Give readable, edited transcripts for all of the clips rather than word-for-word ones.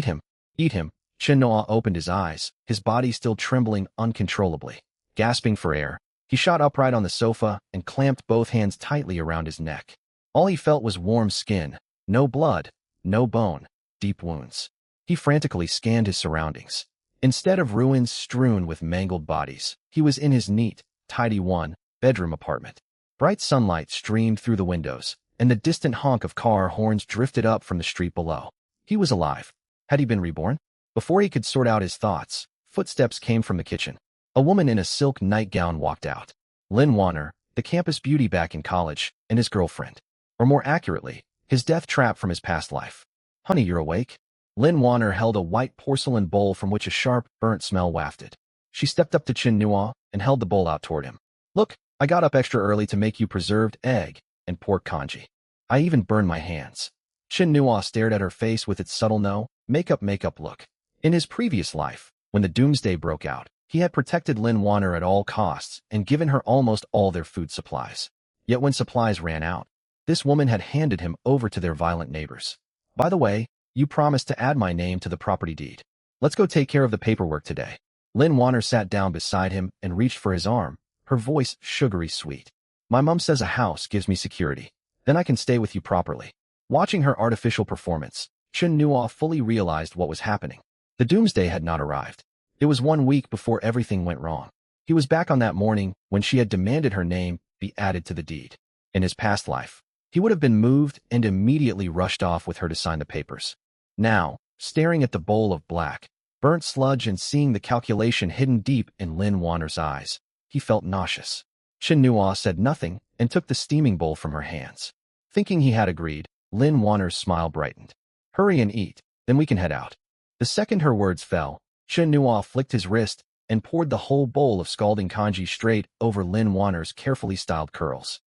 Eat him. Eat him. Chen Noa opened his eyes, his body still trembling uncontrollably. Gasping for air, he shot upright on the sofa and clamped both hands tightly around his neck. All he felt was warm skin, no blood, no bone, deep wounds. He frantically scanned his surroundings. Instead of ruins strewn with mangled bodies, he was in his neat, tidy one-bedroom apartment. Bright sunlight streamed through the windows, and the distant honk of car horns drifted up from the street below. He was alive. Had he been reborn? Before he could sort out his thoughts, footsteps came from the kitchen. A woman in a silk nightgown walked out. Lin Wanner, the campus beauty back in college, and his girlfriend. Or more accurately, his death trap from his past life. "Honey, you're awake?" Lin Wanner held a white porcelain bowl from which a sharp, burnt smell wafted. She stepped up to Chen Nua and held the bowl out toward him. "Look, I got up extra early to make you preserved egg and pork congee. I even burned my hands." Chen Nua stared at her face with its subtle no-makeup look. In his previous life, when the doomsday broke out, he had protected Lin Wanner at all costs and given her almost all their food supplies. Yet when supplies ran out, this woman had handed him over to their violent neighbors. "By the way, you promised to add my name to the property deed. Let's go take care of the paperwork today." Lin Wanner sat down beside him and reached for his arm, her voice sugary sweet. "My mom says a house gives me security. Then I can stay with you properly." Watching her artificial performance, Chen Nua fully realized what was happening. The doomsday had not arrived. It was 1 week before everything went wrong. He was back on that morning when she had demanded her name be added to the deed. In his past life, he would have been moved and immediately rushed off with her to sign the papers. Now, staring at the bowl of black, burnt sludge and seeing the calculation hidden deep in Lin Wanner's eyes, he felt nauseous. Chen Nua said nothing and took the steaming bowl from her hands. Thinking he had agreed, Lin Wanner's smile brightened. "Hurry and eat, then we can head out." The second her words fell, Chen Nua flicked his wrist and poured the whole bowl of scalding congee straight over Lin Wanner's carefully styled curls.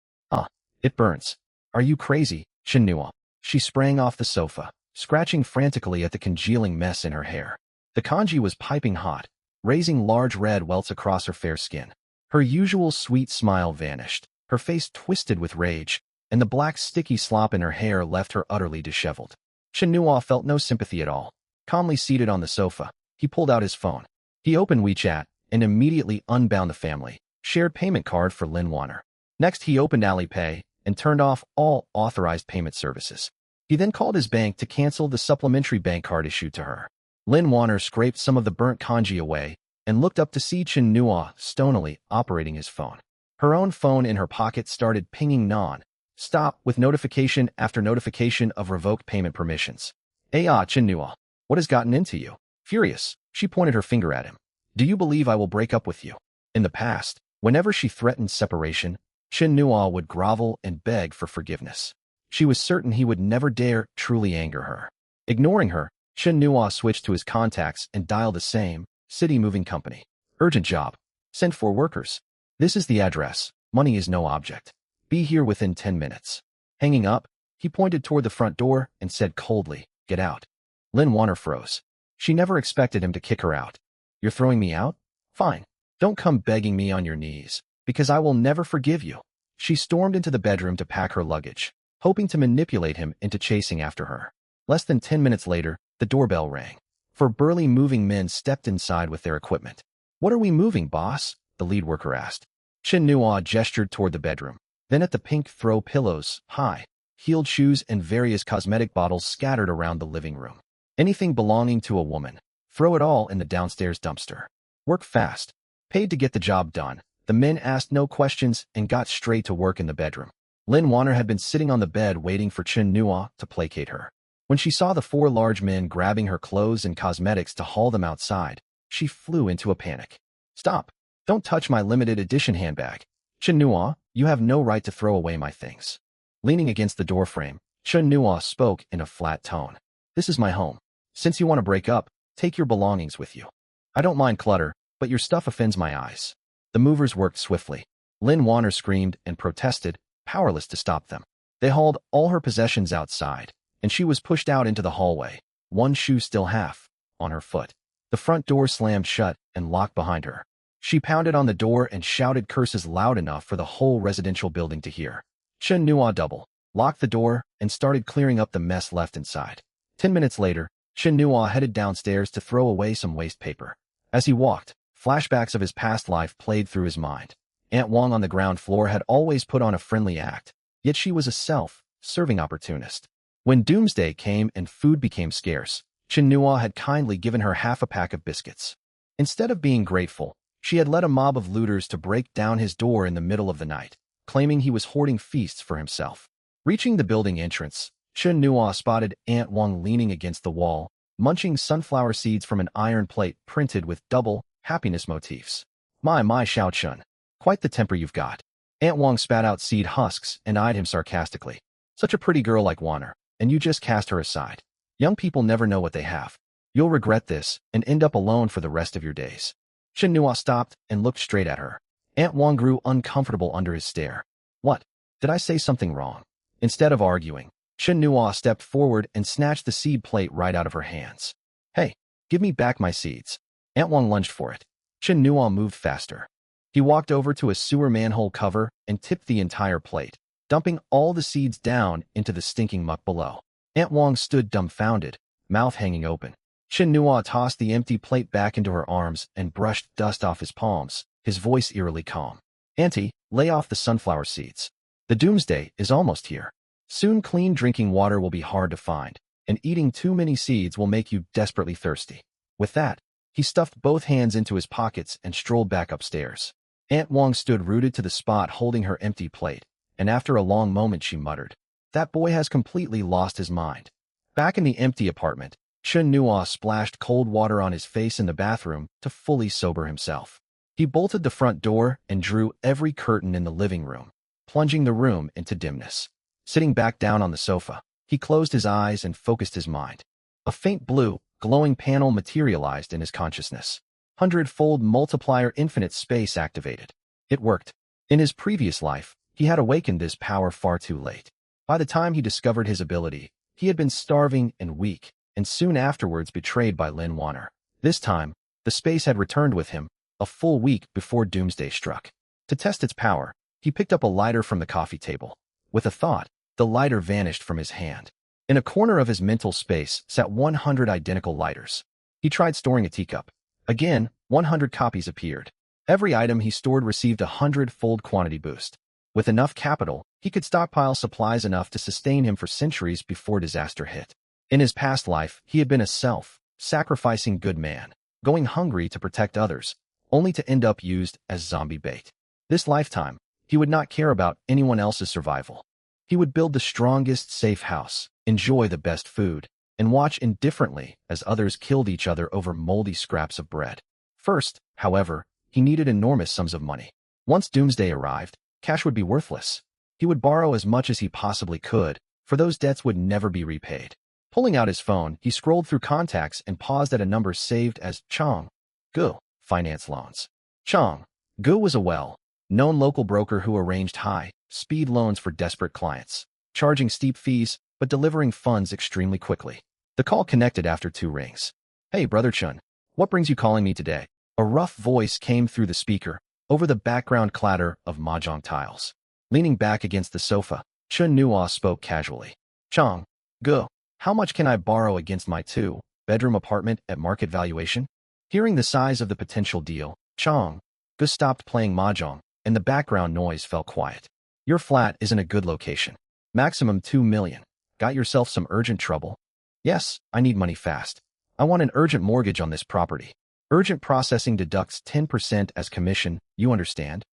It burns. Are you crazy, Chen Nua?" She sprang off the sofa, scratching frantically at the congealing mess in her hair. The congee was piping hot, raising large red welts across her fair skin. Her usual sweet smile vanished, her face twisted with rage, and the black sticky slop in her hair left her utterly disheveled. Chen Nua felt no sympathy at all. Calmly seated on the sofa, he pulled out his phone. He opened WeChat and immediately unbound the family shared payment card for Lin Wanner. Next, he opened Alipay and turned off all authorized payment services. He then called his bank to cancel the supplementary bank card issued to her. Lin Wanner scraped some of the burnt congee away and looked up to see Chen Nua stonily operating his phone. Her own phone in her pocket started pinging non-stop with notification after notification of revoked payment permissions. Chen Nua, what has gotten into you?" Furious, she pointed her finger at him. "Do you believe I will break up with you?" In the past, whenever she threatened separation, Chen Nua would grovel and beg for forgiveness. She was certain he would never dare truly anger her. Ignoring her, Chen Nua switched to his contacts and dialed the same city moving company. "Urgent job. Send 4 workers. This is the address. Money is no object. Be here within 10 minutes. Hanging up, he pointed toward the front door and said coldly, "Get out." Lin Wanner froze. She never expected him to kick her out. "You're throwing me out? Fine. Don't come begging me on your knees, because I will never forgive you." She stormed into the bedroom to pack her luggage, hoping to manipulate him into chasing after her. Less than 10 minutes later, the doorbell rang. 4 burly moving men stepped inside with their equipment. "What are we moving, boss?" the lead worker asked. Chen Nua gestured toward the bedroom, then at the pink throw pillows, high-heeled shoes and various cosmetic bottles scattered around the living room. "Anything belonging to a woman, throw it all in the downstairs dumpster. Work fast. Paid to get the job done." The men asked no questions and got straight to work in the bedroom. Lin Wanner had been sitting on the bed waiting for Chen Nua to placate her. When she saw the 4 large men grabbing her clothes and cosmetics to haul them outside, she flew into a panic. "Stop! Don't touch my limited edition handbag. Chen Nua, you have no right to throw away my things." Leaning against the doorframe, Chen Nua spoke in a flat tone. "This is my home. Since you want to break up, take your belongings with you. I don't mind clutter, but your stuff offends my eyes." The movers worked swiftly. Lin Wanner screamed and protested, powerless to stop them. They hauled all her possessions outside, and she was pushed out into the hallway, one shoe still half on her foot. The front door slammed shut and locked behind her. She pounded on the door and shouted curses loud enough for the whole residential building to hear. Chen Nua locked the door and started clearing up the mess left inside. 10 minutes later, Shin Nua headed downstairs to throw away some waste paper. As he walked, flashbacks of his past life played through his mind. Aunt Wang on the ground floor had always put on a friendly act, yet she was a self-serving opportunist. When doomsday came and food became scarce, Shin Nua had kindly given her half a pack of biscuits. Instead of being grateful, she had led a mob of looters to break down his door in the middle of the night, claiming he was hoarding feasts for himself. Reaching the building entrance, Shin Nua spotted Aunt Wang leaning against the wall, munching sunflower seeds from an iron plate printed with double happiness motifs. My Xiao Chun. Quite the temper you've got. Aunt Wang spat out seed husks and eyed him sarcastically. Such a pretty girl like Wanner, and you just cast her aside. Young people never know what they have. You'll regret this and end up alone for the rest of your days. Shin Nua stopped and looked straight at her. Aunt Wang grew uncomfortable under his stare. What? Did I say something wrong? Instead of arguing, Shin Nua stepped forward and snatched the seed plate right out of her hands. Hey, give me back my seeds. Aunt Wang lunged for it. Shin Nua moved faster. He walked over to a sewer manhole cover and tipped the entire plate, dumping all the seeds down into the stinking muck below. Aunt Wang stood dumbfounded, mouth hanging open. Shin Nua tossed the empty plate back into her arms and brushed dust off his palms, his voice eerily calm. Auntie, lay off the sunflower seeds. The doomsday is almost here. Soon clean drinking water will be hard to find, and eating too many seeds will make you desperately thirsty. With that, he stuffed both hands into his pockets and strolled back upstairs. Aunt Wang stood rooted to the spot holding her empty plate, and after a long moment she muttered, "That boy has completely lost his mind." Back in the empty apartment, Shin Nua splashed cold water on his face in the bathroom to fully sober himself. He bolted the front door and drew every curtain in the living room, plunging the room into dimness. Sitting back down on the sofa, he closed his eyes and focused his mind. A faint blue, glowing panel materialized in his consciousness. 100-fold multiplier infinite space activated. It worked. In his previous life, he had awakened this power far too late. By the time he discovered his ability, he had been starving and weak, and soon afterwards betrayed by Lin Wanner. This time, the space had returned with him, a full week before doomsday struck. To test its power, he picked up a lighter from the coffee table. With a thought, the lighter vanished from his hand. In a corner of his mental space sat 100 identical lighters. He tried storing a teacup. Again, 100 copies appeared. Every item he stored received a 100-fold quantity boost. With enough capital, he could stockpile supplies enough to sustain him for centuries before disaster hit. In his past life, he had been a self-sacrificing good man, going hungry to protect others, only to end up used as zombie bait. This lifetime, he would not care about anyone else's survival. He would build the strongest safe house, enjoy the best food, and watch indifferently as others killed each other over moldy scraps of bread. First, however, he needed enormous sums of money. Once doomsday arrived, cash would be worthless. He would borrow as much as he possibly could, for those debts would never be repaid. Pulling out his phone, he scrolled through contacts and paused at a number saved as Chong Gu Finance Loans. Chong Gu was a well-known local broker who arranged high-speed loans for desperate clients, charging steep fees but delivering funds extremely quickly. The call connected after 2 rings. "Hey, Brother Chun, what brings you calling me today?" A rough voice came through the speaker, over the background clatter of mahjong tiles. Leaning back against the sofa, Chun Nua spoke casually. "Chong Gu, how much can I borrow against my 2-bedroom apartment at market valuation?" Hearing the size of the potential deal, Chong Gu stopped playing mahjong, and the background noise fell quiet. "Your flat is in a good location. Maximum 2 million. Got yourself some urgent trouble?" "Yes, I need money fast. I want an urgent mortgage on this property. Urgent processing deducts 10% as commission, you understand?"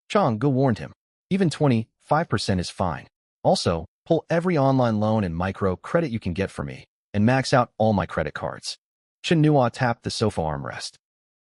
Chong Gu warned him. "Even 25% is fine. Also, pull every online loan and micro credit you can get for me, and max out all my credit cards." Shin Nua tapped the sofa armrest.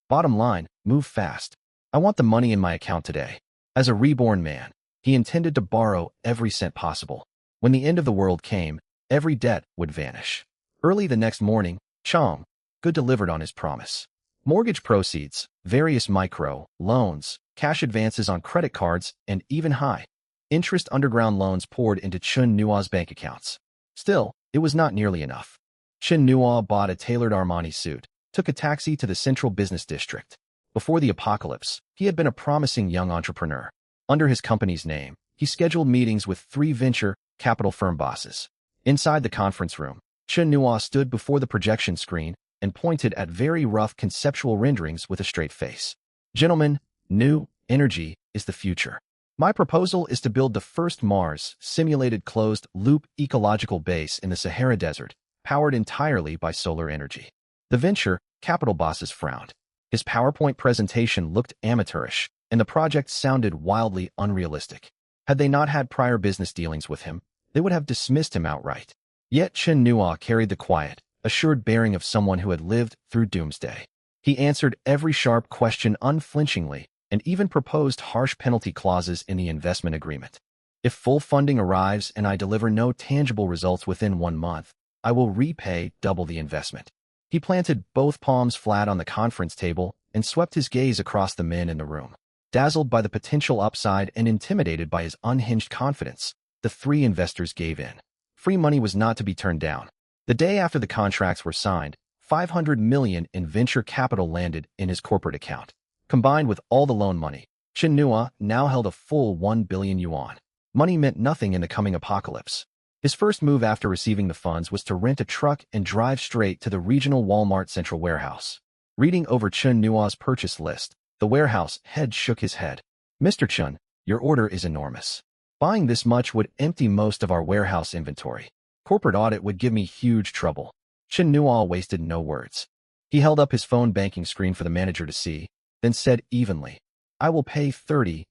"Bottom line, move fast. I want the money in my account today." As a reborn man, he intended to borrow every cent possible. When the end of the world came, every debt would vanish. Early the next morning, Chong Gu delivered on his promise. Mortgage proceeds, various micro loans, cash advances on credit cards, and even high-interest underground loans poured into Chun Nua's bank accounts. Still, it was not nearly enough. Shin Nua bought a tailored Armani suit, took a taxi to the central business district. Before the apocalypse, he had been a promising young entrepreneur. Under his company's name, he scheduled meetings with 3 venture capital firm bosses. Inside the conference room, Chen Nua stood before the projection screen and pointed at very rough conceptual renderings with a straight face. Gentlemen, new energy is the future. My proposal is to build the first Mars-simulated closed-loop ecological base in the Sahara Desert, powered entirely by solar energy. The venture capital bosses frowned. His PowerPoint presentation looked amateurish, and the project sounded wildly unrealistic. Had they not had prior business dealings with him, they would have dismissed him outright. Yet Chen Nua carried the quiet, assured bearing of someone who had lived through doomsday. He answered every sharp question unflinchingly, and even proposed harsh penalty clauses in the investment agreement. If full funding arrives and I deliver no tangible results within 1 month, I will repay double the investment. He planted both palms flat on the conference table and swept his gaze across the men in the room. Dazzled by the potential upside and intimidated by his unhinged confidence, the 3 investors gave in. Free money was not to be turned down. The day after the contracts were signed, $500 million in venture capital landed in his corporate account. Combined with all the loan money, Chen Nua now held a full 1 billion yuan. Money meant nothing in the coming apocalypse. His first move after receiving the funds was to rent a truck and drive straight to the regional Walmart central warehouse. Reading over Chen Nua's purchase list, the warehouse head shook his head. Mr. Chen, your order is enormous. Buying this much would empty most of our warehouse inventory. Corporate audit would give me huge trouble. Chen Nua wasted no words. He held up his phone banking screen for the manager to see, then said evenly, I will pay 30%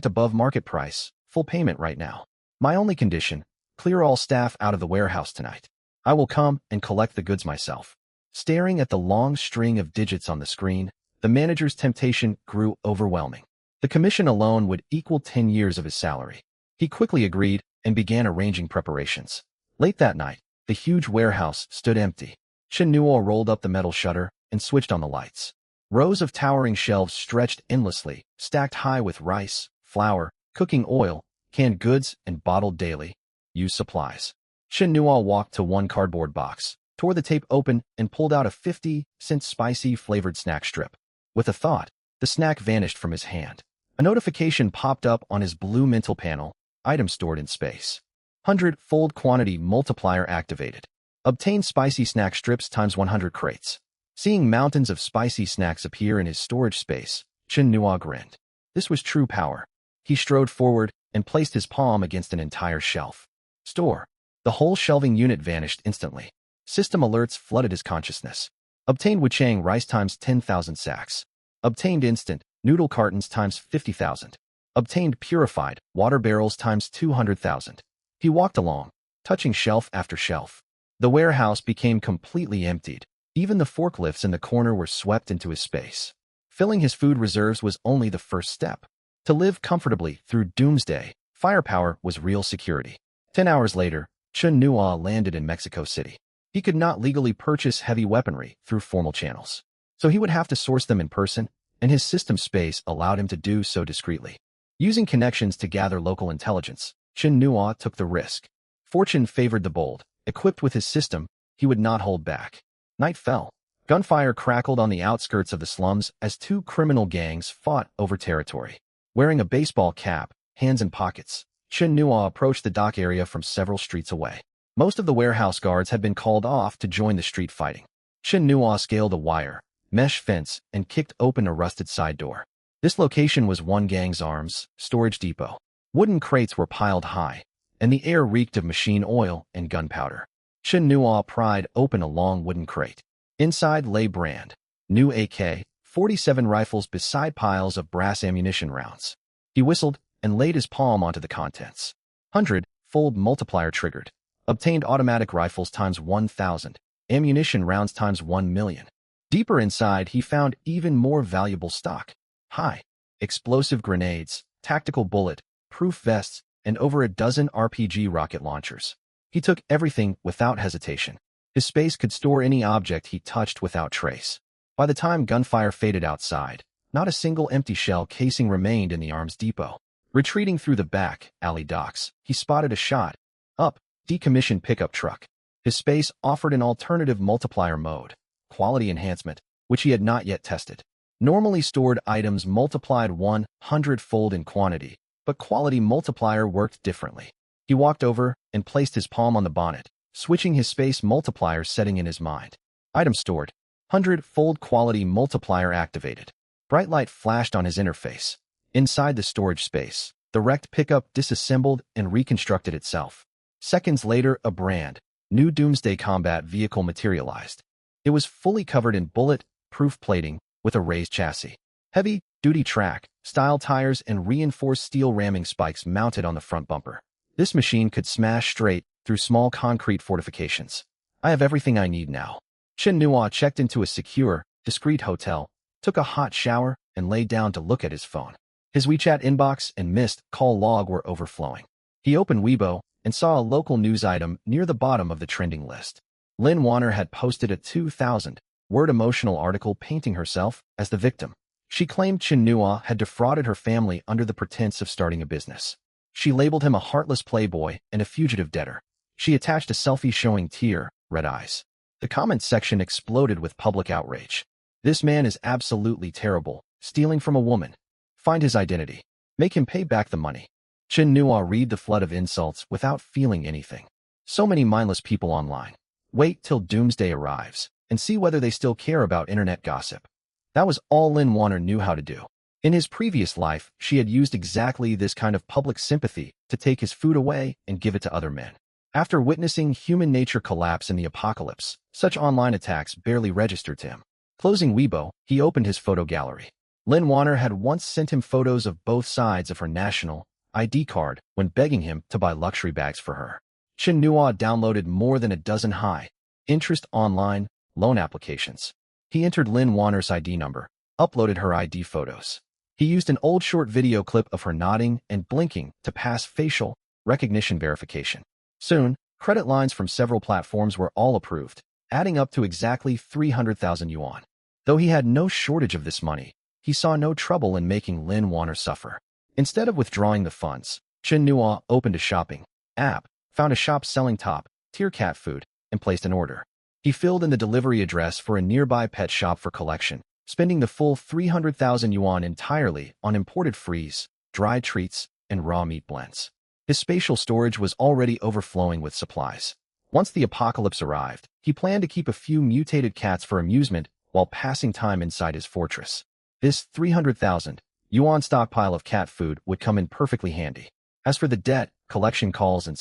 above market price, full payment right now. My only condition, clear all staff out of the warehouse tonight. I will come and collect the goods myself. Staring at the long string of digits on the screen, the manager's temptation grew overwhelming. The commission alone would equal 10 years of his salary. He quickly agreed and began arranging preparations. Late that night, the huge warehouse stood empty. Chen Nua rolled up the metal shutter and switched on the lights. Rows of towering shelves stretched endlessly, stacked high with rice, flour, cooking oil, canned goods, and bottled daily use supplies. Chen Nua walked to one cardboard box, tore the tape open, and pulled out a 50-cent spicy-flavored snack strip. With a thought, the snack vanished from his hand. A notification popped up on his blue mental panel, item stored in space. 100-fold quantity multiplier activated. Obtain spicy snack strips times 100 crates. Seeing mountains of spicy snacks appear in his storage space, Chen Nua grinned. This was true power. He strode forward and placed his palm against an entire shelf. Store. The whole shelving unit vanished instantly. System alerts flooded his consciousness. Obtained Wuchang rice times 10,000 sacks. Obtained instant noodle cartons times 50,000. Obtained purified water barrels times 200,000. He walked along, touching shelf after shelf. The warehouse became completely emptied. Even the forklifts in the corner were swept into his space. Filling his food reserves was only the first step. To live comfortably through doomsday, firepower was real security. 10 hours later, Chen Nua landed in Mexico City. He could not legally purchase heavy weaponry through formal channels, so he would have to source them in person, and his system space allowed him to do so discreetly. Using connections to gather local intelligence, Chen Nua took the risk. Fortune favored the bold. Equipped with his system, he would not hold back. Night fell. Gunfire crackled on the outskirts of the slums as 2 criminal gangs fought over territory. Wearing a baseball cap, hands in pockets, Chen Nua approached the dock area from several streets away. Most of the warehouse guards had been called off to join the street fighting. Chen Nua scaled a wire, mesh fence, and kicked open a rusted side door. This location was one gang's arms storage depot. Wooden crates were piled high, and the air reeked of machine oil and gunpowder. Chen Nua pried open a long wooden crate. Inside lay brand new AK-47 rifles beside piles of brass ammunition rounds. He whistled and laid his palm onto the contents. 100-fold multiplier triggered. Obtained automatic rifles times 1,000. Ammunition rounds times 1 million. Deeper inside, he found even more valuable stock. High explosive grenades, tactical bullet-proof vests, and over a dozen RPG rocket launchers. He took everything without hesitation. His space could store any object he touched without trace. By the time gunfire faded outside, not a single empty shell casing remained in the arms depot. Retreating through the back alley docks, he spotted a shot-up, decommissioned pickup truck. His space offered an alternative multiplier mode, quality enhancement, which he had not yet tested. Normally stored items multiplied 100-fold in quantity, but quality multiplier worked differently. He walked over and placed his palm on the bonnet, switching his space multiplier setting in his mind. Item stored. 100-fold quality multiplier activated. Bright light flashed on his interface. Inside the storage space, the wrecked pickup disassembled and reconstructed itself. Seconds later, a brand new Doomsday combat vehicle materialized. It was fully covered in bullet-proof plating with a raised chassis. Heavy-duty track-style tires and reinforced steel ramming spikes mounted on the front bumper. This machine could smash straight through small concrete fortifications. I have everything I need now. Chen Nuo checked into a secure, discreet hotel, took a hot shower, and lay down to look at his phone. His WeChat inbox and missed call log were overflowing. He opened Weibo and saw a local news item near the bottom of the trending list. Lin Warner had posted a 2,000-word emotional article painting herself as the victim. She claimed Chen Nuo had defrauded her family under the pretense of starting a business. She labeled him a heartless playboy and a fugitive debtor. She attached a selfie showing tear-red eyes. The comments section exploded with public outrage. This man is absolutely terrible, stealing from a woman. Find his identity. Make him pay back the money. Chen Nuo read the flood of insults without feeling anything. So many mindless people online. Wait till Doomsday arrives and see whether they still care about internet gossip. That was all Lin Warner knew how to do. In his previous life, she had used exactly this kind of public sympathy to take his food away and give it to other men. After witnessing human nature collapse in the apocalypse, such online attacks barely registered to him. Closing Weibo, he opened his photo gallery. Lin Warner had once sent him photos of both sides of her national ID card when begging him to buy luxury bags for her. Chen Nuo downloaded more than a dozen high-interest online loan applications. He entered Lin Warner's ID number, uploaded her ID photos. He used an old short video clip of her nodding and blinking to pass facial recognition verification. Soon, credit lines from several platforms were all approved, adding up to exactly 300,000 yuan. Though he had no shortage of this money, he saw no trouble in making Lin Warner suffer. Instead of withdrawing the funds, Chen Nuo opened a shopping app, found a shop selling top-tier cat food, and placed an order. He filled in the delivery address for a nearby pet shop for collection, spending the full 300,000 yuan entirely on imported freeze, dried treats, and raw meat blends. His spatial storage was already overflowing with supplies. Once the apocalypse arrived, he planned to keep a few mutated cats for amusement while passing time inside his fortress. This 300,000 yuan stockpile of cat food would come in perfectly handy. As for the debt, collection calls, and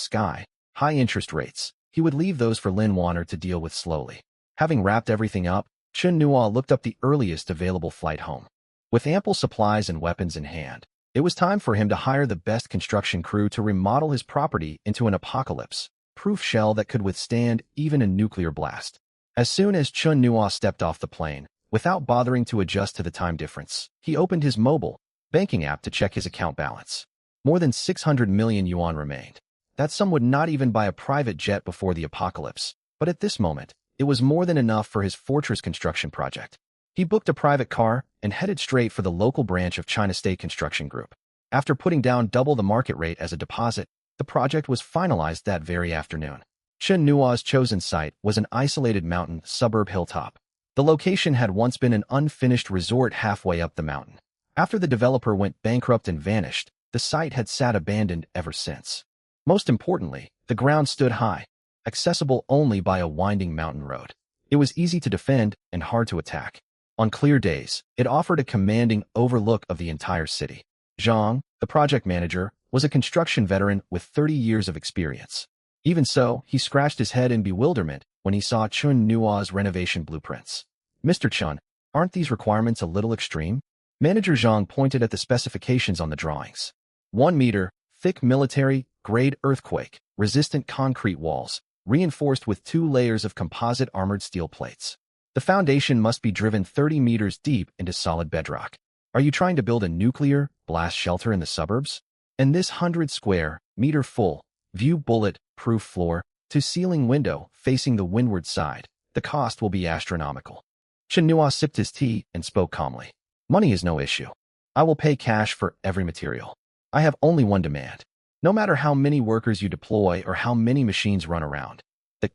high interest rates, he would leave those for Lin Warner to deal with slowly. Having wrapped everything up, Chen Nuo looked up the earliest available flight home. With ample supplies and weapons in hand, it was time for him to hire the best construction crew to remodel his property into an apocalypse-proof shell that could withstand even a nuclear blast. As soon as Chen Nuo stepped off the plane, without bothering to adjust to the time difference, he opened his mobile banking app to check his account balance. More than 600 million yuan remained. That sum would not even buy a private jet before the apocalypse, but at this moment, it was more than enough for his fortress construction project. He booked a private car and headed straight for the local branch of China State Construction Group. After putting down double the market rate as a deposit, the project was finalized that very afternoon. Chen Nuo's chosen site was an isolated mountain suburb hilltop. The location had once been an unfinished resort halfway up the mountain. After the developer went bankrupt and vanished, the site had sat abandoned ever since. Most importantly, the ground stood high, accessible only by a winding mountain road. It was easy to defend and hard to attack. On clear days, it offered a commanding overlook of the entire city. Zhang, the project manager, was a construction veteran with 30 years of experience. Even so, he scratched his head in bewilderment when he saw Chen Nuo's renovation blueprints. "Mr. Chen, aren't these requirements a little extreme?" Manager Zhang pointed at the specifications on the drawings. 1 meter, thick military-grade earthquake-resistant concrete walls, reinforced with 2 layers of composite armored steel plates. The foundation must be driven 30 meters deep into solid bedrock. Are you trying to build a nuclear blast shelter in the suburbs? And this 100-square-meter full-view bullet-proof floor-to-ceiling window facing the windward side, the cost will be astronomical. Chen Nuo sipped his tea and spoke calmly. "Money is no issue. I will pay cash for every material. I have only one demand. No matter how many workers you deploy or how many machines run around, the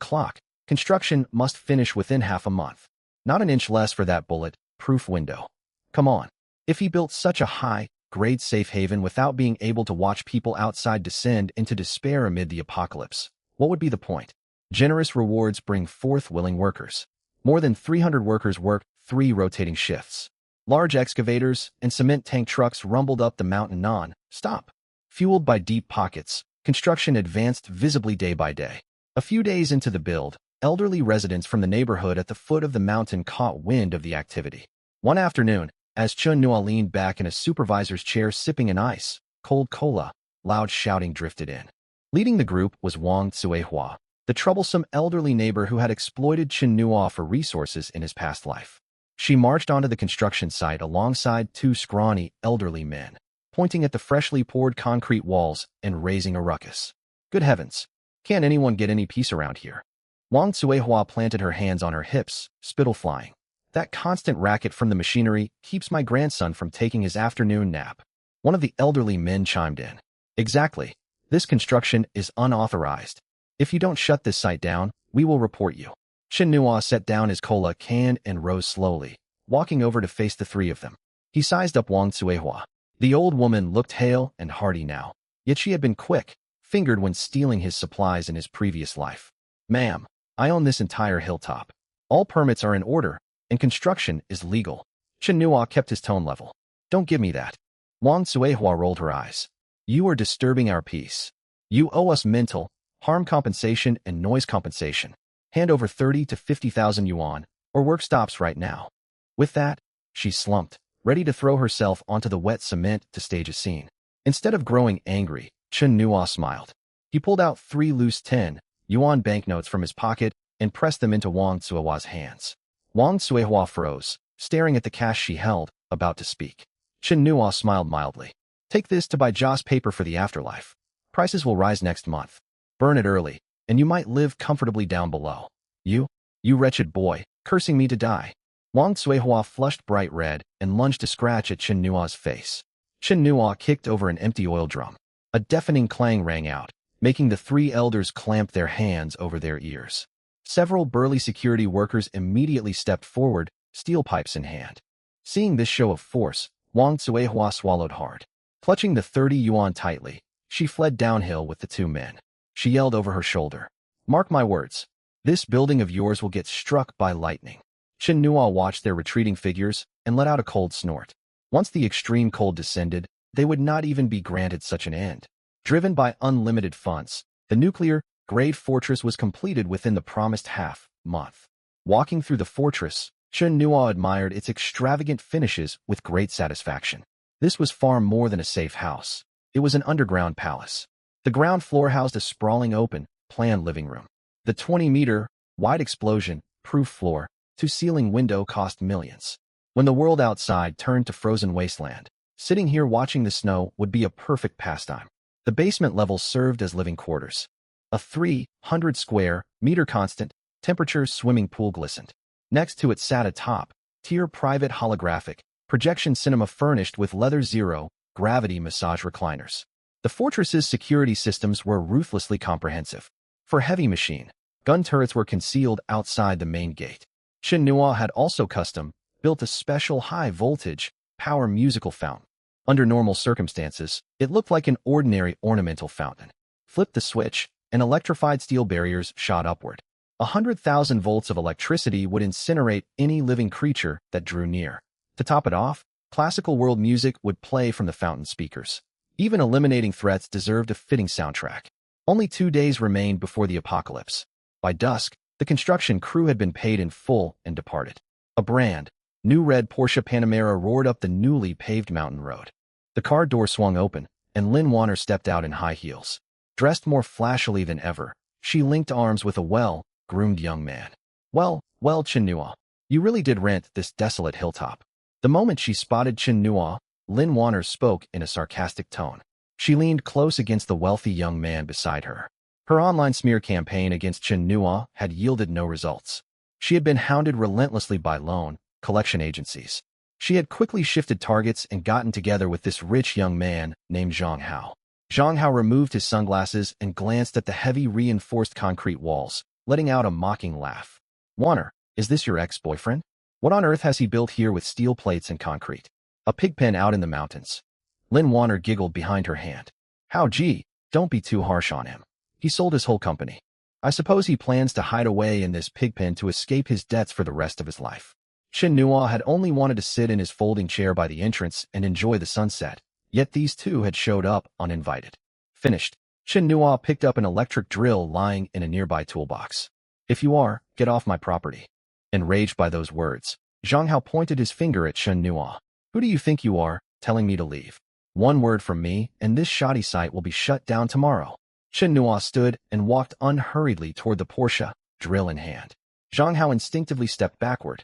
construction must finish within half a month. Not an inch less for that bullet-proof window. Come on." If he built such a high-grade safe haven without being able to watch people outside descend into despair amid the apocalypse, what would be the point? Generous rewards bring forth willing workers. More than 300 workers worked 3 rotating shifts. Large excavators and cement tank trucks rumbled up the mountain non-stop. Fueled by deep pockets, construction advanced visibly day by day. A few days into the build, elderly residents from the neighborhood at the foot of the mountain caught wind of the activity. One afternoon, as Chun Nua leaned back in a supervisor's chair sipping an ice-cold cola, loud shouting drifted in. Leading the group was Wang Tsuehua, the troublesome elderly neighbor who had exploited Chun Nua for resources in his past life. She marched onto the construction site alongside 2 scrawny, elderly men, pointing at the freshly poured concrete walls and raising a ruckus. Good heavens! Can't anyone get any peace around here? Wang Tsuehua planted her hands on her hips, spittle flying. That constant racket from the machinery keeps my grandson from taking his afternoon nap. One of the elderly men chimed in. Exactly. This construction is unauthorized. If you don't shut this site down, we will report you. Chun Nua set down his cola can and rose slowly, walking over to face the 3 of them. He sized up Wang Tsuehua. The old woman looked hale and hearty now, yet she had been quick-fingered when stealing his supplies in his previous life. Ma'am, I own this entire hilltop. All permits are in order, and construction is legal. Chun Nua kept his tone level. Don't give me that. Wang Tsuehua rolled her eyes. You are disturbing our peace. You owe us mental harm compensation and noise compensation. Hand over 30 to 50,000 yuan, or work stops right now. With that, she slumped, ready to throw herself onto the wet cement to stage a scene. Instead of growing angry, Chun Nua smiled. He pulled out 3 loose 10-yuan banknotes from his pocket and pressed them into Wang Tsuehua's hands. Wang Tsuehua froze, staring at the cash she held, about to speak. Chun Nua smiled mildly. Take this to buy Joss paper for the afterlife. Prices will rise next month. Burn it early, and you might live comfortably down below. You wretched boy, cursing me to die. Wang Tsuehua flushed bright red and lunged to scratch at Chun Nua's face. Chun Nua kicked over an empty oil drum. A deafening clang rang out, making the 3 elders clamp their hands over their ears. Several burly security workers immediately stepped forward, steel pipes in hand. Seeing this show of force, Wang Tsuehua swallowed hard. Clutching the 30 yuan tightly, she fled downhill with the 2 men. She yelled over her shoulder. Mark my words. This building of yours will get struck by lightning. Chun Nua watched their retreating figures and let out a cold snort. Once the extreme cold descended, they would not even be granted such an end. Driven by unlimited funds, the nuclear-grade fortress was completed within the promised half-month. Walking through the fortress, Chun Nua admired its extravagant finishes with great satisfaction. This was far more than a safe house. It was an underground palace. The ground floor housed a sprawling open-plan living room. The 20-meter-wide explosion-proof floor-to-ceiling window cost millions. When the world outside turned to frozen wasteland, sitting here watching the snow would be a perfect pastime. The basement level served as living quarters. A 300-square-meter constant-temperature swimming pool glistened. Next to it sat a top-tier private holographic projection cinema furnished with leather zero-gravity massage recliners. The fortress's security systems were ruthlessly comprehensive. For heavy machine, gun turrets were concealed outside the main gate. Chun Nua had also custom-built a special high-voltage power musical fountain. Under normal circumstances, it looked like an ordinary ornamental fountain. Flip the switch, and electrified steel barriers shot upward. 100,000 volts of electricity would incinerate any living creature that drew near. To top it off, classical world music would play from the fountain speakers. Even eliminating threats deserved a fitting soundtrack. Only 2 days remained before the apocalypse. By dusk, the construction crew had been paid in full and departed. A brand new red Porsche Panamera roared up the newly paved mountain road. The car door swung open, and Lin Wanner stepped out in high heels. Dressed more flashily than ever, she linked arms with a well-groomed young man. Well, Chun Nua, you really did rent this desolate hilltop. The moment she spotted Chun Nua, Lin Wanner spoke in a sarcastic tone. She leaned close against the wealthy young man beside her. Her online smear campaign against Chun Nua had yielded no results. She had been hounded relentlessly by loan collection agencies. She had quickly shifted targets and gotten together with this rich young man named Zhang Hao. Zhang Hao removed his sunglasses and glanced at the heavy reinforced concrete walls, letting out a mocking laugh. Wanner, is this your ex-boyfriend? What on earth has he built here with steel plates and concrete? A pig pen out in the mountains. Lin Wanner giggled behind her hand. How gee, don't be too harsh on him. He sold his whole company. I suppose he plans to hide away in this pigpen to escape his debts for the rest of his life. Chen Nua had only wanted to sit in his folding chair by the entrance and enjoy the sunset, yet these two had showed up uninvited. Finished. Chen Nua picked up an electric drill lying in a nearby toolbox. If you are, get off my property. Enraged by those words, Zhang Hao pointed his finger at Chen Nua. Who do you think you are, telling me to leave? One word from me, and this shoddy site will be shut down tomorrow. Chen Nua stood and walked unhurriedly toward the Porsche, drill in hand. Zhang Hao instinctively stepped backward.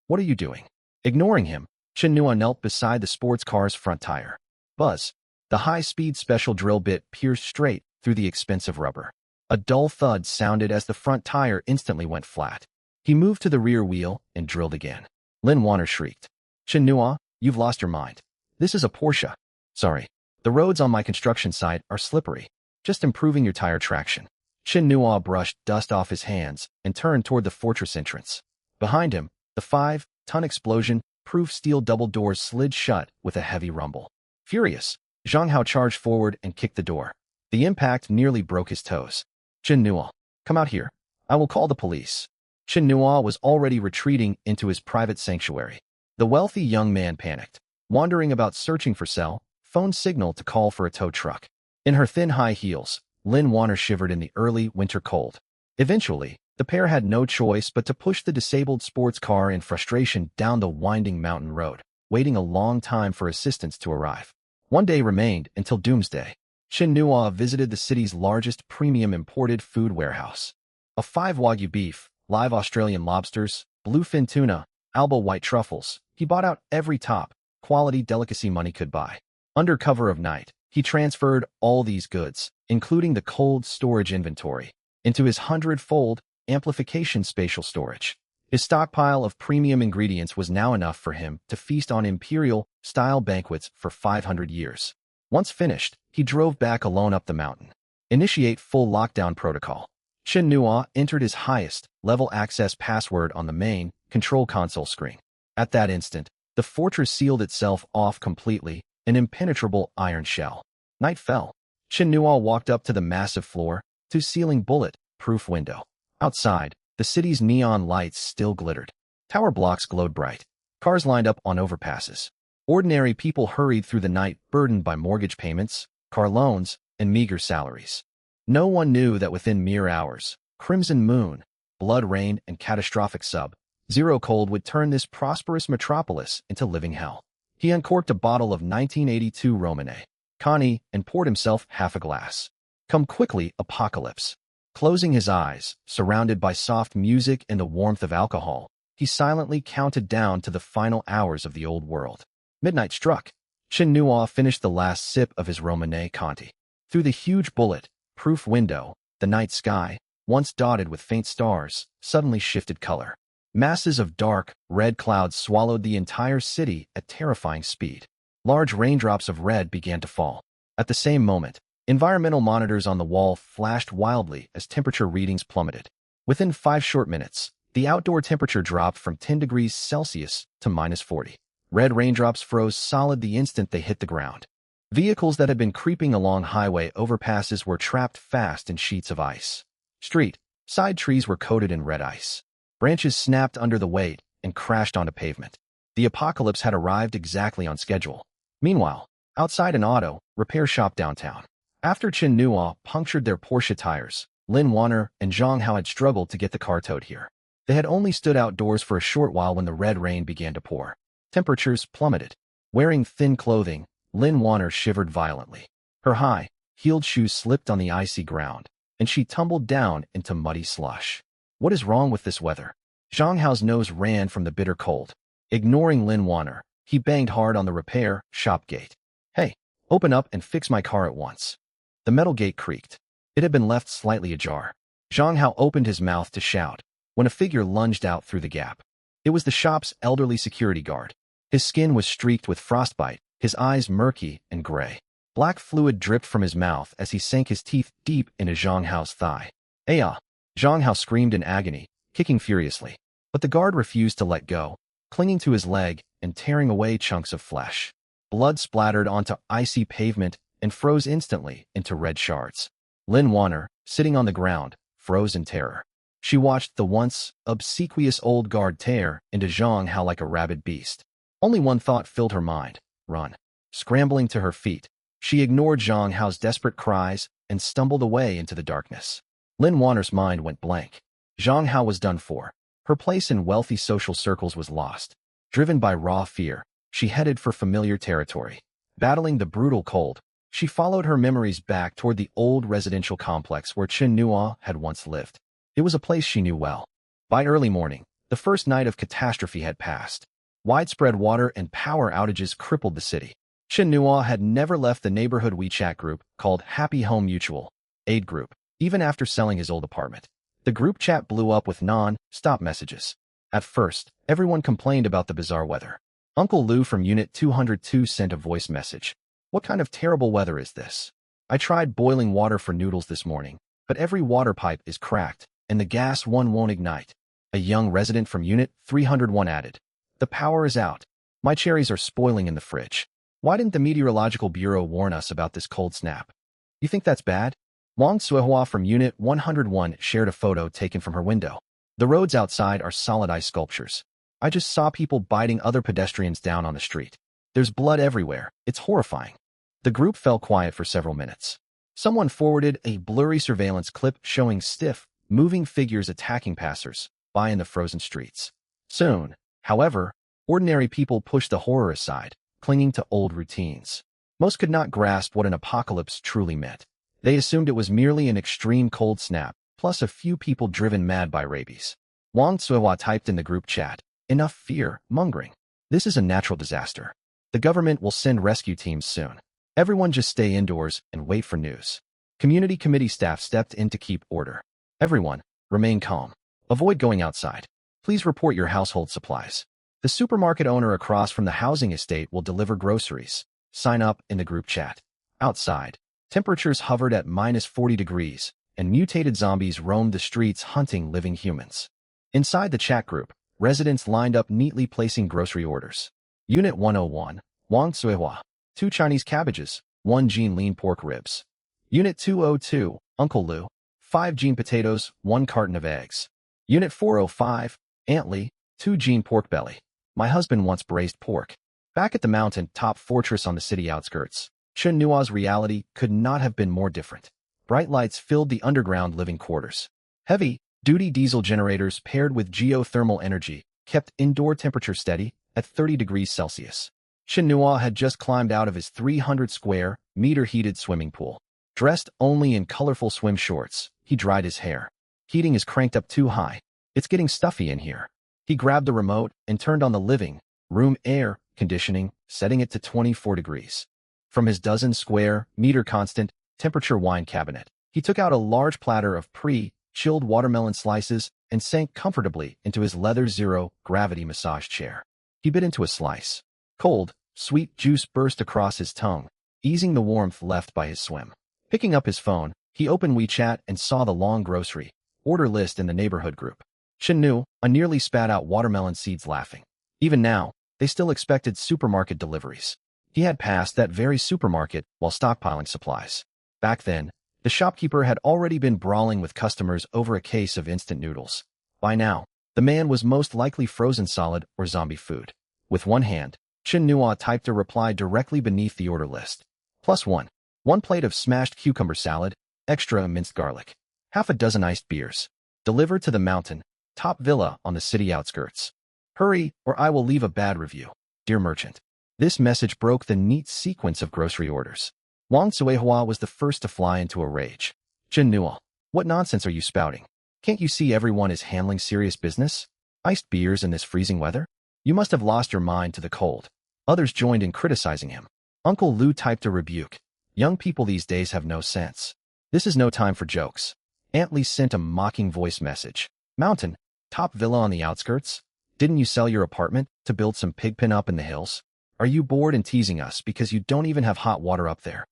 What are you doing? Ignoring him, Chen Nua knelt beside the sports car's front tire. Buzz. The high-speed special drill bit pierced straight through the expensive rubber. A dull thud sounded as the front tire instantly went flat. He moved to the rear wheel and drilled again. Lin Wanner shrieked. Chen Nua, you've lost your mind. This is a Porsche. Sorry. The roads on my construction site are slippery. Just improving your tire traction. Chen Nua brushed dust off his hands and turned toward the fortress entrance. Behind him, the 5-ton explosion-proof steel double doors slid shut with a heavy rumble. Furious, Zhang Hao charged forward and kicked the door. The impact nearly broke his toes. Chen Nua, come out here. I will call the police. Chen Nua was already retreating into his private sanctuary. The wealthy young man panicked, wandering about searching for cell phone signal to call for a tow truck. In her thin high heels, Lin Wanner shivered in the early winter cold. Eventually, the pair had no choice but to push the disabled sports car in frustration down the winding mountain road, waiting a long time for assistance to arrive. One day remained until doomsday. Chen Nua visited the city's largest premium imported food warehouse. A 5 Wagyu beef, live Australian lobsters, bluefin tuna, Alba white truffles. He bought out every top-quality delicacy money could buy. Under cover of night, he transferred all these goods, including the cold storage inventory, into his 100-fold amplification spatial storage. His stockpile of premium ingredients was now enough for him to feast on imperial-style banquets for 500 years. Once finished, he drove back alone up the mountain. Initiate full lockdown protocol. Chen Nua entered his highest-level access password on the main control console screen. At that instant, the fortress sealed itself off completely, an impenetrable iron shell. Night fell. Chen Nua walked up to the massive floor-to-ceiling bullet-proof window. Outside, the city's neon lights still glittered. Tower blocks glowed bright. Cars lined up on overpasses. Ordinary people hurried through the night burdened by mortgage payments, car loans, and meager salaries. No one knew that within mere hours, crimson moon, blood rain, and catastrophic sub-zero cold would turn this prosperous metropolis into living hell. He uncorked a bottle of 1982 Romanée Connie and poured himself half a glass. Come quickly, apocalypse. Closing his eyes, surrounded by soft music and the warmth of alcohol, he silently counted down to the final hours of the old world. Midnight struck. Chen Nua finished the last sip of his Romanée Conti. Through the huge bullet-proof window, the night sky, once dotted with faint stars, suddenly shifted color. Masses of dark, red clouds swallowed the entire city at terrifying speed. Large raindrops of red began to fall. At the same moment, environmental monitors on the wall flashed wildly as temperature readings plummeted. Within 5 short minutes, the outdoor temperature dropped from 10 degrees Celsius to -40. Red raindrops froze solid the instant they hit the ground. Vehicles that had been creeping along highway overpasses were trapped fast in sheets of ice. Side trees were coated in red ice. Branches snapped under the weight and crashed onto pavement. The apocalypse had arrived exactly on schedule. Meanwhile, outside an auto repair shop downtown, after Chen Nua punctured their Porsche tires, Lin Wanner and Zhang Hao had struggled to get the car towed here. They had only stood outdoors for a short while when the red rain began to pour. Temperatures plummeted. Wearing thin clothing, Lin Wanner shivered violently. Her high-heeled shoes slipped on the icy ground, and she tumbled down into muddy slush. What is wrong with this weather? Zhang Hao's nose ran from the bitter cold. Ignoring Lin Wanner, he banged hard on the repair shop gate. Hey, open up and fix my car at once. The metal gate creaked. It had been left slightly ajar. Zhang Hao opened his mouth to shout when a figure lunged out through the gap. It was the shop's elderly security guard. His skin was streaked with frostbite, his eyes murky and gray. Black fluid dripped from his mouth as he sank his teeth deep into Zhang Hao's thigh. "Aya!" Zhang Hao screamed in agony, kicking furiously. But the guard refused to let go, clinging to his leg and tearing away chunks of flesh. Blood splattered onto icy pavement and froze instantly into red shards. Lin Wanner, sitting on the ground, froze in terror. She watched the once obsequious old guard tear into Zhang Hao like a rabid beast. Only one thought filled her mind: run. Scrambling to her feet, she ignored Zhang Hao's desperate cries and stumbled away into the darkness. Lin Wanner's mind went blank. Zhang Hao was done for. Her place in wealthy social circles was lost. Driven by raw fear, she headed for familiar territory. Battling the brutal cold, she followed her memories back toward the old residential complex where Chen Nua had once lived. It was a place she knew well. By early morning, the first night of catastrophe had passed. Widespread water and power outages crippled the city. Chen Nua had never left the neighborhood WeChat group called Happy Home Mutual Aid Group, even after selling his old apartment. The group chat blew up with non-stop messages. At first, everyone complained about the bizarre weather. Uncle Lou from Unit 202 sent a voice message. "What kind of terrible weather is this? I tried boiling water for noodles this morning, but every water pipe is cracked, and the gas one won't ignite." A young resident from Unit 301 added, "The power is out. My cherries are spoiling in the fridge. Why didn't the Meteorological Bureau warn us about this cold snap?" "You think that's bad?" Wang Suihua from Unit 101 shared a photo taken from her window. "The roads outside are solid ice sculptures. I just saw people biting other pedestrians down on the street. There's blood everywhere. It's horrifying." The group fell quiet for several minutes. Someone forwarded a blurry surveillance clip showing stiff, moving figures attacking passers-by in the frozen streets. Soon, however, ordinary people pushed the horror aside, clinging to old routines. Most could not grasp what an apocalypse truly meant. They assumed it was merely an extreme cold snap, plus a few people driven mad by rabies. Wang Suihua typed in the group chat, "Enough fear-mongering. This is a natural disaster. The government will send rescue teams soon. Everyone just stay indoors and wait for news." Community committee staff stepped in to keep order. "Everyone, remain calm. Avoid going outside. Please report your household supplies. The supermarket owner across from the housing estate will deliver groceries. Sign up in the group chat." Outside, temperatures hovered at -40 degrees, and mutated zombies roamed the streets hunting living humans. Inside the chat group, residents lined up neatly placing grocery orders. Unit 101, Wang Suihua, 2 Chinese cabbages, 1 Jean lean pork ribs. Unit 202, Uncle Lou, 5 Jean potatoes, 1 carton of eggs. Unit 405, Aunt Lee, 2 Jean pork belly. My husband wants braised pork. Back at the mountain-top fortress on the city outskirts, Chen Nua's reality could not have been more different. Bright lights filled the underground living quarters. Heavy-duty diesel generators paired with geothermal energy kept indoor temperature steady at 30 degrees Celsius. Chen Nua had just climbed out of his 300-square-meter heated swimming pool. Dressed only in colorful swim shorts, he dried his hair. Heating is cranked up too high. It's getting stuffy in here. He grabbed the remote and turned on the living room air conditioning, setting it to 24 degrees. From his dozen-square-meter constant temperature wine cabinet, he took out a large platter of pre-chilled watermelon slices and sank comfortably into his leather zero-gravity massage chair. He bit into a slice. Cold, sweet juice burst across his tongue, easing the warmth left by his swim. Picking up his phone, he opened WeChat and saw the long grocery order list in the neighborhood group. Chen Nu nearly spat out watermelon seeds laughing. Even now, they still expected supermarket deliveries. He had passed that very supermarket while stockpiling supplies. Back then, the shopkeeper had already been brawling with customers over a case of instant noodles. By now, the man was most likely frozen solid or zombie food. With one hand, Chen Nua typed a reply directly beneath the order list. +1. 1 plate of smashed cucumber salad, extra minced garlic. Half a dozen iced beers. Delivered to the mountain-top villa on the city outskirts. Hurry, or I will leave a bad review. Dear merchant. This message broke the neat sequence of grocery orders. Wang Suihua was the first to fly into a rage. Chen Nua, what nonsense are you spouting? Can't you see everyone is handling serious business? Iced beers in this freezing weather? You must have lost your mind to the cold. Others joined in criticizing him. Uncle Lou typed a rebuke. Young people these days have no sense. This is no time for jokes. Aunt Lee sent a mocking voice message. Mountain, top villa on the outskirts? Didn't you sell your apartment to build some pigpen up in the hills? Are you bored and teasing us because you don't even have hot water up there?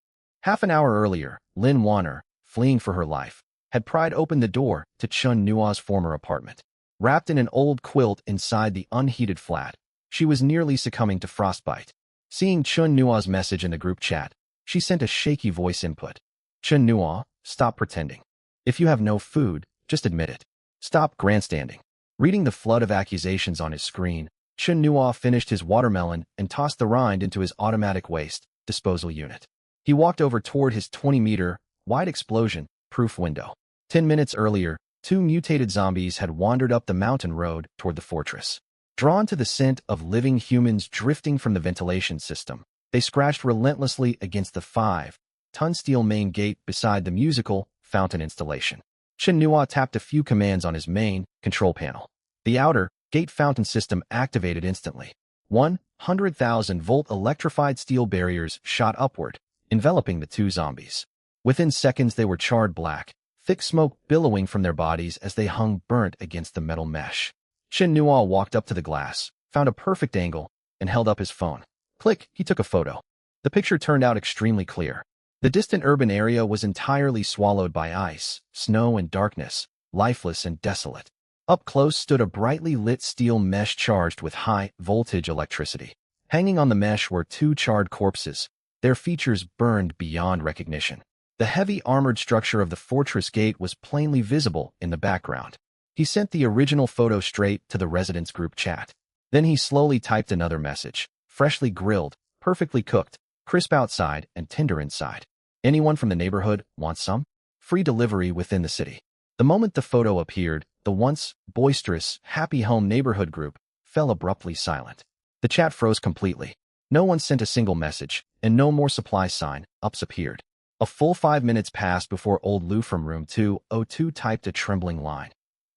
Half an hour earlier, Lin Wanner, fleeing for her life, had pried open the door to Chen Nua's former apartment. Wrapped in an old quilt inside the unheated flat, she was nearly succumbing to frostbite. Seeing Chen Nua's message in the group chat, she sent a shaky voice input. Chen Nua, stop pretending. If you have no food, Just admit it. Stop grandstanding. Reading the flood of accusations on his screen, Chun Nua finished his watermelon and tossed the rind into his automatic waste disposal unit. He walked over toward his 20-meter, wide explosion-proof window. 10 minutes earlier, 2 mutated zombies had wandered up the mountain road toward the fortress. Drawn to the scent of living humans drifting from the ventilation system, they scratched relentlessly against the 5-ton steel main gate beside the musical fountain installation. Chun Nua tapped a few commands on his main control panel. The outer gate fountain system activated instantly. 100,000-volt electrified steel barriers shot upward, enveloping the 2 zombies. Within seconds, they were charred black, thick smoke billowing from their bodies as they hung burnt against the metal mesh. Chun Nua walked up to the glass, found a perfect angle, and held up his phone. Click, he took a photo. The picture turned out extremely clear. The distant urban area was entirely swallowed by ice, snow, and darkness, lifeless and desolate. Up close stood a brightly lit steel mesh charged with high-voltage electricity. Hanging on the mesh were 2 charred corpses, their features burned beyond recognition. The heavy armored structure of the fortress gate was plainly visible in the background. He sent the original photo straight to the residents' group chat. Then he slowly typed another message. Freshly grilled, perfectly cooked, crisp outside and tender inside. Anyone from the neighborhood want some? Free delivery within the city. The moment the photo appeared, the once boisterous, happy home neighborhood group fell abruptly silent. The chat froze completely. No one sent a single message, and no more supply sign-ups appeared. A full 5 minutes passed before old Lou from room 202 typed a trembling line.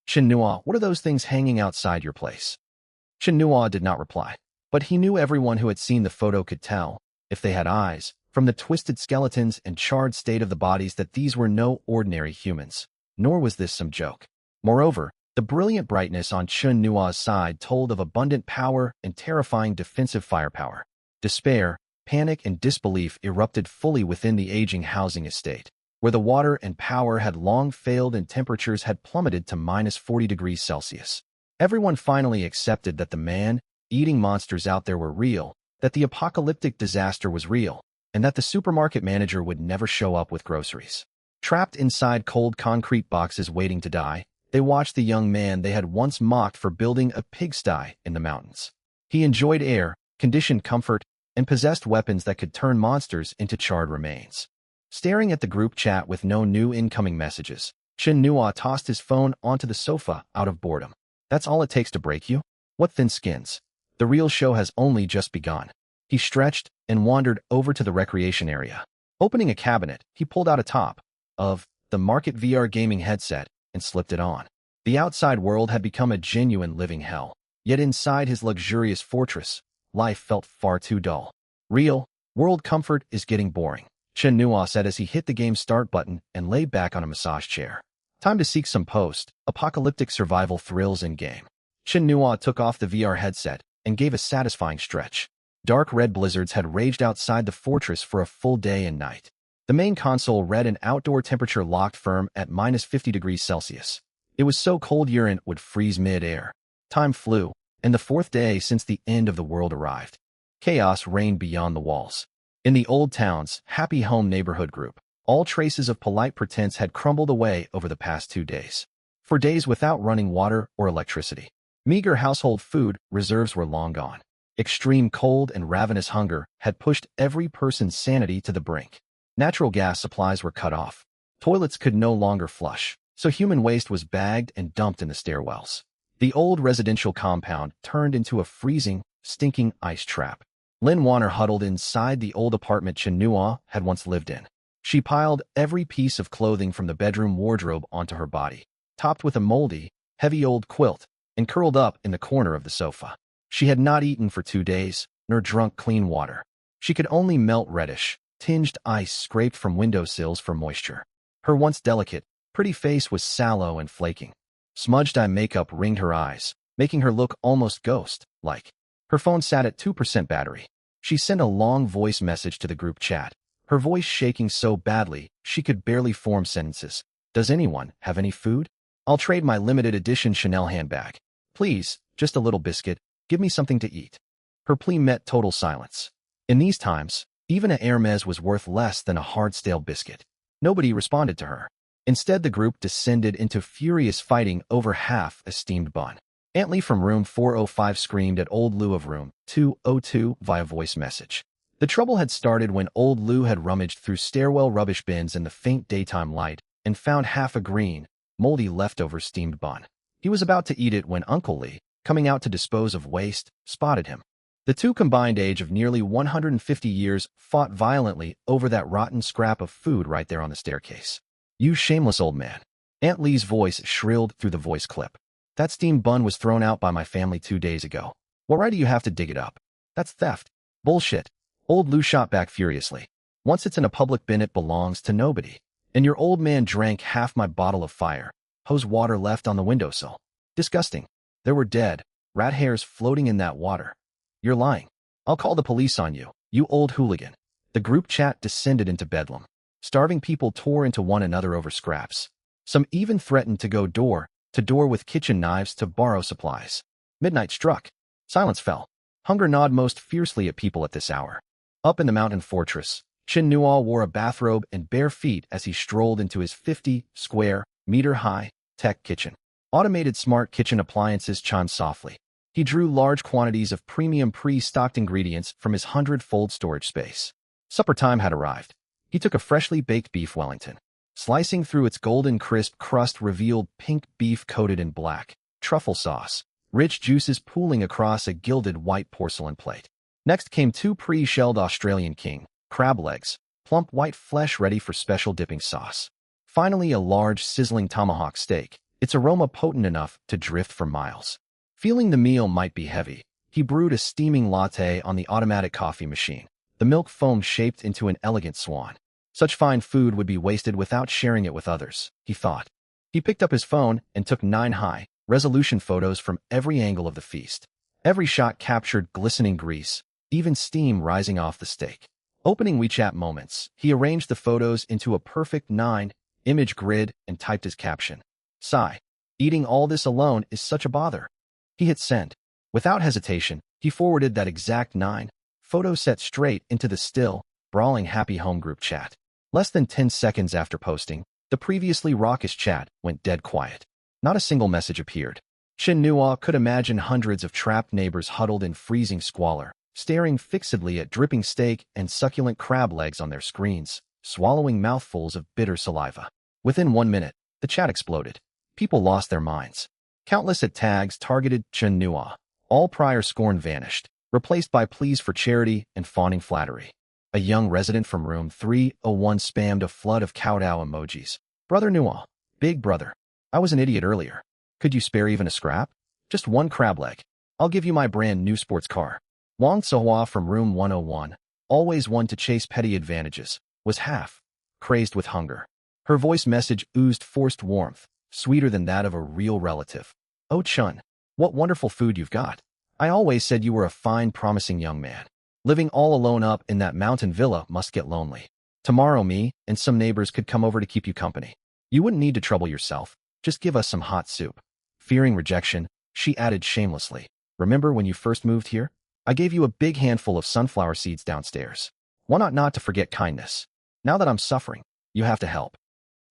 Chun Nua, what are those things hanging outside your place? Chun Nua did not reply, but he knew everyone who had seen the photo could tell, if they had eyes, from the twisted skeletons and charred state of the bodies that these were no ordinary humans, nor was this some joke. Moreover, the brilliant brightness on Chun Nua's side told of abundant power and terrifying defensive firepower. Despair, panic, and disbelief erupted fully within the aging housing estate, where the water and power had long failed and temperatures had plummeted to -40°C. Everyone finally accepted that the man-eating monsters out there were real, that the apocalyptic disaster was real, and that the supermarket manager would never show up with groceries. Trapped inside cold concrete boxes waiting to die, they watched the young man they had once mocked for building a pigsty in the mountains. He enjoyed air, conditioned comfort, and possessed weapons that could turn monsters into charred remains. Staring at the group chat with no new incoming messages, Chun Nua tossed his phone onto the sofa out of boredom. That's all it takes to break you? What thin skins? The real show has only just begun. He stretched and wandered over to the recreation area. Opening a cabinet, he pulled out a top of the Market VR gaming headset and slipped it on. The outside world had become a genuine living hell, yet inside his luxurious fortress, life felt far too dull. Real world comfort is getting boring, Chun Nua said as he hit the game start button and lay back on a massage chair. Time to seek some post-apocalyptic survival thrills in-game. Chun Nua took off the VR headset and gave a satisfying stretch. Dark red blizzards had raged outside the fortress for a full day and night. The main console read an outdoor temperature locked firm at -50°C. It was so cold urine would freeze mid-air. Time flew, and the 4th day since the end of the world arrived. Chaos reigned beyond the walls. In the old town's happy home neighborhood group, all traces of polite pretense had crumbled away over the past 2 days. For days without running water or electricity, meager household food reserves were long gone. Extreme cold and ravenous hunger had pushed every person's sanity to the brink. Natural gas supplies were cut off. Toilets could no longer flush, so human waste was bagged and dumped in the stairwells. The old residential compound turned into a freezing, stinking ice trap. Lynn Warner huddled inside the old apartment Chun Nua had once lived in. She piled every piece of clothing from the bedroom wardrobe onto her body, topped with a moldy, heavy old quilt, and curled up in the corner of the sofa. She had not eaten for 2 days, nor drunk clean water. She could only melt reddish, tinged ice scraped from windowsills for moisture. Her once delicate, pretty face was sallow and flaking. Smudged eye makeup ringed her eyes, making her look almost ghost-like. Her phone sat at 2% battery. She sent a long voice message to the group chat, her voice shaking so badly she could barely form sentences. Does anyone have any food? I'll trade my limited edition Chanel handbag. Please, just a little biscuit. Give me something to eat. Her plea met total silence. In these times, even a Hermes was worth less than a hard stale biscuit. Nobody responded to her. Instead, the group descended into furious fighting over half a steamed bun. Aunt Lee from room 405 screamed at old Lou of room 202 via voice message. The trouble had started when old Lou had rummaged through stairwell rubbish bins in the faint daytime light and found half a green, moldy leftover steamed bun. He was about to eat it when Uncle Lee, coming out to dispose of waste, spotted him. The two, combined age of nearly 150 years, fought violently over that rotten scrap of food right there on the staircase. "You shameless old man." Aunt Lee's voice shrilled through the voice clip. "That steamed bun was thrown out by my family 2 days ago. What right do you have to dig it up? That's theft." "Bullshit." Old Lou shot back furiously. "Once it's in a public bin, it belongs to nobody. And your old man drank half my bottle of fire hose water left on the windowsill. Disgusting. There were dead rat hairs floating in that water. You're lying. I'll call the police on you, you old hooligan." The group chat descended into bedlam. Starving people tore into one another over scraps. Some even threatened to go door to door with kitchen knives to borrow supplies. Midnight struck. Silence fell. Hunger gnawed most fiercely at people at this hour. Up in the mountain fortress, Chin Nual wore a bathrobe and bare feet as he strolled into his 50-square-meter-high tech kitchen. Automated smart kitchen appliances chimed softly. He drew large quantities of premium pre-stocked ingredients from his 100-fold storage space. Supper time had arrived. He took a freshly baked beef Wellington. Slicing through its golden crisp crust revealed pink beef coated in black truffle sauce, rich juices pooling across a gilded white porcelain plate. Next came 2 pre-shelled Australian king crab legs, plump white flesh ready for special dipping sauce. Finally, a large sizzling tomahawk steak, its aroma potent enough to drift for miles. Feeling the meal might be heavy, he brewed a steaming latte on the automatic coffee machine, the milk foam shaped into an elegant swan. Such fine food would be wasted without sharing it with others, he thought. He picked up his phone and took 9 high-resolution photos from every angle of the feast. Every shot captured glistening grease, even steam rising off the steak. Opening WeChat Moments, he arranged the photos into a perfect 9-image grid and typed his caption. "Sigh. Eating all this alone is such a bother." He hit send. Without hesitation, he forwarded that exact 9-photo set straight into the still, brawling happy home group chat. Less than 10 seconds after posting, the previously raucous chat went dead quiet. Not a single message appeared. Chin Nual could imagine hundreds of trapped neighbors huddled in freezing squalor, staring fixedly at dripping steak and succulent crab legs on their screens, swallowing mouthfuls of bitter saliva. Within 1 minute, the chat exploded. People lost their minds. Countless tags targeted Chin Nual. All prior scorn vanished, replaced by pleas for charity and fawning flattery. A young resident from room 301 spammed a flood of kowtow emojis. "Brother Nual, big brother, I was an idiot earlier. Could you spare even a scrap? Just 1 crab leg. I'll give you my brand new sports car." Wang Tsohua from room 101, always one to chase petty advantages, was half crazed with hunger. Her voice message oozed forced warmth, sweeter than that of a real relative. "Oh Chun, what wonderful food you've got. I always said you were a fine, promising young man. Living all alone up in that mountain villa must get lonely. Tomorrow me and some neighbors could come over to keep you company. You wouldn't need to trouble yourself. Just give us some hot soup." Fearing rejection, she added shamelessly, "Remember when you first moved here? I gave you a big handful of sunflower seeds downstairs. Why not to forget kindness? Now that I'm suffering, you have to help."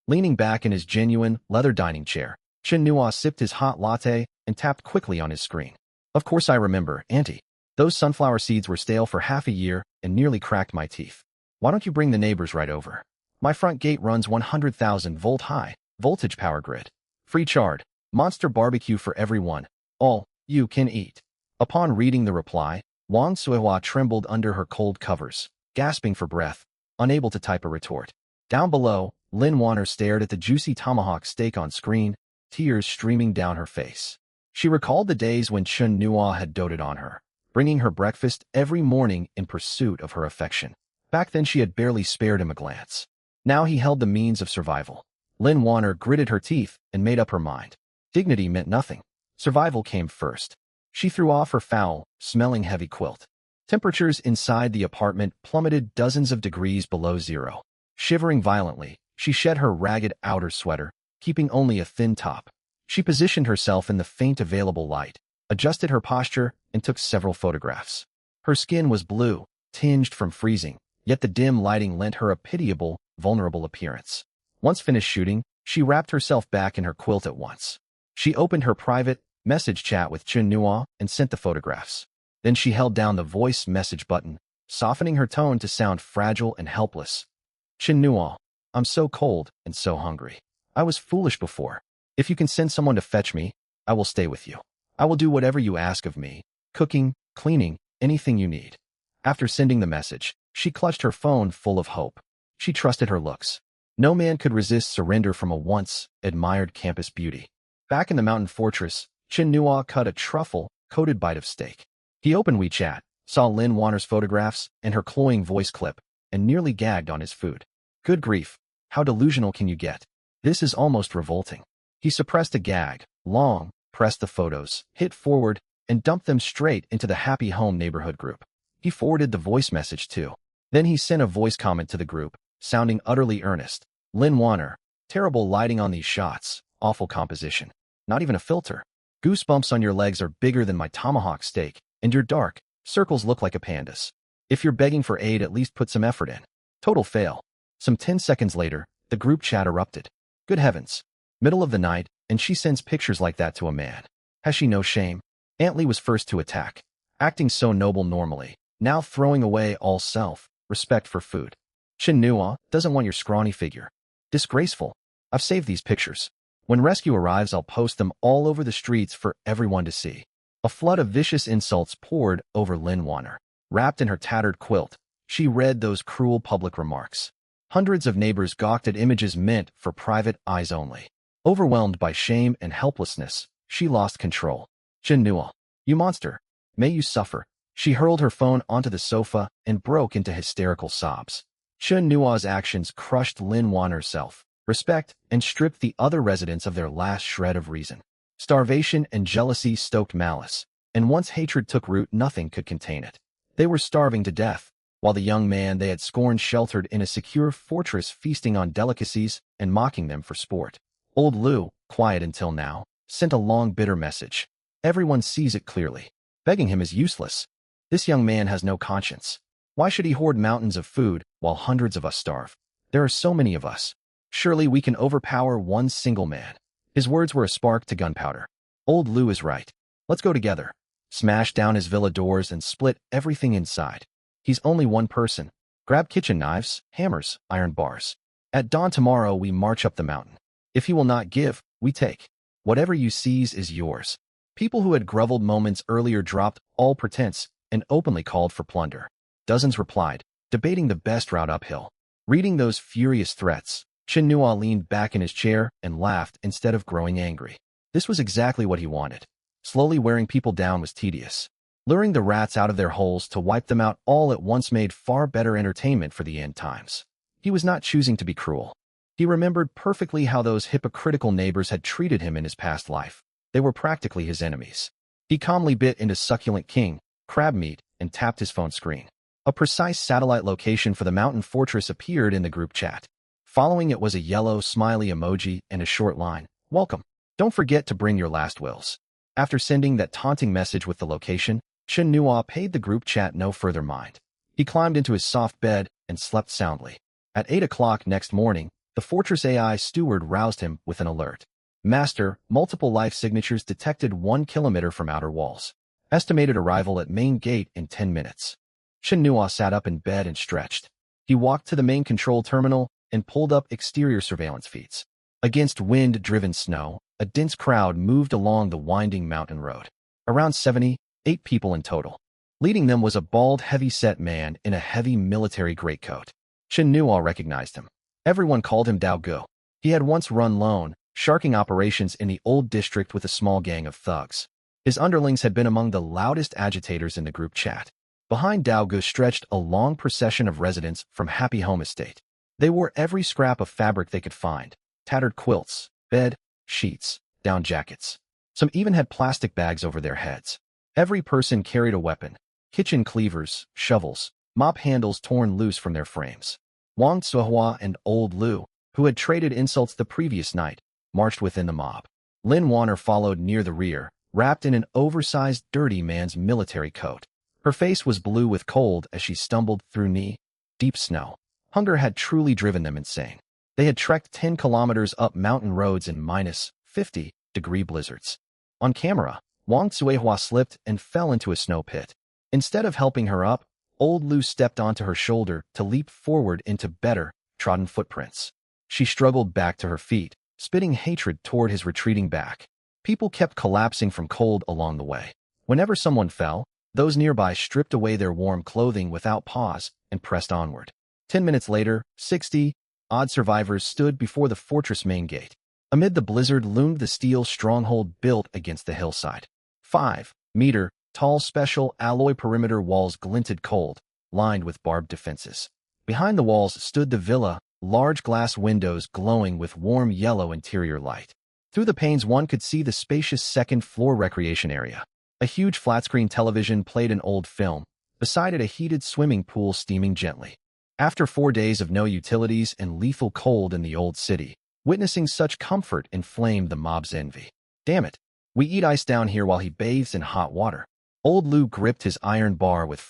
Leaning back in his genuine, leather dining chair, Chin Nual sipped his hot latte and tapped quickly on his screen. "Of course I remember, Auntie. Those sunflower seeds were stale for half a year and nearly cracked my teeth. Why don't you bring the neighbors right over? My front gate runs 100,000-volt high-voltage power grid. Free charred, monster barbecue for everyone. All you can eat." Upon reading the reply, Wang Suihua trembled under her cold covers, gasping for breath, unable to type a retort. Down below, Lin Wanner stared at the juicy tomahawk steak on screen, tears streaming down her face. She recalled the days when Chin Nual had doted on her, bringing her breakfast every morning in pursuit of her affection. Back then she had barely spared him a glance. Now he held the means of survival. Lin Wanner gritted her teeth and made up her mind. Dignity meant nothing. Survival came first. She threw off her foul, smelling heavy quilt. Temperatures inside the apartment plummeted dozens of degrees below zero. Shivering violently, she shed her ragged outer sweater, keeping only a thin top. She positioned herself in the faint available light, adjusted her posture, and took several photographs. Her skin was blue, tinged from freezing, yet the dim lighting lent her a pitiable, vulnerable appearance. Once finished shooting, She wrapped herself back in her quilt at once. She opened her private message chat with Chen Nua and sent the photographs. Then she held down the voice message button, softening her tone to sound fragile and helpless. Chen Nua, I'm so cold and so hungry. I was foolish before. If you can send someone to fetch me, I will stay with you. I will do whatever you ask of me, cooking, cleaning, anything you need. After sending the message, she clutched her phone full of hope. She trusted her looks. No man could resist surrender from a once-admired campus beauty. Back in the mountain fortress, Chen Nua cut a truffle-coated bite of steak. He opened WeChat, saw Lin Wanner's photographs and her cloying voice clip, and nearly gagged on his food. Good grief, how delusional can you get? This is almost revolting. He suppressed a gag, pressed the photos, hit forward, and dumped them straight into the Happy Home neighborhood group. He forwarded the voice message too. Then he sent a voice comment to the group, sounding utterly earnest. Lin Wanner, terrible lighting on these shots, awful composition. Not even a filter. Goosebumps on your legs are bigger than my tomahawk steak, and your dark circles look like a panda's. If you're begging for aid, at least put some effort in. Total fail. Some 10 seconds later, the group chat erupted. Good heavens. Middle of the night, and she sends pictures like that to a man. Has she no shame? Aunt Lee was first to attack. Acting so noble normally, now throwing away all self-respect for food. Chen Nua doesn't want your scrawny figure. Disgraceful. I've saved these pictures. When rescue arrives, I'll post them all over the streets for everyone to see. A flood of vicious insults poured over Lin Wanner. Wrapped in her tattered quilt, she read those cruel public remarks. Hundreds of neighbors gawked at images meant for private eyes only. Overwhelmed by shame and helplessness, she lost control. Chen Nua, you monster. May you suffer. She hurled her phone onto the sofa and broke into hysterical sobs. Chen Nua's actions crushed Lin Wanner's self-respect and stripped the other residents of their last shred of reason. Starvation and jealousy stoked malice, and once hatred took root, nothing could contain it. They were starving to death, while the young man they had scorned sheltered in a secure fortress, feasting on delicacies and mocking them for sport. Old Lu, quiet until now, sent a long bitter message. Everyone sees it clearly. Begging him is useless. This young man has no conscience. Why should he hoard mountains of food while hundreds of us starve? There are so many of us. Surely we can overpower one single man. His words were a spark to gunpowder. Old Lu is right. Let's go together. Smash down his villa doors and split everything inside. He's only one person. Grab kitchen knives, hammers, iron bars. At dawn tomorrow we march up the mountain. If he will not give, we take. Whatever you seize is yours. People who had groveled moments earlier dropped all pretense and openly called for plunder. Dozens replied, debating the best route uphill. Reading those furious threats, Chen Nua leaned back in his chair and laughed instead of growing angry. This was exactly what he wanted. Slowly wearing people down was tedious. Luring the rats out of their holes to wipe them out all at once made far better entertainment for the end times. He was not choosing to be cruel. He remembered perfectly how those hypocritical neighbors had treated him in his past life. They were practically his enemies. He calmly bit into succulent king crab meat and tapped his phone screen. A precise satellite location for the mountain fortress appeared in the group chat. Following it was a yellow smiley emoji and a short line. Welcome. Don't forget to bring your last wills. After sending that taunting message with the location, Chen Nua paid the group chat no further mind. He climbed into his soft bed and slept soundly. At 8 o'clock next morning, the fortress AI steward roused him with an alert. Master, multiple life signatures detected 1 kilometer from outer walls. Estimated arrival at main gate in 10 minutes. Chen Nua sat up in bed and stretched. He walked to the main control terminal and pulled up exterior surveillance feeds. Against wind-driven snow, a dense crowd moved along the winding mountain road. Around 78 people in total. Leading them was a bald, heavy-set man in a heavy military greatcoat. Chen Nua recognized him. Everyone called him Dao Gu. He had once run loan, sharking operations in the old district with a small gang of thugs. His underlings had been among the loudest agitators in the group chat. Behind Dao Gu stretched a long procession of residents from Happy Home Estate. They wore every scrap of fabric they could find. Tattered quilts, bed sheets, down jackets. Some even had plastic bags over their heads. Every person carried a weapon. Kitchen cleavers, shovels, mop handles torn loose from their frames. Wang Tsuhua and Old Lu, who had traded insults the previous night, marched within the mob. Lin Wanner followed near the rear, wrapped in an oversized, dirty man's military coat. Her face was blue with cold as she stumbled through knee-deep snow. Hunger had truly driven them insane. They had trekked 10 kilometers up mountain roads in -50-degree blizzards. On camera, Wang Tsuehua slipped and fell into a snow pit. Instead of helping her up, old Lu stepped onto her shoulder to leap forward into better, trodden footprints. She struggled back to her feet, spitting hatred toward his retreating back. People kept collapsing from cold along the way. Whenever someone fell, those nearby stripped away their warm clothing without pause and pressed onward. 10 minutes later, 60-odd survivors stood before the fortress main gate. Amid the blizzard loomed the steel stronghold built against the hillside. 5-meter-tall special alloy perimeter walls glinted cold, lined with barbed defenses. Behind the walls stood the villa, large glass windows glowing with warm yellow interior light. Through the panes one could see the spacious second-floor recreation area. A huge flat-screen television played an old film, beside it a heated swimming pool steaming gently. After 4 days of no utilities and lethal cold in the old city, witnessing such comfort inflamed the mob's envy. Damn it, we eat ice down here while he bathes in hot water. Old Lu gripped his iron bar with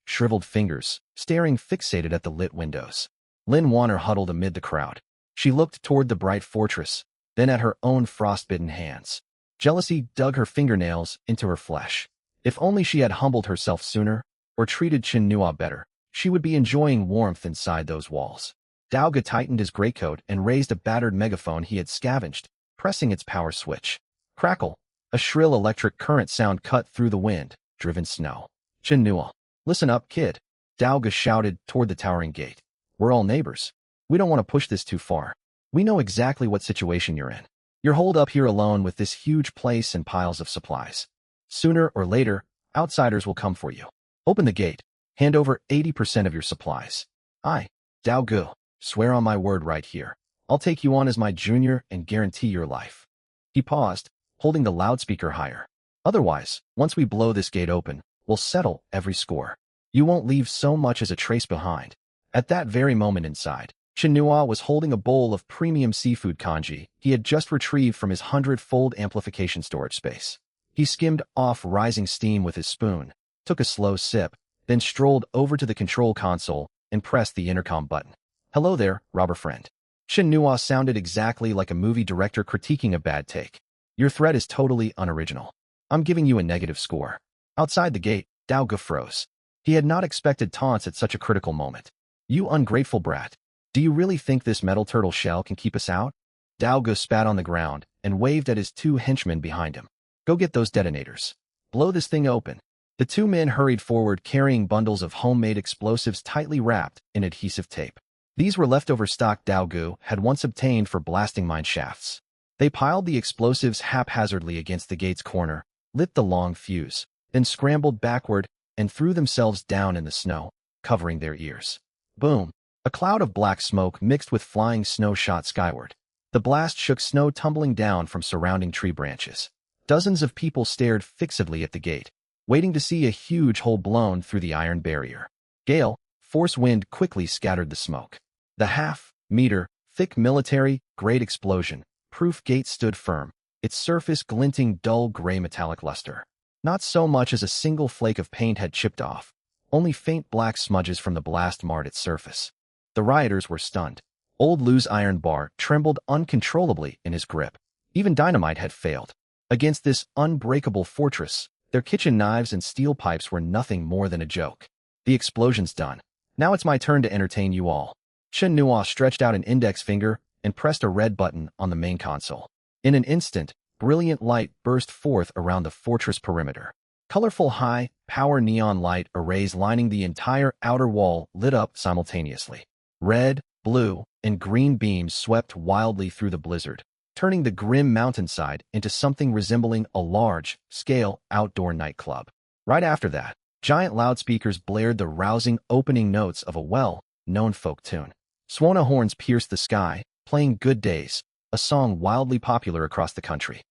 shriveled fingers, staring fixated at the lit windows. Lin Wanner huddled amid the crowd. She looked toward the bright fortress, then at her own frostbitten hands. Jealousy dug her fingernails into her flesh. If only she had humbled herself sooner, or treated Chen Nua better, she would be enjoying warmth inside those walls. Daoga tightened his greatcoat and raised a battered megaphone he had scavenged, pressing its power switch. Crackle! A shrill electric current sound cut through the wind-driven snow. Chen Nua, listen up, kid. Daoga shouted toward the towering gate. We're all neighbors. We don't want to push this too far. We know exactly what situation you're in. You're holed up here alone with this huge place and piles of supplies. Sooner or later, outsiders will come for you. Open the gate. Hand over 80% of your supplies. Dao Gu, swear on my word right here. I'll take you on as my junior and guarantee your life. He paused, holding the loudspeaker higher. Otherwise, once we blow this gate open, we'll settle every score. You won't leave so much as a trace behind. At that very moment inside, Chen Nua was holding a bowl of premium seafood congee he had just retrieved from his 100-fold amplification storage space. He skimmed off rising steam with his spoon, took a slow sip, then strolled over to the control console and pressed the intercom button. Hello there, robber friend. Chen Nua sounded exactly like a movie director critiquing a bad take. Your threat is totally unoriginal. I'm giving you a negative score. Outside the gate, Dao Gu froze. He had not expected taunts at such a critical moment. You ungrateful brat. Do you really think this metal turtle shell can keep us out? Dao Gu spat on the ground and waved at his 2 henchmen behind him. Go get those detonators. Blow this thing open. The 2 men hurried forward carrying bundles of homemade explosives tightly wrapped in adhesive tape. These were leftover stock Dao Gu had once obtained for blasting mine shafts. They piled the explosives haphazardly against the gate's corner, lit the long fuse, then scrambled backward and threw themselves down in the snow, covering their ears. Boom! A cloud of black smoke mixed with flying snow shot skyward. The blast shook snow tumbling down from surrounding tree branches. Dozens of people stared fixedly at the gate, waiting to see a huge hole blown through the iron barrier. Gale, force wind quickly scattered the smoke. The half-meter, thick military-grade explosion-proof gate stood firm, its surface glinting dull gray metallic luster. Not so much as a single flake of paint had chipped off. Only faint black smudges from the blast marred its surface. The rioters were stunned. Old Lu's iron bar trembled uncontrollably in his grip. Even dynamite had failed. Against this unbreakable fortress, their kitchen knives and steel pipes were nothing more than a joke. The explosion's done. Now it's my turn to entertain you all. Chen Nua stretched out an index finger and pressed a red button on the main console. In an instant, brilliant light burst forth around the fortress perimeter. Colorful high-power neon light arrays lining the entire outer wall lit up simultaneously. Red, blue, and green beams swept wildly through the blizzard, turning the grim mountainside into something resembling a large-scale outdoor nightclub. Right after that, giant loudspeakers blared the rousing opening notes of a well-known folk tune. Swana horns pierced the sky, playing Good Days, a song wildly popular across the country.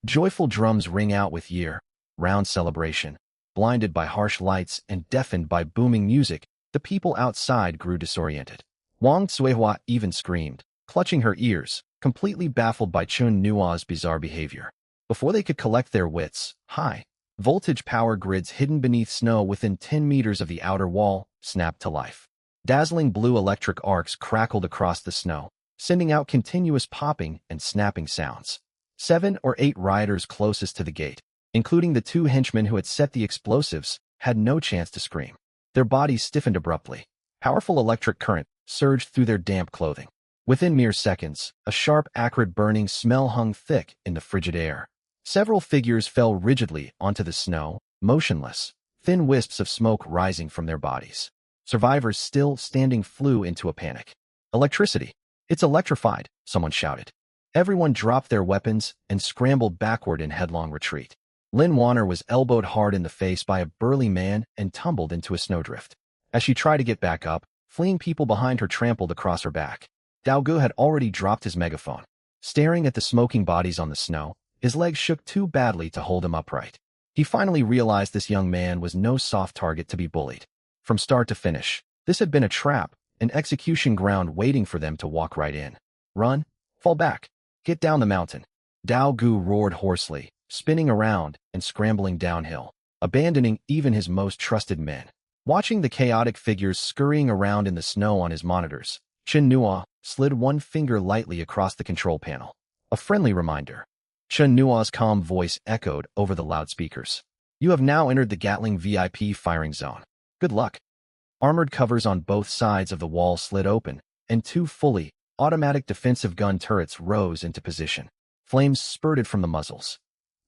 Joyful drums ring out with year-round celebration. Blinded by harsh lights and deafened by booming music, the people outside grew disoriented. Wang Tsuehua even screamed, clutching her ears, completely baffled by Chen Nua's bizarre behavior. Before they could collect their wits, high-voltage power grids hidden beneath snow within 10 meters of the outer wall snapped to life. Dazzling blue electric arcs crackled across the snow, sending out continuous popping and snapping sounds. 7 or 8 riders closest to the gate, including the 2 henchmen who had set the explosives, had no chance to scream. Their bodies stiffened abruptly. Powerful electric current surged through their damp clothing. Within mere seconds, a sharp, acrid burning smell hung thick in the frigid air. Several figures fell rigidly onto the snow, motionless, thin wisps of smoke rising from their bodies. Survivors still standing flew into a panic. Electricity. It's electrified, someone shouted. Everyone dropped their weapons and scrambled backward in headlong retreat. Lin Wanner was elbowed hard in the face by a burly man and tumbled into a snowdrift. As she tried to get back up, fleeing people behind her trampled across her back. Dao Gu had already dropped his megaphone. Staring at the smoking bodies on the snow, his legs shook too badly to hold him upright. He finally realized this young man was no soft target to be bullied. From start to finish, this had been a trap, an execution ground waiting for them to walk right in. Run, fall back, get down the mountain. Dao Gu roared hoarsely, spinning around and scrambling downhill, abandoning even his most trusted men. Watching the chaotic figures scurrying around in the snow on his monitors, Chen Nua slid one finger lightly across the control panel. A friendly reminder. Chen Nua's calm voice echoed over the loudspeakers. You have now entered the Gatling VIP firing zone. Good luck. Armored covers on both sides of the wall slid open, and 2 fully automatic defensive gun turrets rose into position. Flames spurted from the muzzles.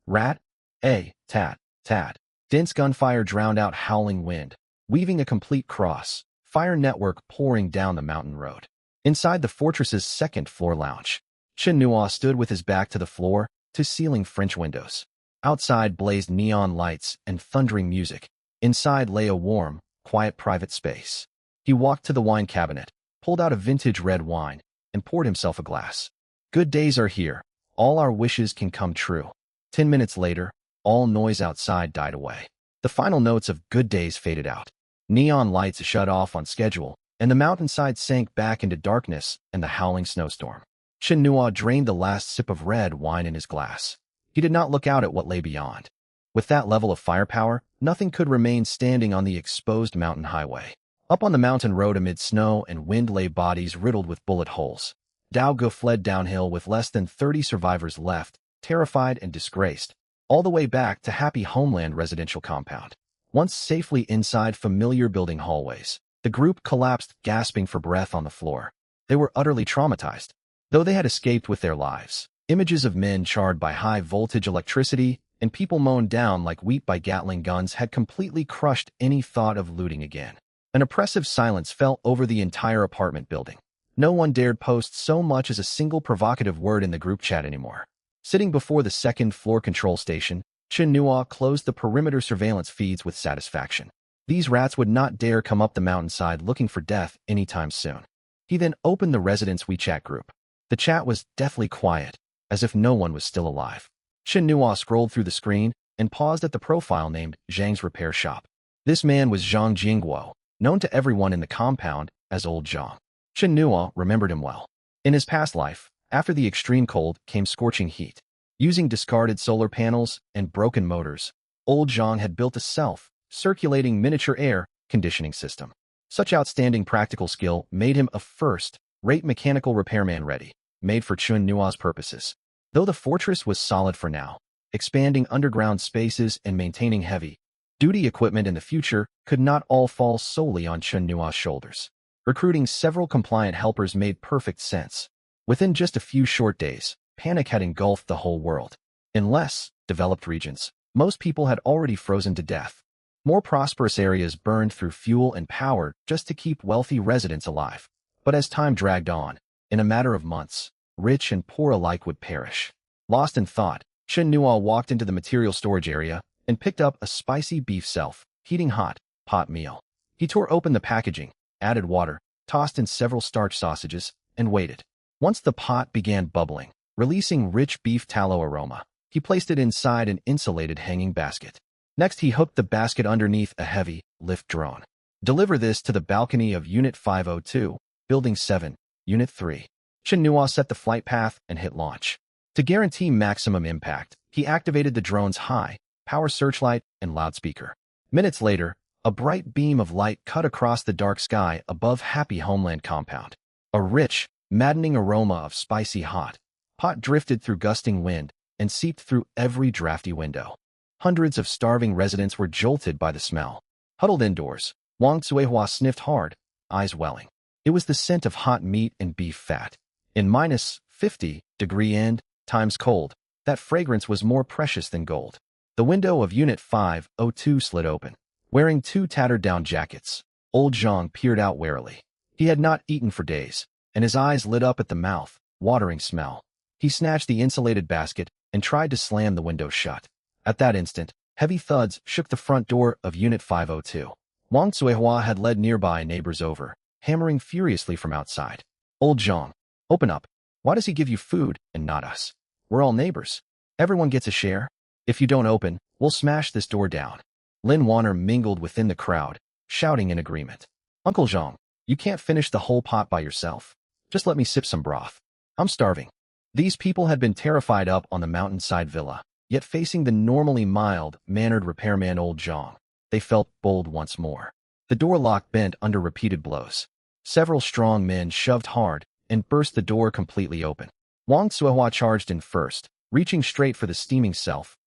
Rat, tat, tat. Dense gunfire drowned out howling wind, weaving a complete cross, fire network pouring down the mountain road. Inside the fortress's second-floor lounge, Chen Nua stood with his back to the floor, to ceiling French windows. Outside blazed neon lights and thundering music. Inside lay a warm, quiet private space. He walked to the wine cabinet, pulled out a vintage red wine, and poured himself a glass. Good days are here. All our wishes can come true. 10 minutes later, all noise outside died away. The final notes of Good Days faded out. Neon lights shut off on schedule, and the mountainside sank back into darkness and the howling snowstorm. Chen Nua drained the last sip of red wine in his glass. He did not look out at what lay beyond. With that level of firepower, nothing could remain standing on the exposed mountain highway. Up on the mountain road amid snow and wind lay bodies riddled with bullet holes. Dao Gu fled downhill with less than 30 survivors left, terrified and disgraced, all the way back to Happy Homeland residential compound. Once safely inside familiar building hallways, the group collapsed, gasping for breath on the floor. They were utterly traumatized. Though they had escaped with their lives, images of men charred by high-voltage electricity and people mown down like wheat by Gatling guns had completely crushed any thought of looting again. An oppressive silence fell over the entire apartment building. No one dared post so much as a single provocative word in the group chat anymore. Sitting before the second-floor control station, Chen Nua closed the perimeter surveillance feeds with satisfaction. These rats would not dare come up the mountainside looking for death anytime soon. He then opened the residents' WeChat group. The chat was deathly quiet, as if no one was still alive. Chen Nua scrolled through the screen and paused at the profile named Zhang's Repair Shop. This man was Zhang Jingguo, known to everyone in the compound as Old Zhang. Chen Nua remembered him well. In his past life, after the extreme cold came scorching heat. Using discarded solar panels and broken motors, Old Zhang had built a self-circulating miniature air conditioning system. Such outstanding practical skill made him a first-rate mechanical repairman ready, made for Chen Nua's purposes. Though the fortress was solid for now, expanding underground spaces and maintaining heavy-duty equipment in the future could not all fall solely on Chen Nua's shoulders. Recruiting several compliant helpers made perfect sense. Within just a few short days, panic had engulfed the whole world. In less developed regions, most people had already frozen to death. More prosperous areas burned through fuel and power just to keep wealthy residents alive. But as time dragged on, in a matter of months, rich and poor alike would perish. Lost in thought, Chen Nua walked into the material storage area and picked up a spicy beef self-heating hot pot meal. He tore open the packaging, added water, tossed in several starch sausages, and waited. Once the pot began bubbling, releasing rich beef tallow aroma, he placed it inside an insulated hanging basket. Next, he hooked the basket underneath a heavy lift drone. Deliver this to the balcony of Unit 502, Building 7, Unit 3. Chen Nua set the flight path and hit launch. To guarantee maximum impact, he activated the drone's high-power searchlight and loudspeaker. Minutes later, A bright beam of light cut across the dark sky above Happy Homeland compound. A rich, maddening aroma of spicy hot pot drifted through gusting wind and seeped through every drafty window. Hundreds of starving residents were jolted by the smell. Huddled indoors, Wang Cuihua sniffed hard, eyes welling. It was the scent of hot meat and beef fat. In minus 50-degree and times cold, that fragrance was more precious than gold. The window of Unit 502 slid open. Wearing two tattered down jackets, old Zhang peered out warily. He had not eaten for days, and his eyes lit up at the mouth, watering smell. He snatched the insulated basket and tried to slam the window shut. At that instant, heavy thuds shook the front door of Unit 502. Wang Cuihua had led nearby neighbors over, hammering furiously from outside. Old Zhang, open up. Why does he give you food and not us? We're all neighbors. Everyone gets a share. If you don't open, we'll smash this door down. Lin Warner mingled within the crowd, shouting in agreement. Uncle Zhang, you can't finish the whole pot by yourself. Just let me sip some broth. I'm starving. These people had been terrified up on the mountainside villa, yet facing the normally mild-mannered repairman old Zhang, they felt bold once more. The door lock bent under repeated blows. Several strong men shoved hard and burst the door completely open. Wang Cuihua charged in first, reaching straight for the steaming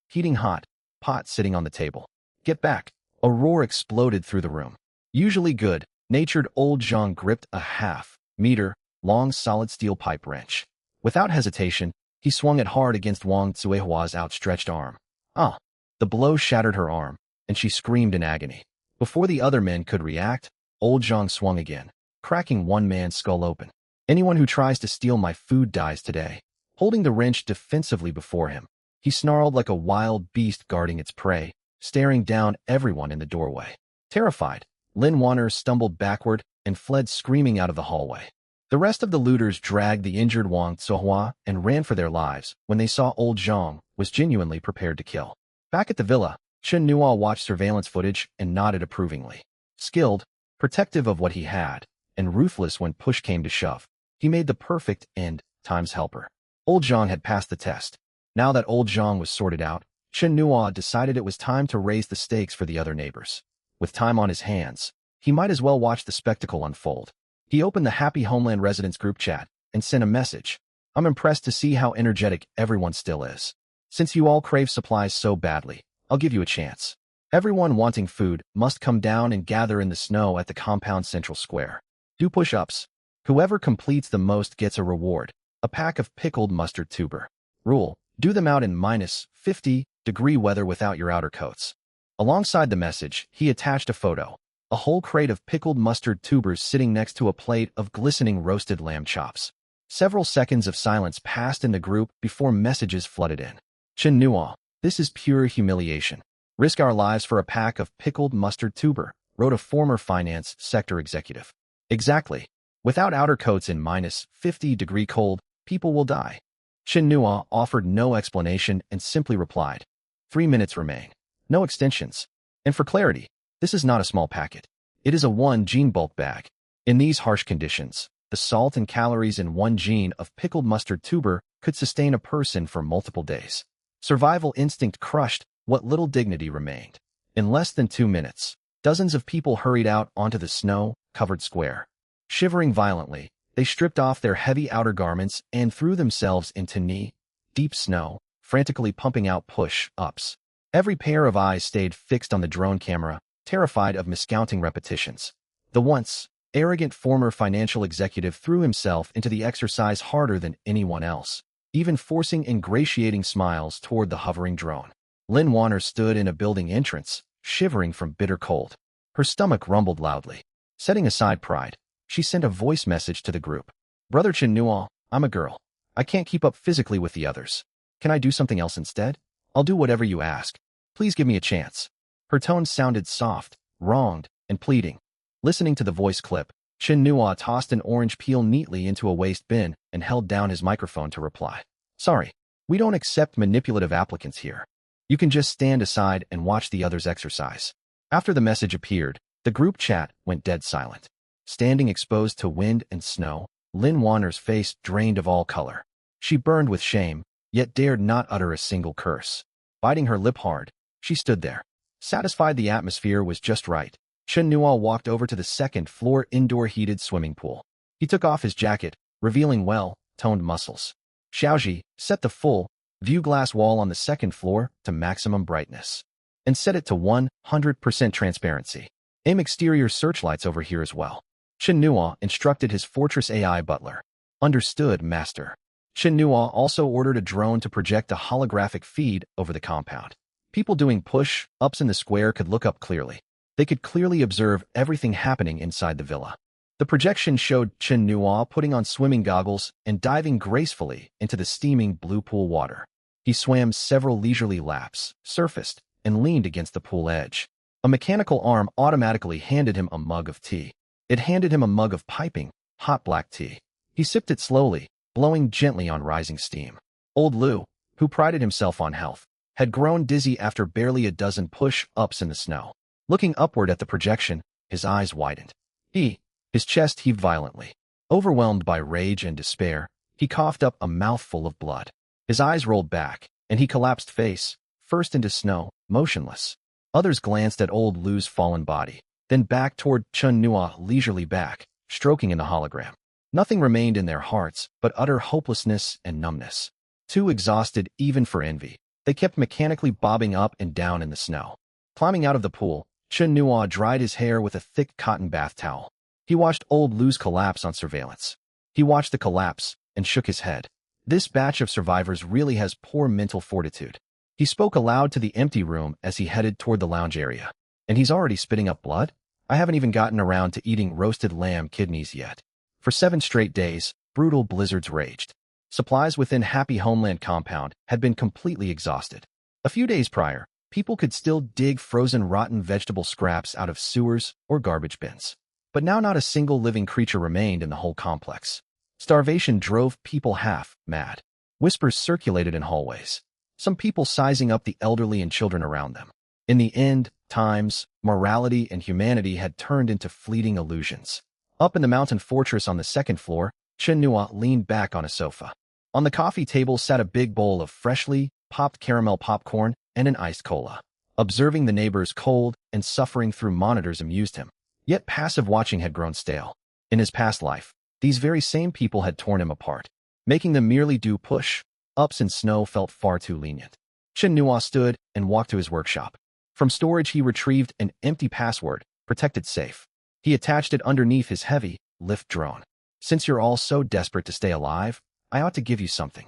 heating hot pot sitting on the table. Get back! A roar exploded through the room. Usually good-natured old Zhang gripped a half-meter-long solid steel pipe wrench. Without hesitation, he swung it hard against Wang Cuihua's outstretched arm. Ah! The blow shattered her arm, and she screamed in agony. Before the other men could react, old Zhang swung again, cracking one man's skull open. Anyone who tries to steal my food dies today. Holding the wrench defensively before him, he snarled like a wild beast guarding its prey, staring down everyone in the doorway. Terrified, Lin Warner stumbled backward and fled screaming out of the hallway. The rest of the looters dragged the injured Wang Cuihua and ran for their lives when they saw old Zhang was genuinely prepared to kill. Back at the villa, Chen Nuo watched surveillance footage and nodded approvingly. Skilled, protective of what he had, and ruthless when push came to shove, he made the perfect end-times helper. Old Zhang had passed the test. Now that old Zhang was sorted out, Chen Nuo decided it was time to raise the stakes for the other neighbors. With time on his hands, he might as well watch the spectacle unfold. He opened the Happy Homeland Residents group chat and sent a message. I'm impressed to see how energetic everyone still is. Since you all crave supplies so badly, I'll give you a chance. Everyone wanting food must come down and gather in the snow at the compound central square. Do push-ups. Whoever completes the most gets a reward, a pack of pickled mustard tuber. Rule, do them out in minus 50-degree weather without your outer coats. Alongside the message, he attached a photo, a whole crate of pickled mustard tubers sitting next to a plate of glistening roasted lamb chops. Several seconds of silence passed in the group before messages flooded in. Chen Nuo, this is pure humiliation. Risk our lives for a pack of pickled mustard tuber, wrote a former finance sector executive. Exactly. Without outer coats in minus 50-degree cold, people will die. Chen Nuo offered no explanation and simply replied, 3 minutes remain. No extensions. And for clarity, this is not a small packet. It is a 1-gene bulk bag. In these harsh conditions, the salt and calories in 1 gene of pickled mustard tuber could sustain a person for multiple days. Survival instinct crushed what little dignity remained. In less than 2 minutes, dozens of people hurried out onto the snow-covered square. Shivering violently, they stripped off their heavy outer garments and threw themselves into knee-deep snow, frantically pumping out push-ups. Every pair of eyes stayed fixed on the drone camera, terrified of miscounting repetitions. The once arrogant former financial executive threw himself into the exercise harder than anyone else, even forcing ingratiating smiles toward the hovering drone. Lin Warner stood in a building entrance, shivering from bitter cold. Her stomach rumbled loudly. Setting aside pride, she sent a voice message to the group. Brother Chen Nuo, I'm a girl. I can't keep up physically with the others. Can I do something else instead? I'll do whatever you ask. Please give me a chance. Her tone sounded soft, wronged, and pleading. Listening to the voice clip, Chen Nuo tossed an orange peel neatly into a waste bin and held down his microphone to reply. Sorry, we don't accept manipulative applicants here. You can just stand aside and watch the others exercise. After the message appeared, the group chat went dead silent. Standing exposed to wind and snow, Lin Warner's face drained of all color. She burned with shame, yet dared not utter a single curse. Biting her lip hard, she stood there, satisfied the atmosphere was just right, Chen Nua walked over to the second-floor indoor heated swimming pool. He took off his jacket, revealing well-toned muscles. Xiaoji set the full-view glass wall on the second floor to maximum brightness and set it to 100% transparency. Aim exterior searchlights over here as well. Chen Nua instructed his Fortress AI butler. Understood, master. Chen Nua also ordered a drone to project a holographic feed over the compound. People doing push-ups in the square could look up clearly. They could clearly observe everything happening inside the villa. The projection showed Chen Nua putting on swimming goggles and diving gracefully into the steaming blue pool water. He swam several leisurely laps, surfaced, and leaned against the pool edge. A mechanical arm automatically handed him a mug of tea. It handed him a mug of piping, hot black tea. He sipped it slowly, blowing gently on rising steam. Old Lu, who prided himself on health, had grown dizzy after barely a dozen push-ups in the snow. Looking upward at the projection, his eyes widened. His chest heaved violently. Overwhelmed by rage and despair, he coughed up a mouthful of blood. His eyes rolled back, and he collapsed face first into snow, motionless. Others glanced at old Lu's fallen body, then back toward Chen Nua, leisurely back, stroking in the hologram. Nothing remained in their hearts but utter hopelessness and numbness. Too exhausted even for envy, they kept mechanically bobbing up and down in the snow. Climbing out of the pool, Chen Nua dried his hair with a thick cotton bath towel. He watched old Lu's collapse on surveillance. He watched the collapse and shook his head. This batch of survivors really has poor mental fortitude. He spoke aloud to the empty room as he headed toward the lounge area. And he's already spitting up blood? I haven't even gotten around to eating roasted lamb kidneys yet. For 7 straight days, brutal blizzards raged. Supplies within Happy Homeland compound had been completely exhausted. A few days prior, people could still dig frozen rotten vegetable scraps out of sewers or garbage bins. But now not a single living creature remained in the whole complex. Starvation drove people half mad. Whispers circulated in hallways, some people sizing up the elderly and children around them. In the end, times, morality, and humanity had turned into fleeting illusions. Up in the mountain fortress on the second floor, Chen Nua leaned back on a sofa. On the coffee table sat a big bowl of freshly popped caramel popcorn and an iced cola. Observing the neighbors cold and suffering through monitors amused him. Yet passive watching had grown stale. In his past life, these very same people had torn him apart. Making them merely do push-ups in snow felt far too lenient. Chen Nua stood and walked to his workshop. From storage he retrieved an empty password, protected safe. He attached it underneath his heavy lift drone. Since you're all so desperate to stay alive, I ought to give you something.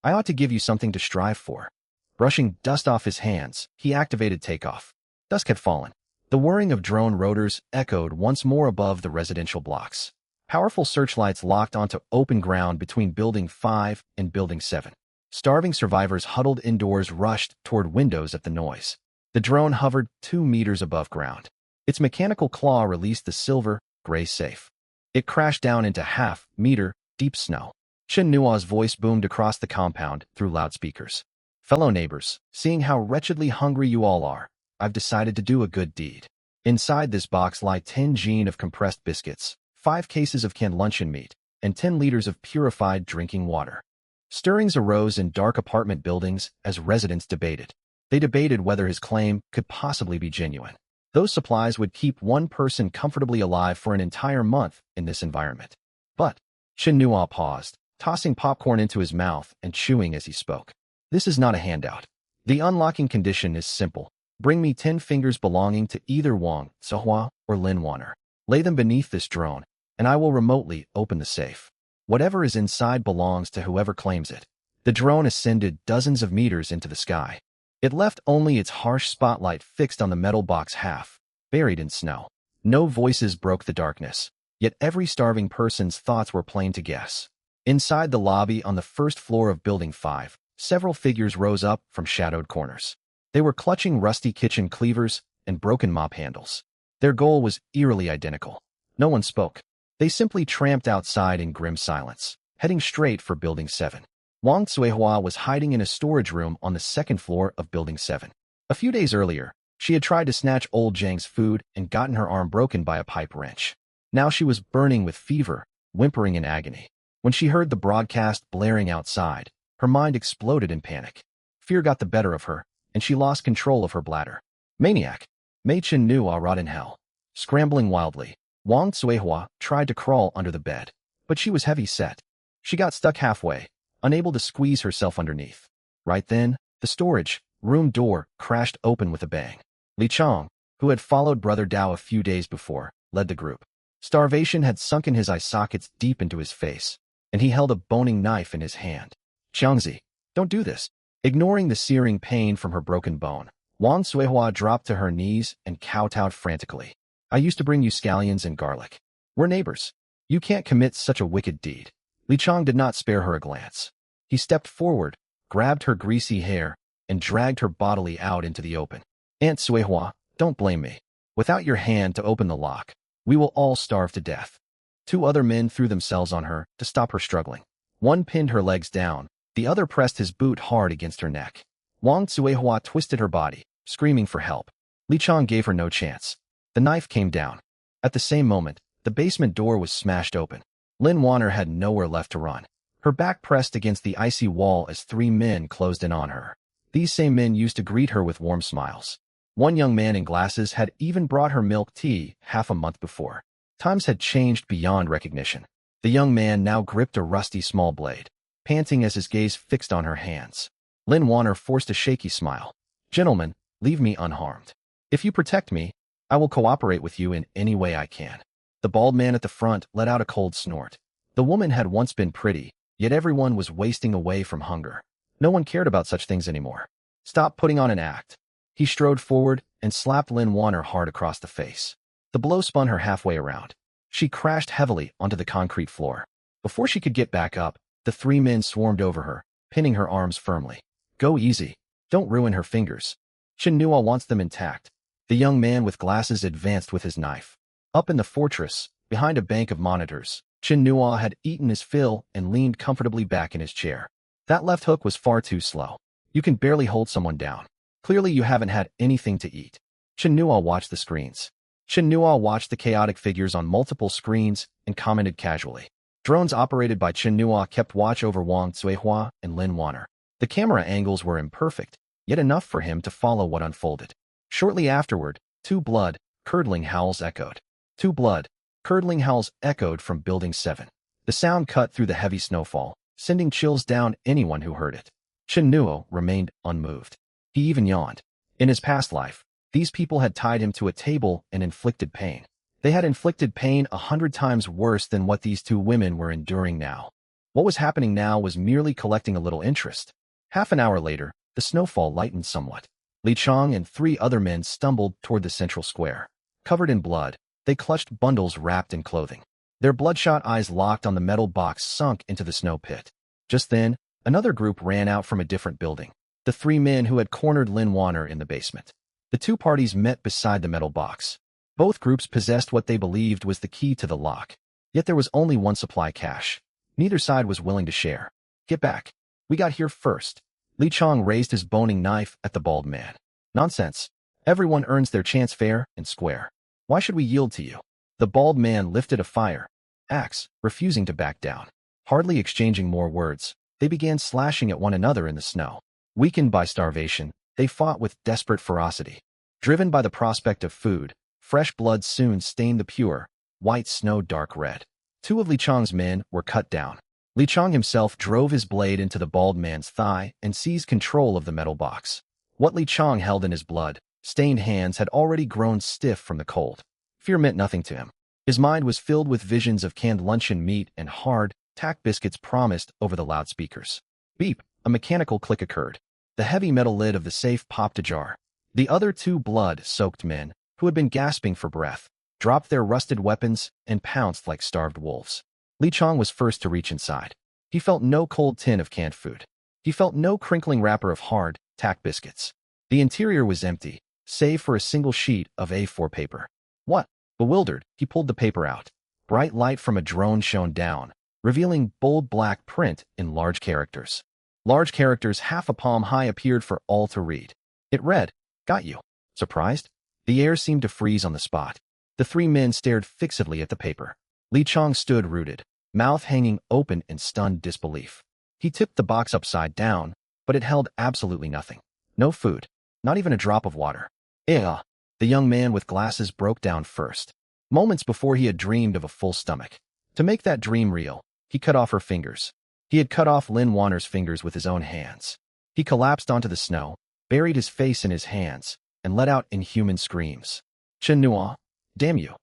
I ought to give you something to strive for. Brushing dust off his hands, he activated takeoff. Dusk had fallen. The whirring of drone rotors echoed once more above the residential blocks. Powerful searchlights locked onto open ground between Building 5 and Building 7. Starving survivors huddled indoors rushed toward windows at the noise. The drone hovered 2 meters above ground. Its mechanical claw released the silver, gray safe. It crashed down into half-meter deep snow. Chen Nua's voice boomed across the compound through loudspeakers. Fellow neighbors, seeing how wretchedly hungry you all are, I've decided to do a good deed. Inside this box lie 10 jeans of compressed biscuits, 5 cases of canned luncheon meat, and 10 liters of purified drinking water. Stirrings arose in dark apartment buildings as residents debated. They debated whether his claim could possibly be genuine. Those supplies would keep one person comfortably alive for an entire month in this environment. But Chen Nua paused, tossing popcorn into his mouth and chewing as he spoke. This is not a handout. The unlocking condition is simple. Bring me 10 fingers belonging to either Wang Zihua or Lin Wanner. Lay them beneath this drone, and I will remotely open the safe. Whatever is inside belongs to whoever claims it. The drone ascended dozens of meters into the sky. It left only its harsh spotlight fixed on the metal box half, buried in snow. No voices broke the darkness, yet every starving person's thoughts were plain to guess. Inside the lobby on the first floor of Building 5, several figures rose up from shadowed corners. They were clutching rusty kitchen cleavers and broken mop handles. Their goal was eerily identical. No one spoke. They simply tramped outside in grim silence, heading straight for Building 7. Wang Zihua was hiding in a storage room on the second floor of Building 7. A few days earlier, she had tried to snatch old Zhang's food and gotten her arm broken by a pipe wrench. Now she was burning with fever, whimpering in agony. When she heard the broadcast blaring outside, her mind exploded in panic. Fear got the better of her, and she lost control of her bladder. Maniac. May Chen Nua rot in hell. Scrambling wildly, Wang Cuihua tried to crawl under the bed, but she was heavy-set. She got stuck halfway, unable to squeeze herself underneath. Right then, the storage room door crashed open with a bang. Li Chang, who had followed Brother Dao a few days before, led the group. Starvation had sunken his eye sockets deep into his face, and he held a boning knife in his hand. Xiangzi, don't do this. Ignoring the searing pain from her broken bone, Wang Cuihua dropped to her knees and kowtowed frantically. I used to bring you scallions and garlic. We're neighbors. You can't commit such a wicked deed. Li Chang did not spare her a glance. He stepped forward, grabbed her greasy hair, and dragged her bodily out into the open. Aunt Cuihua, don't blame me. Without your hand to open the lock, we will all starve to death. Two other men threw themselves on her to stop her struggling. One pinned her legs down, the other pressed his boot hard against her neck. Wang Cuihua twisted her body, screaming for help. Li Chang gave her no chance. The knife came down. At the same moment, the basement door was smashed open. Lin Wanner had nowhere left to run. Her back pressed against the icy wall as three men closed in on her. These same men used to greet her with warm smiles. One young man in glasses had even brought her milk tea half a month before. Times had changed beyond recognition. The young man now gripped a rusty small blade, panting as his gaze fixed on her hands. Lin Wanner forced a shaky smile. Gentlemen, leave me unharmed. If you protect me, I will cooperate with you in any way I can. The bald man at the front let out a cold snort. The woman had once been pretty, yet everyone was wasting away from hunger. No one cared about such things anymore. Stop putting on an act. He strode forward and slapped Lin Wanner hard across the face. The blow spun her halfway around. She crashed heavily onto the concrete floor. Before she could get back up, the three men swarmed over her, pinning her arms firmly. Go easy. Don't ruin her fingers. Chen Nua wants them intact. The young man with glasses advanced with his knife. Up in the fortress, behind a bank of monitors, Chen Nua had eaten his fill and leaned comfortably back in his chair. That left hook was far too slow. You can barely hold someone down. Clearly you haven't had anything to eat. Chen Nua watched the screens. Chen Nua watched the chaotic figures on multiple screens and commented casually. Drones operated by Chen Nua kept watch over Wang Cuihua and Lin Wanner. The camera angles were imperfect, yet enough for him to follow what unfolded. Shortly afterward, two blood-curdling howls echoed. Two blood-curdling howls echoed from Building 7. The sound cut through the heavy snowfall, sending chills down anyone who heard it. Chen Nua remained unmoved. He even yawned. In his past life, these people had tied him to a table and inflicted pain. They had inflicted pain 100 times worse than what these two women were enduring now. What was happening now was merely collecting a little interest. Half an hour later, the snowfall lightened somewhat. Li Chang and three other men stumbled toward the central square. Covered in blood, they clutched bundles wrapped in clothing. Their bloodshot eyes locked on the metal box sunk into the snow pit. Just then, another group ran out from a different building. The three men who had cornered Lin Wanner in the basement. The two parties met beside the metal box. Both groups possessed what they believed was the key to the lock. Yet there was only one supply cache. Neither side was willing to share. Get back. We got here first. Li Chang raised his boning knife at the bald man. Nonsense. Everyone earns their chance fair and square. Why should we yield to you? The bald man lifted a fire axe, refusing to back down. Hardly exchanging more words, they began slashing at one another in the snow. Weakened by starvation, they fought with desperate ferocity. Driven by the prospect of food, fresh blood soon stained the pure, white snow dark red. Two of Li Chang's men were cut down. Li Chang himself drove his blade into the bald man's thigh and seized control of the metal box. What Li Chang held in his blood-stained hands had already grown stiff from the cold. Fear meant nothing to him. His mind was filled with visions of canned luncheon meat and hard, tack biscuits promised over the loudspeakers. Beep, a mechanical click occurred. The heavy metal lid of the safe popped ajar. The other two blood-soaked men, who had been gasping for breath, dropped their rusted weapons and pounced like starved wolves. Li Chang was first to reach inside. He felt no cold tin of canned food. He felt no crinkling wrapper of hard, tack biscuits. The interior was empty, save for a single sheet of A4 paper. What? Bewildered, he pulled the paper out. Bright light from a drone shone down, revealing bold black print in large characters. Large characters half a palm high appeared for all to read. It read, "Got you." Surprised? The air seemed to freeze on the spot. The three men stared fixedly at the paper. Li Chang stood rooted, mouth hanging open in stunned disbelief. He tipped the box upside down, but it held absolutely nothing. No food, not even a drop of water. Ugh. The young man with glasses broke down first. Moments before he had dreamed of a full stomach. To make that dream real, he cut off her fingers. He had cut off Lin Wanner's fingers with his own hands. He collapsed onto the snow, buried his face in his hands, and let out inhuman screams. Chen Nua, damn you.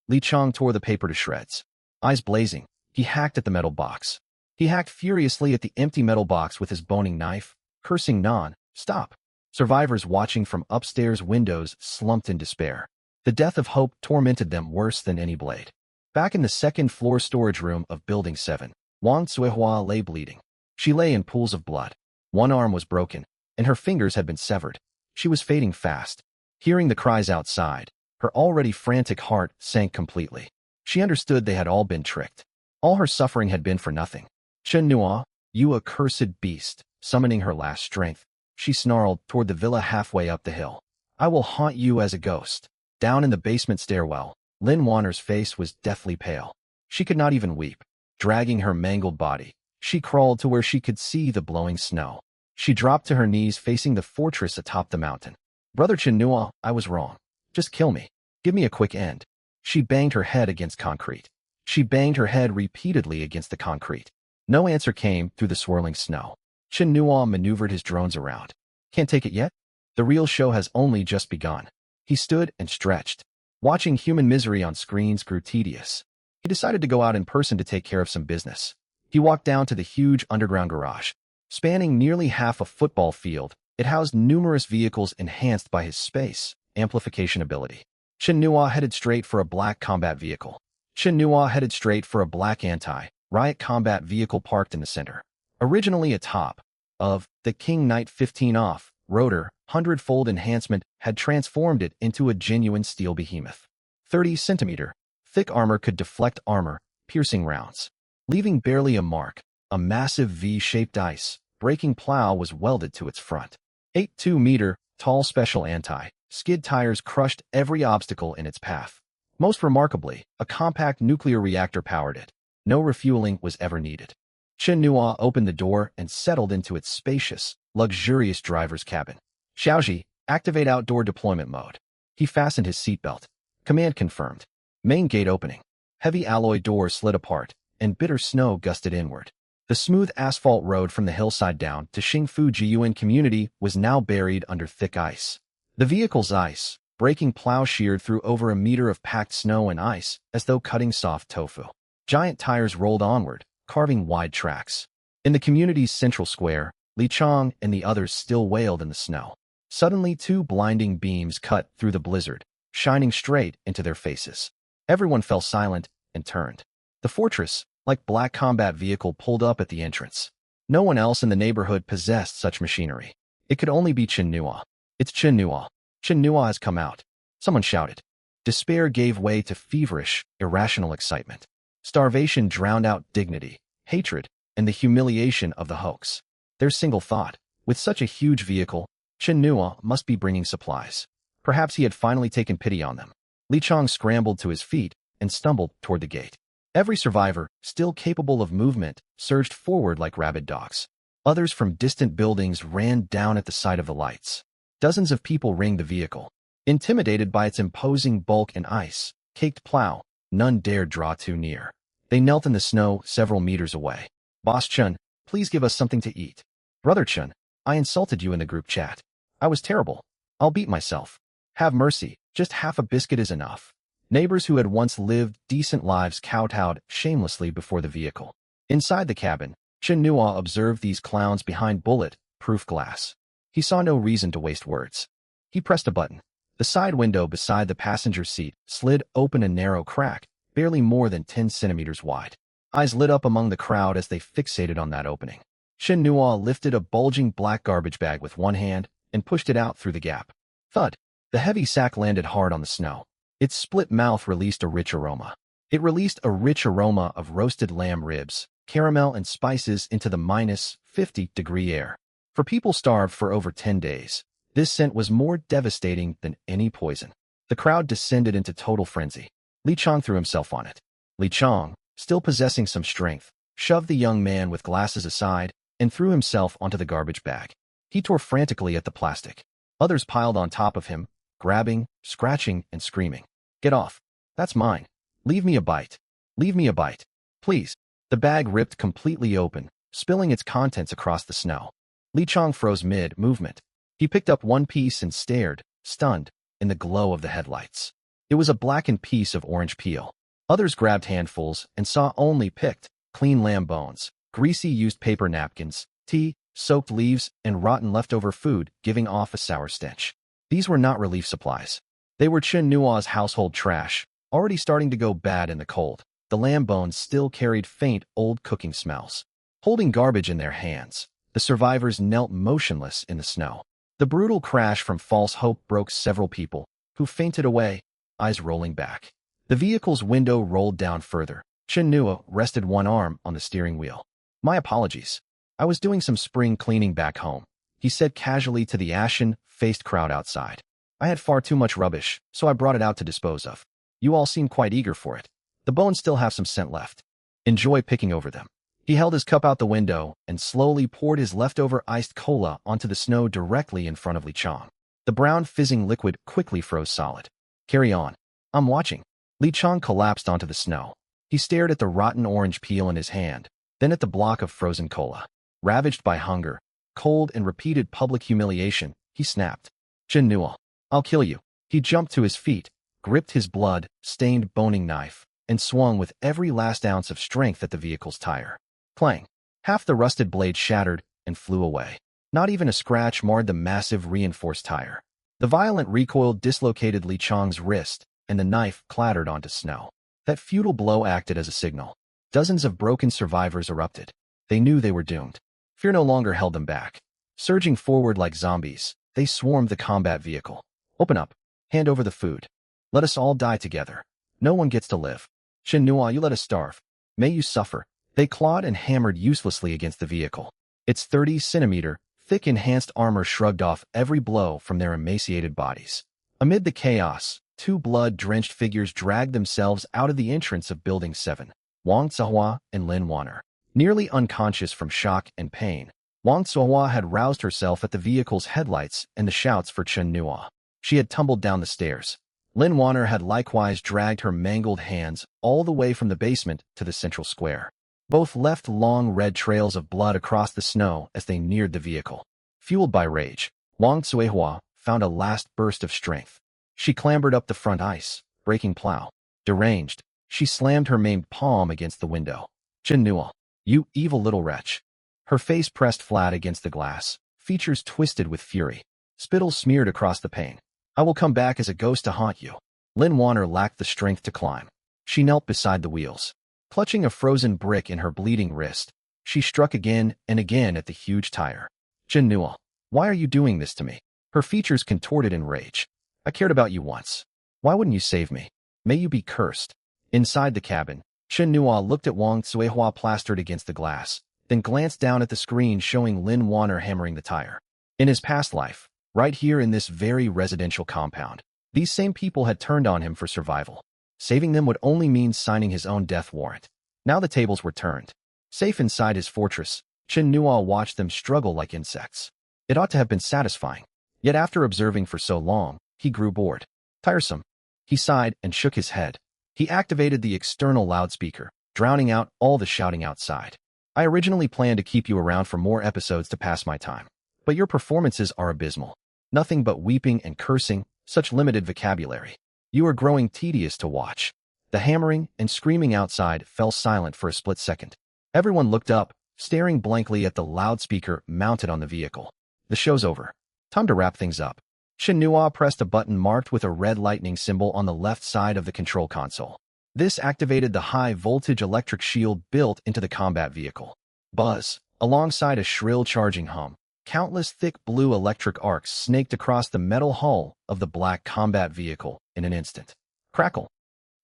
Li Chong tore the paper to shreds. Eyes blazing, he hacked at the metal box. He hacked furiously at the empty metal box with his boning knife, cursing non-stop. Survivors watching from upstairs windows slumped in despair. The death of hope tormented them worse than any blade. Back in the second-floor storage room of Building 7, Wang Cuihua lay bleeding. She lay in pools of blood. One arm was broken, and her fingers had been severed. She was fading fast. Hearing the cries outside, her already frantic heart sank completely. She understood they had all been tricked. All her suffering had been for nothing. Chen Nua, you accursed beast, summoning her last strength, she snarled toward the villa halfway up the hill. I will haunt you as a ghost. Down in the basement stairwell, Lin Wanner's face was deathly pale. She could not even weep. Dragging her mangled body, she crawled to where she could see the blowing snow. She dropped to her knees facing the fortress atop the mountain. Brother Chen Nua, I was wrong. Just kill me. Give me a quick end. She banged her head against concrete. She banged her head repeatedly against the concrete. No answer came through the swirling snow. Chen Nua maneuvered his drones around. Can't take it yet? The real show has only just begun. He stood and stretched. Watching human misery on screens grew tedious. He decided to go out in person to take care of some business. He walked down to the huge underground garage. Spanning nearly half a football field, it housed numerous vehicles enhanced by his space amplification ability. Chen Nua headed straight for a black combat vehicle. Chen Nua headed straight for a black anti-riot combat vehicle parked in the center. Originally atop of the King Knight 15 off rotor, 100-fold enhancement had transformed it into a genuine steel behemoth. 30-centimeter thick armor could deflect armor-piercing rounds, leaving barely a mark. A massive V-shaped ice-breaking plow was welded to its front. 8.2-meter tall special anti-skid tires crushed every obstacle in its path. Most remarkably, a compact nuclear reactor powered it. No refueling was ever needed. Chen Nua opened the door and settled into its spacious, luxurious driver's cabin. Xiaoji, activate outdoor deployment mode. He fastened his seatbelt. Command confirmed. Main gate opening. Heavy alloy door slid apart, and bitter snow gusted inward. The smooth asphalt road from the hillside down to Xingfu Jiyuan community was now buried under thick ice. The vehicle's ice-breaking plow sheared through over a meter of packed snow and ice as though cutting soft tofu. Giant tires rolled onward, carving wide tracks. In the community's central square, Li Chong and the others still wailed in the snow. Suddenly, two blinding beams cut through the blizzard, shining straight into their faces. Everyone fell silent and turned. The fortress, like black combat vehicle, pulled up at the entrance. No one else in the neighborhood possessed such machinery. It could only be Chen Nua. It's Chen Nua. Chen Nua has come out. Someone shouted. Despair gave way to feverish, irrational excitement. Starvation drowned out dignity, hatred, and the humiliation of the hoax. Their single thought, with such a huge vehicle, Chen Nua must be bringing supplies. Perhaps he had finally taken pity on them. Li Chong scrambled to his feet and stumbled toward the gate. Every survivor, still capable of movement, surged forward like rabid dogs. Others from distant buildings ran down at the sight of the lights. Dozens of people ringed the vehicle. Intimidated by its imposing bulk and ice-caked plow, none dared draw too near. They knelt in the snow several meters away. Boss Chun, please give us something to eat. Brother Chun, I insulted you in the group chat. I was terrible. I'll beat myself. Have mercy, just half a biscuit is enough. Neighbors who had once lived decent lives kowtowed shamelessly before the vehicle. Inside the cabin, Chen Nua observed these clowns behind bullet-proof glass. He saw no reason to waste words. He pressed a button. The side window beside the passenger seat slid open a narrow crack, barely more than 10 centimeters wide. Eyes lit up among the crowd as they fixated on that opening. Chen Nua lifted a bulging black garbage bag with one hand and pushed it out through the gap. Thud! The heavy sack landed hard on the snow. Its split mouth released a rich aroma. It released a rich aroma of roasted lamb ribs, caramel, and spices into the -50-degree air. For people starved for over 10 days, this scent was more devastating than any poison. The crowd descended into total frenzy. Li Chong threw himself on it. Li Chong, still possessing some strength, shoved the young man with glasses aside and threw himself onto the garbage bag. He tore frantically at the plastic. Others piled on top of him, grabbing, scratching, and screaming. Get off. That's mine. Leave me a bite. Leave me a bite. Please. The bag ripped completely open, spilling its contents across the snow. Li Chong froze mid-movement. He picked up one piece and stared, stunned, in the glow of the headlights. It was a blackened piece of orange peel. Others grabbed handfuls and saw only picked, clean lamb bones, greasy used paper napkins, tea, soaked leaves, and rotten leftover food, giving off a sour stench. These were not relief supplies. They were Chen Nua's household trash, already starting to go bad in the cold. The lamb bones still carried faint, old cooking smells. Holding garbage in their hands, the survivors knelt motionless in the snow. The brutal crash from false hope broke several people, who fainted away, eyes rolling back. The vehicle's window rolled down further. Chen Nua rested one arm on the steering wheel. My apologies. I was doing some spring cleaning back home, he said casually to the ashen-faced crowd outside. I had far too much rubbish, so I brought it out to dispose of. You all seem quite eager for it. The bones still have some scent left. Enjoy picking over them. He held his cup out the window and slowly poured his leftover iced cola onto the snow directly in front of Li Chong. The brown fizzing liquid quickly froze solid. Carry on. I'm watching. Li Chong collapsed onto the snow. He stared at the rotten orange peel in his hand, then at the block of frozen cola. Ravaged by hunger, cold, and repeated public humiliation, he snapped. Chen Nua, I'll kill you. He jumped to his feet, gripped his blood-stained boning knife, and swung with every last ounce of strength at the vehicle's tire. Clang! Half the rusted blade shattered and flew away. Not even a scratch marred the massive reinforced tire. The violent recoil dislocated Li Chong's wrist, and the knife clattered onto snow. That futile blow acted as a signal. Dozens of broken survivors erupted. They knew they were doomed. Fear no longer held them back. Surging forward like zombies, they swarmed the combat vehicle. Open up. Hand over the food. Let us all die together. No one gets to live. Chen Nua, you let us starve. May you suffer. They clawed and hammered uselessly against the vehicle. Its 30-centimeter, thick enhanced armor shrugged off every blow from their emaciated bodies. Amid the chaos, two blood-drenched figures dragged themselves out of the entrance of Building 7. Wang Zihua and Lin Wanner. Nearly unconscious from shock and pain, Wang Zihua had roused herself at the vehicle's headlights and the shouts for Chen Nua. She had tumbled down the stairs. Lin Wanner had likewise dragged her mangled hands all the way from the basement to the central square. Both left long red trails of blood across the snow as they neared the vehicle. Fueled by rage, Wang Zihua found a last burst of strength. She clambered up the front ice, breaking plow. Deranged, she slammed her maimed palm against the window. Chen Nua, you evil little wretch. Her face pressed flat against the glass, features twisted with fury. Spittle smeared across the pane. I will come back as a ghost to haunt you. Lin Wanner lacked the strength to climb. She knelt beside the wheels. Clutching a frozen brick in her bleeding wrist, she struck again and again at the huge tire. Chen Nua, why are you doing this to me? Her features contorted in rage. I cared about you once. Why wouldn't you save me? May you be cursed. Inside the cabin, Chen Nua looked at Wang Zihua plastered against the glass, then glanced down at the screen showing Lin Wanner hammering the tire. In his past life, right here in this very residential compound, these same people had turned on him for survival. Saving them would only mean signing his own death warrant. Now the tables were turned. Safe inside his fortress, Chen Nua watched them struggle like insects. It ought to have been satisfying. Yet after observing for so long, he grew bored. Tiresome. He sighed and shook his head. He activated the external loudspeaker, drowning out all the shouting outside. I originally planned to keep you around for more episodes to pass my time. But your performances are abysmal. Nothing but weeping and cursing, such limited vocabulary. You are growing tedious to watch. The hammering and screaming outside fell silent for a split second. Everyone looked up, staring blankly at the loudspeaker mounted on the vehicle. The show's over. Time to wrap things up. Chen Nua pressed a button marked with a red lightning symbol on the left side of the control console. This activated the high-voltage electric shield built into the combat vehicle. Buzz, alongside a shrill charging hum. Countless thick blue electric arcs snaked across the metal hull of the black combat vehicle in an instant. Crackle.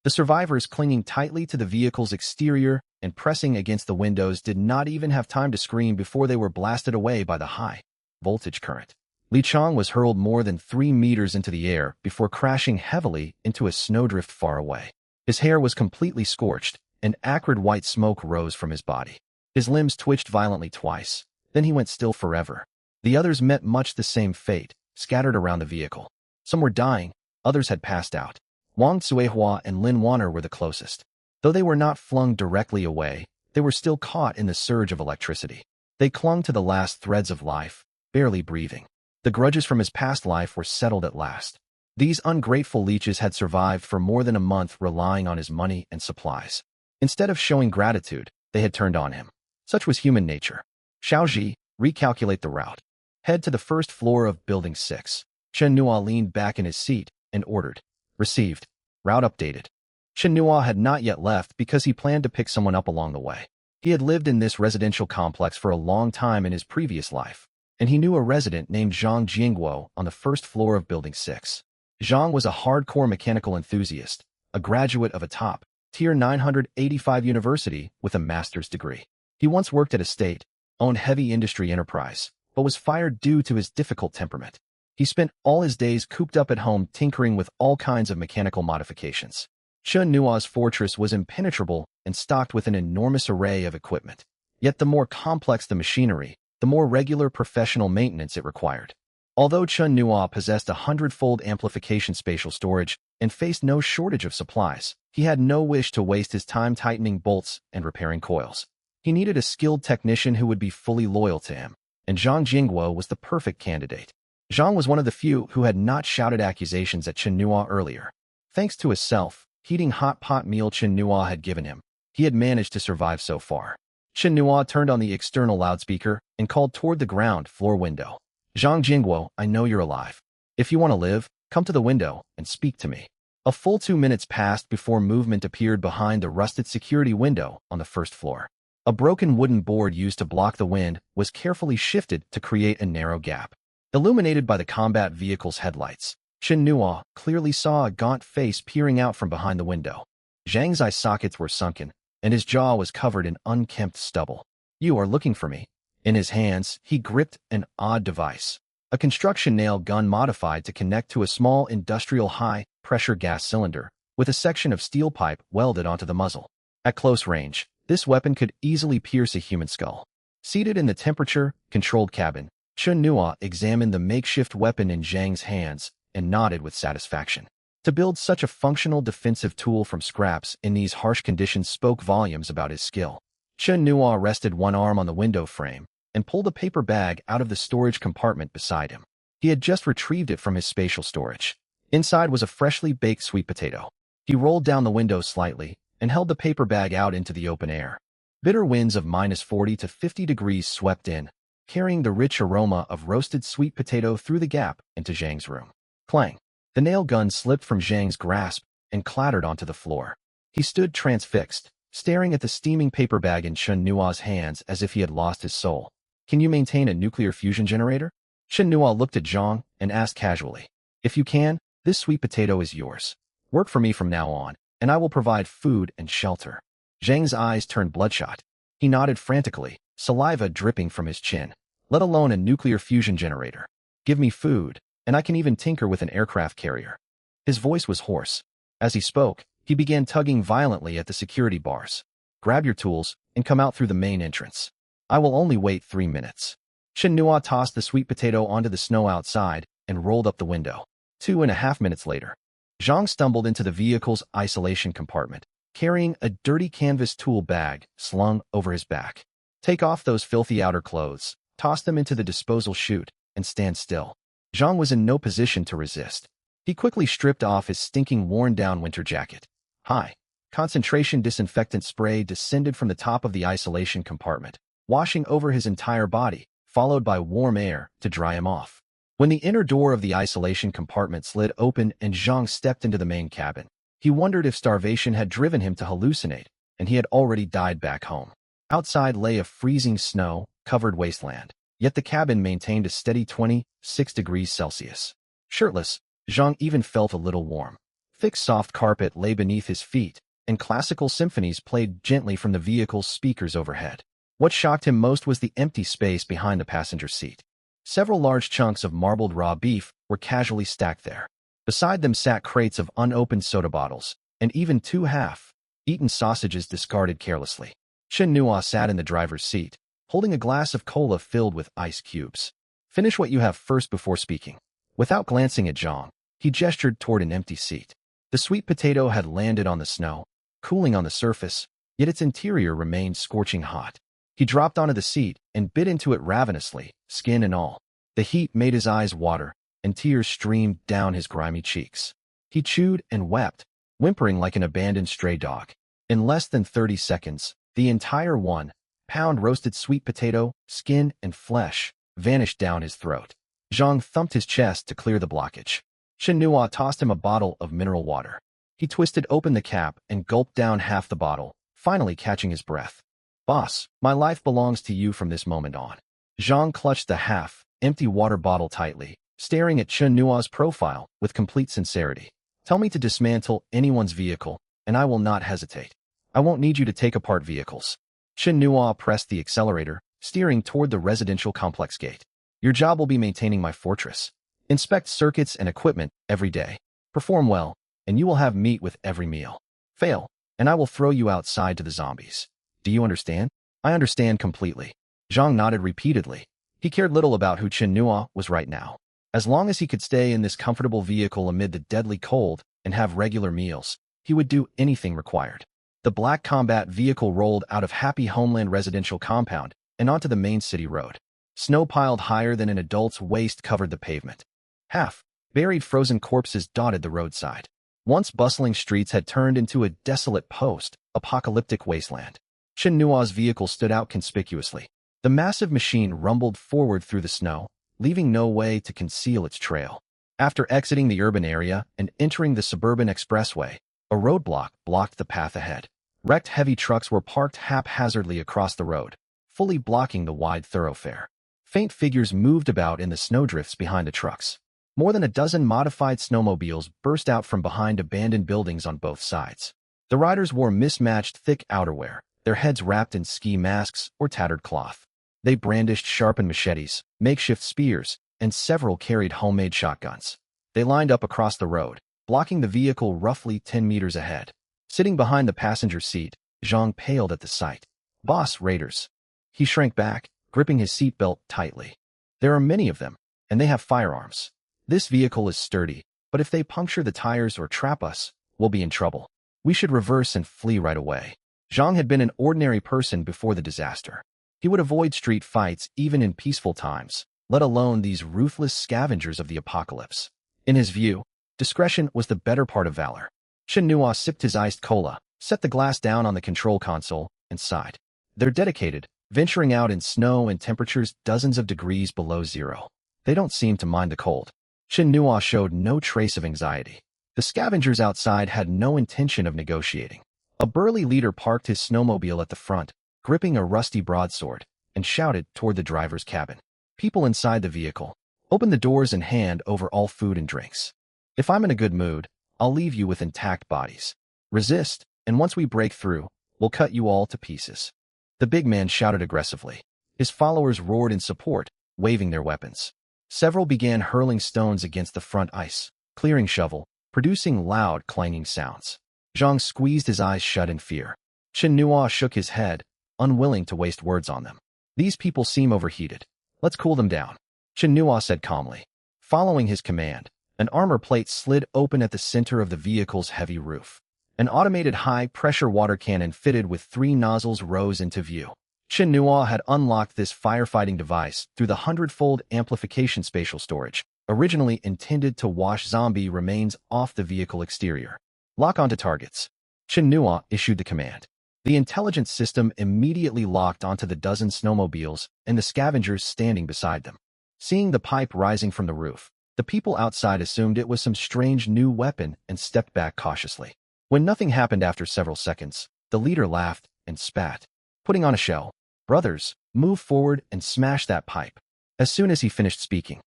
The survivors clinging tightly to the vehicle's exterior and pressing against the windows did not even have time to scream before they were blasted away by the high-voltage current. Li Chong was hurled more than 3 meters into the air before crashing heavily into a snowdrift far away. His hair was completely scorched, and acrid white smoke rose from his body. His limbs twitched violently twice, then he went still forever. The others met much the same fate, scattered around the vehicle. Some were dying, others had passed out. Wang Cuihua and Lin Wanner were the closest. Though they were not flung directly away, they were still caught in the surge of electricity. They clung to the last threads of life, barely breathing. The grudges from his past life were settled at last. These ungrateful leeches had survived for more than a month relying on his money and supplies. Instead of showing gratitude, they had turned on him. Such was human nature. Xiaoji, recalculate the route. Head to the first floor of Building 6. Chen Nua leaned back in his seat and ordered. Received. Route updated. Chen Nua had not yet left because he planned to pick someone up along the way. He had lived in this residential complex for a long time in his previous life, and he knew a resident named Zhang Jingguo on the first floor of Building 6. Zhang was a hardcore mechanical enthusiast, a graduate of a top, Tier 985 university with a master's degree. He once worked at a state-owned heavy industry enterprise, but was fired due to his difficult temperament. He spent all his days cooped up at home tinkering with all kinds of mechanical modifications. Chen Nua's fortress was impenetrable and stocked with an enormous array of equipment. Yet the more complex the machinery, the more regular professional maintenance it required. Although Chen Nua possessed 100-fold amplification spatial storage and faced no shortage of supplies, he had no wish to waste his time tightening bolts and repairing coils. He needed a skilled technician who would be fully loyal to him, and Zhang Jingguo was the perfect candidate. Zhang was one of the few who had not shouted accusations at Chen Nua earlier. Thanks to his self-heating hot pot meal Chen Nua had given him, he had managed to survive so far. Chen Nua turned on the external loudspeaker and called toward the ground floor window. Zhang Jingguo, I know you're alive. If you want to live, come to the window and speak to me. A full 2 minutes passed before movement appeared behind the rusted security window on the first floor. A broken wooden board used to block the wind was carefully shifted to create a narrow gap. Illuminated by the combat vehicle's headlights, Chen Nua clearly saw a gaunt face peering out from behind the window. Zhang's eye sockets were sunken, and his jaw was covered in unkempt stubble. You are looking for me. In his hands, he gripped an odd device, a construction nail gun modified to connect to a small industrial high-pressure gas cylinder, with a section of steel pipe welded onto the muzzle. At close range, this weapon could easily pierce a human skull. Seated in the temperature-controlled cabin, Chen Nua examined the makeshift weapon in Zhang's hands and nodded with satisfaction. To build such a functional defensive tool from scraps in these harsh conditions spoke volumes about his skill. Chen Nua rested one arm on the window frame and pulled a paper bag out of the storage compartment beside him. He had just retrieved it from his spatial storage. Inside was a freshly baked sweet potato. He rolled down the window slightly and held the paper bag out into the open air. Bitter winds of -40 to 50 degrees swept in, carrying the rich aroma of roasted sweet potato through the gap into Zhang's room. Clang! The nail gun slipped from Zhang's grasp and clattered onto the floor. He stood transfixed, staring at the steaming paper bag in Chen Nua's hands as if he had lost his soul. Can you maintain a nuclear fusion generator? Chen Nua looked at Zhang and asked casually. If you can, this sweet potato is yours. Work for me from now on, and I will provide food and shelter. Zhang's eyes turned bloodshot. He nodded frantically, saliva dripping from his chin. Let alone a nuclear fusion generator. Give me food, and I can even tinker with an aircraft carrier. His voice was hoarse. As he spoke, he began tugging violently at the security bars. Grab your tools and come out through the main entrance. I will only wait 3 minutes. Chen Nua tossed the sweet potato onto the snow outside and rolled up the window. 2.5 minutes later, Zhang stumbled into the vehicle's isolation compartment, carrying a dirty canvas tool bag slung over his back. Take off those filthy outer clothes, toss them into the disposal chute, and stand still. Zhang was in no position to resist. He quickly stripped off his stinking worn-down winter jacket. High concentration disinfectant spray descended from the top of the isolation compartment, washing over his entire body, followed by warm air to dry him off. When the inner door of the isolation compartment slid open and Zhang stepped into the main cabin, he wondered if starvation had driven him to hallucinate, and he had already died back home. Outside lay a freezing snow-covered wasteland, yet the cabin maintained a steady 26 degrees Celsius. Shirtless, Zhang even felt a little warm. Thick soft carpet lay beneath his feet, and classical symphonies played gently from the vehicle's speakers overhead. What shocked him most was the empty space behind the passenger seat. Several large chunks of marbled raw beef were casually stacked there. Beside them sat crates of unopened soda bottles, and even 2 half-eaten sausages discarded carelessly. Chen Nua sat in the driver's seat, holding a glass of cola filled with ice cubes. Finish what you have first before speaking. Without glancing at Zhang, He gestured toward an empty seat. The sweet potato had landed on the snow, cooling on the surface, yet its interior remained scorching hot. He dropped onto the seat and bit into it ravenously, skin and all. The heat made his eyes water, and tears streamed down his grimy cheeks. He chewed and wept, whimpering like an abandoned stray dog. In less than 30 seconds, the entire 1-pound roasted sweet potato, skin and flesh, vanished down his throat. Zhang thumped his chest to clear the blockage. Chen Nua tossed him a bottle of mineral water. He twisted open the cap and gulped down half the bottle, finally catching his breath. "Boss, my life belongs to you from this moment on." Zhang clutched the half-empty water bottle tightly, staring at Chen Nua's profile with complete sincerity. "Tell me to dismantle anyone's vehicle, and I will not hesitate. I won't need you to take apart vehicles." Chen Nua pressed the accelerator, steering toward the residential complex gate. "Your job will be maintaining my fortress. Inspect circuits and equipment every day. Perform well, and you will have meat with every meal. Fail, and I will throw you outside to the zombies. Do you understand?" "I understand completely." Zhang nodded repeatedly. He cared little about who Chen Nua was right now. As long as he could stay in this comfortable vehicle amid the deadly cold and have regular meals, he would do anything required. The black combat vehicle rolled out of Happy Homeland residential compound and onto the main city road. Snow piled higher than an adult's waist covered the pavement. Half-buried frozen corpses dotted the roadside. Once bustling streets had turned into a desolate post-apocalyptic wasteland. Chen Nua's vehicle stood out conspicuously. The massive machine rumbled forward through the snow, leaving no way to conceal its trail. After exiting the urban area and entering the suburban expressway, a roadblock blocked the path ahead. Wrecked heavy trucks were parked haphazardly across the road, fully blocking the wide thoroughfare. Faint figures moved about in the snowdrifts behind the trucks. More than a dozen modified snowmobiles burst out from behind abandoned buildings on both sides. The riders wore mismatched thick outerwear, their heads wrapped in ski masks or tattered cloth. They brandished sharpened machetes, makeshift spears, and several carried homemade shotguns. They lined up across the road, blocking the vehicle roughly 10 meters ahead. Sitting behind the passenger seat, Zhang paled at the sight. "Boss, raiders." He shrank back, gripping his seatbelt tightly. "There are many of them, and they have firearms. This vehicle is sturdy, but if they puncture the tires or trap us, we'll be in trouble. We should reverse and flee right away." Zhang had been an ordinary person before the disaster. He would avoid street fights even in peaceful times, let alone these ruthless scavengers of the apocalypse. In his view, discretion was the better part of valor. Chen Nua sipped his iced cola, set the glass down on the control console, and sighed. They're dedicated, venturing out in snow and temperatures dozens of degrees below zero. They don't seem to mind the cold. Chen Nua showed no trace of anxiety. The scavengers outside had no intention of negotiating. A burly leader parked his snowmobile at the front, gripping a rusty broadsword, and shouted toward the driver's cabin. "People inside the vehicle, open the doors and hand over all food and drinks. If I'm in a good mood, I'll leave you with intact bodies. Resist, and once we break through, we'll cut you all to pieces." The big man shouted aggressively. His followers roared in support, waving their weapons. Several began hurling stones against the front ice-clearing shovel, producing loud, clanging sounds. Zhang squeezed his eyes shut in fear. Chen Nua shook his head, unwilling to waste words on them. "These people seem overheated. Let's cool them down," Chen Nua said calmly. Following his command, an armor plate slid open at the center of the vehicle's heavy roof. An automated high-pressure water cannon fitted with 3 nozzles rose into view. Chen Nua had unlocked this firefighting device through the 100-fold amplification spatial storage, originally intended to wash zombie remains off the vehicle exterior. "Lock onto targets." Chen Nua issued the command. The intelligence system immediately locked onto the dozen snowmobiles and the scavengers standing beside them. Seeing the pipe rising from the roof, the people outside assumed it was some strange new weapon and stepped back cautiously. When nothing happened after several seconds, the leader laughed and spat, putting on a show. "Brothers, move forward and smash that pipe." As soon as he finished speaking,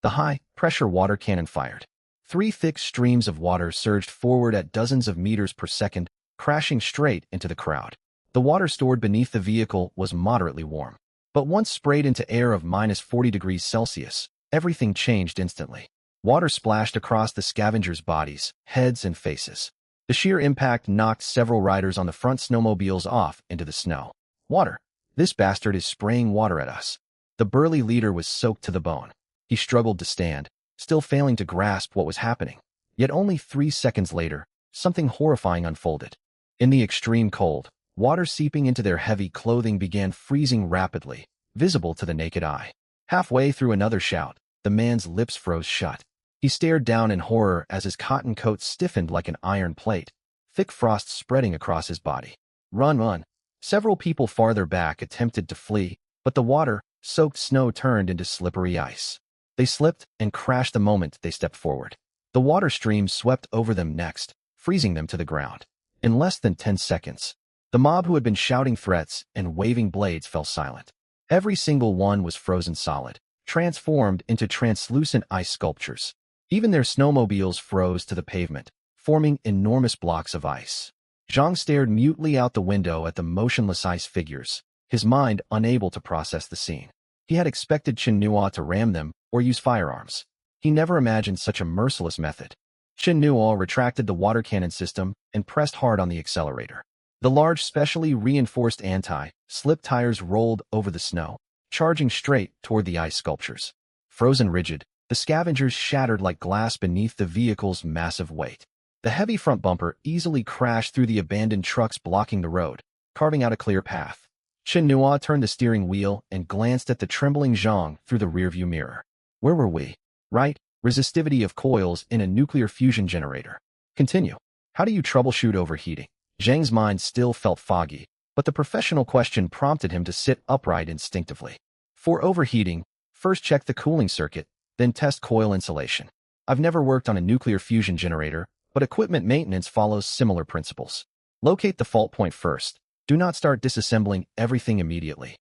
the high-pressure water cannon fired. 3 thick streams of water surged forward at dozens of meters per second, crashing straight into the crowd. The water stored beneath the vehicle was moderately warm, but once sprayed into air of -40 degrees Celsius, everything changed instantly. Water splashed across the scavengers' bodies, heads, and faces. The sheer impact knocked several riders on the front snowmobiles off into the snow. "Water! This bastard is spraying water at us." The burly leader was soaked to the bone. He struggled to stand, still failing to grasp what was happening. Yet only 3 seconds later, something horrifying unfolded. In the extreme cold, water seeping into their heavy clothing began freezing rapidly, visible to the naked eye. Halfway through another shout, the man's lips froze shut. He stared down in horror as his cotton coat stiffened like an iron plate, thick frost spreading across his body. Run, run! Several people farther back attempted to flee, but the water-soaked snow turned into slippery ice. They slipped and crashed the moment they stepped forward. The water stream swept over them next, freezing them to the ground. In less than 10 seconds, the mob who had been shouting threats and waving blades fell silent. Every single one was frozen solid, transformed into translucent ice sculptures. Even their snowmobiles froze to the pavement, forming enormous blocks of ice. Zhang stared mutely out the window at the motionless ice figures, his mind unable to process the scene. He had expected Chen Nuo to ram them or use firearms. He never imagined such a merciless method. Chen Nuo retracted the water cannon system and pressed hard on the accelerator. The large, specially reinforced anti-slip tires rolled over the snow, charging straight toward the ice sculptures. Frozen rigid, the scavengers shattered like glass beneath the vehicle's massive weight. The heavy front bumper easily crashed through the abandoned trucks blocking the road, carving out a clear path. Chen Nuo turned the steering wheel and glanced at the trembling Zhang through the rearview mirror. Where were we? Right, resistivity of coils in a nuclear fusion generator. Continue. How do you troubleshoot overheating? Zhang's mind still felt foggy, but the professional question prompted him to sit upright instinctively. For overheating, first check the cooling circuit, then test coil insulation. I've never worked on a nuclear fusion generator, but equipment maintenance follows similar principles. Locate the fault point first. Do not start disassembling everything immediately.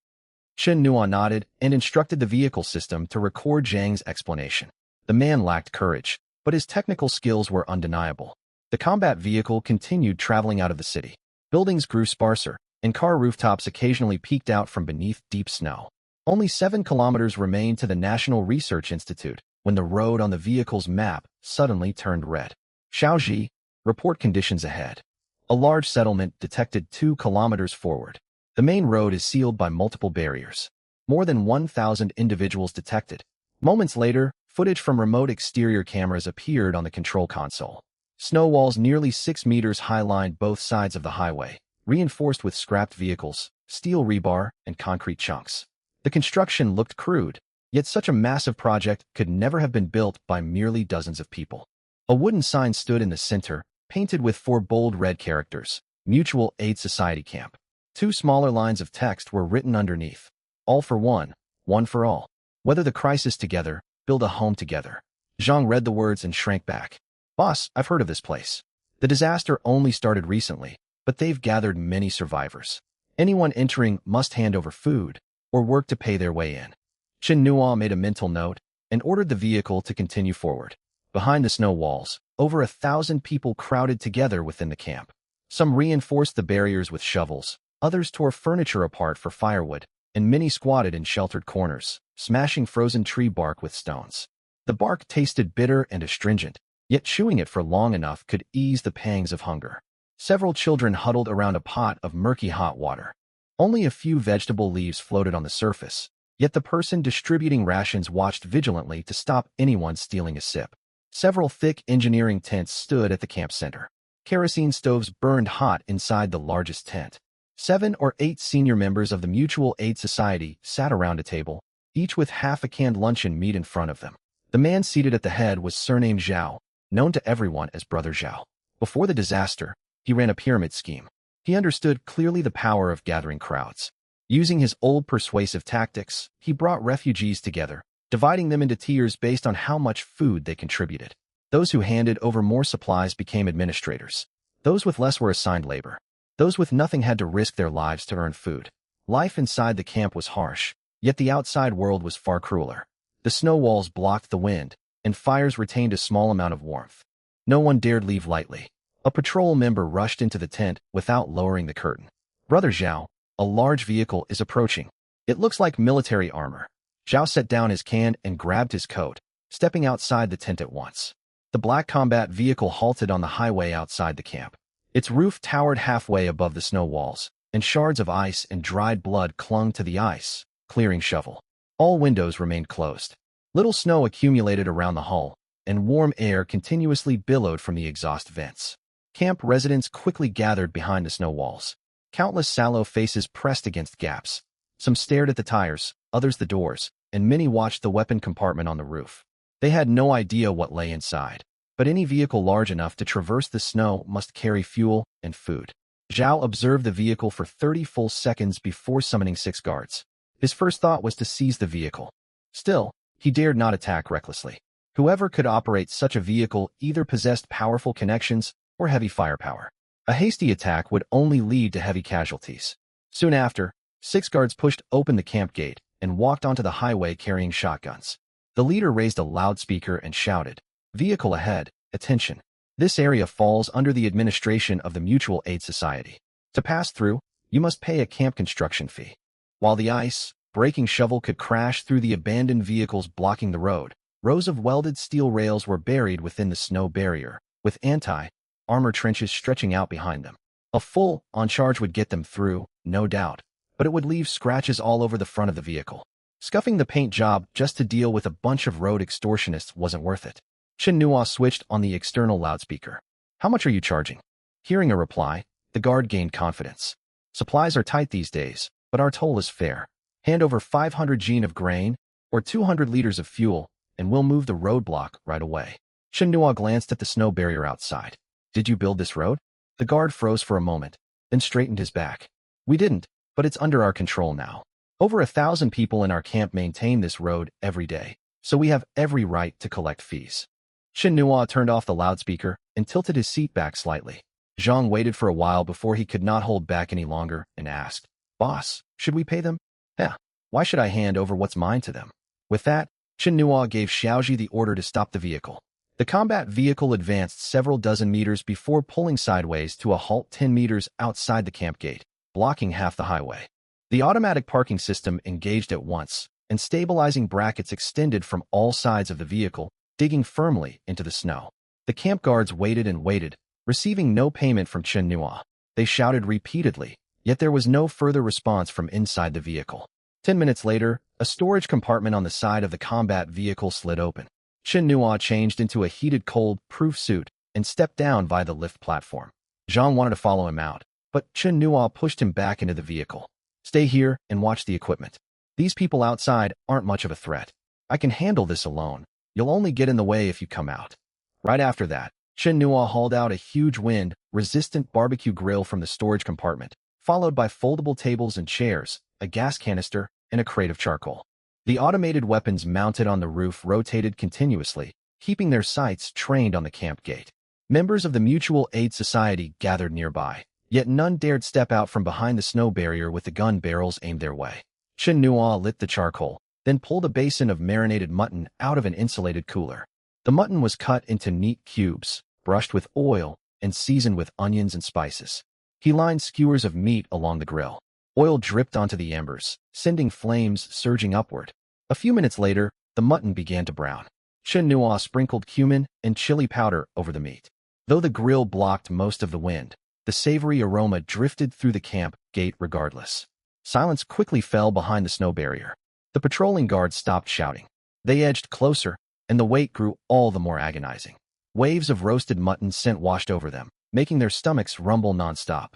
Chen Nuo nodded and instructed the vehicle system to record Zhang's explanation. The man lacked courage, but his technical skills were undeniable. The combat vehicle continued traveling out of the city. Buildings grew sparser, and car rooftops occasionally peeked out from beneath deep snow. Only 7 kilometers remained to the National Research Institute when the road on the vehicle's map suddenly turned red. Xiaoji, report conditions ahead. A large settlement detected 2 kilometers forward. The main road is sealed by multiple barriers. More than 1,000 individuals detected. Moments later, footage from remote exterior cameras appeared on the control console. Snow walls nearly 6 meters high lined both sides of the highway, reinforced with scrapped vehicles, steel rebar, and concrete chunks. The construction looked crude, yet such a massive project could never have been built by merely dozens of people. A wooden sign stood in the center, painted with 4 bold red characters, Mutual Aid Society Camp. 2 smaller lines of text were written underneath. All for one, one for all. Weather the crisis together, build a home together. Zhang read the words and shrank back. Boss, I've heard of this place. The disaster only started recently, but they've gathered many survivors. Anyone entering must hand over food, or work to pay their way in. Chen Nuo made a mental note and ordered the vehicle to continue forward. Behind the snow walls, over 1,000 people crowded together within the camp. Some reinforced the barriers with shovels, others tore furniture apart for firewood, and many squatted in sheltered corners, smashing frozen tree bark with stones. The bark tasted bitter and astringent, yet chewing it for long enough could ease the pangs of hunger. Several children huddled around a pot of murky hot water. Only a few vegetable leaves floated on the surface, yet the person distributing rations watched vigilantly to stop anyone stealing a sip. Several thick engineering tents stood at the camp center. Kerosene stoves burned hot inside the largest tent. 7 or 8 senior members of the Mutual Aid Society sat around a table, each with half a canned luncheon meat in front of them. The man seated at the head was surnamed Zhao, known to everyone as Brother Zhao. Before the disaster, he ran a pyramid scheme. He understood clearly the power of gathering crowds. Using his old persuasive tactics, he brought refugees together, dividing them into tiers based on how much food they contributed. Those who handed over more supplies became administrators. Those with less were assigned labor. Those with nothing had to risk their lives to earn food. Life inside the camp was harsh, yet the outside world was far crueler. The snow walls blocked the wind, and fires retained a small amount of warmth. No one dared leave lightly. A patrol member rushed into the tent without lowering the curtain. Brother Zhao, a large vehicle is approaching. It looks like military armor. Zhao set down his can and grabbed his coat, stepping outside the tent at once. The black combat vehicle halted on the highway outside the camp. Its roof towered halfway above the snow walls, and shards of ice and dried blood clung to the ice, clearing shovel. All windows remained closed. Little snow accumulated around the hull, and warm air continuously billowed from the exhaust vents. Camp residents quickly gathered behind the snow walls. Countless sallow faces pressed against gaps. Some stared at the tires, others the doors, and many watched the weapon compartment on the roof. They had no idea what lay inside, but any vehicle large enough to traverse the snow must carry fuel and food. Zhao observed the vehicle for 30 full seconds before summoning 6 guards. His first thought was to seize the vehicle. Still, he dared not attack recklessly. Whoever could operate such a vehicle either possessed powerful connections or heavy firepower. A hasty attack would only lead to heavy casualties. Soon after, 6 guards pushed open the camp gate and walked onto the highway carrying shotguns. The leader raised a loudspeaker and shouted, "Vehicle ahead, attention. This area falls under the administration of the Mutual Aid Society. To pass through, you must pay a camp construction fee." While the ice-breaking shovel could crash through the abandoned vehicles blocking the road, rows of welded steel rails were buried within the snow barrier, with anti-armor trenches stretching out behind them. A full-on charge would get them through, no doubt, but it would leave scratches all over the front of the vehicle. Scuffing the paint job just to deal with a bunch of road extortionists wasn't worth it. Chen Nua switched on the external loudspeaker. "How much are you charging?" Hearing a reply, the guard gained confidence. "Supplies are tight these days, but our toll is fair. Hand over 500 gene of grain, or 200 liters of fuel, and we'll move the roadblock right away." Chen Nua glanced at the snow barrier outside. "Did you build this road?" The guard froze for a moment, then straightened his back. "We didn't, but it's under our control now. Over 1,000 people in our camp maintain this road every day, so we have every right to collect fees." Chen Nua turned off the loudspeaker and tilted his seat back slightly. Zhang waited for a while before he could not hold back any longer and asked, "Boss, should we pay them?" "Yeah, why should I hand over what's mine to them?" With that, Chen Nua gave Xiaoji the order to stop the vehicle. The combat vehicle advanced several dozen meters before pulling sideways to a halt 10 meters outside the camp gate, blocking half the highway. The automatic parking system engaged at once, and stabilizing brackets extended from all sides of the vehicle, digging firmly into the snow. The camp guards waited and waited, receiving no payment from Chen Nua. They shouted repeatedly, yet there was no further response from inside the vehicle. 10 minutes later, a storage compartment on the side of the combat vehicle slid open. Chen Nua changed into a heated cold-proof suit and stepped down via the lift platform. Zhang wanted to follow him out, but Chen Nua pushed him back into the vehicle. "Stay here and watch the equipment. These people outside aren't much of a threat. I can handle this alone. You'll only get in the way if you come out." Right after that, Chen Nua hauled out a huge wind-resistant barbecue grill from the storage compartment, followed by foldable tables and chairs, a gas canister, and a crate of charcoal. The automated weapons mounted on the roof rotated continuously, keeping their sights trained on the camp gate. Members of the Mutual Aid Society gathered nearby, yet none dared step out from behind the snow barrier with the gun barrels aimed their way. Chen Nua lit the charcoal, then pulled a basin of marinated mutton out of an insulated cooler. The mutton was cut into neat cubes, brushed with oil, and seasoned with onions and spices. He lined skewers of meat along the grill. Oil dripped onto the embers, sending flames surging upward. A few minutes later, the mutton began to brown. Chen Nua sprinkled cumin and chili powder over the meat. Though the grill blocked most of the wind, the savory aroma drifted through the camp gate regardless. Silence quickly fell behind the snow barrier. The patrolling guards stopped shouting. They edged closer, and the wait grew all the more agonizing. Waves of roasted mutton scent washed over them, making their stomachs rumble nonstop.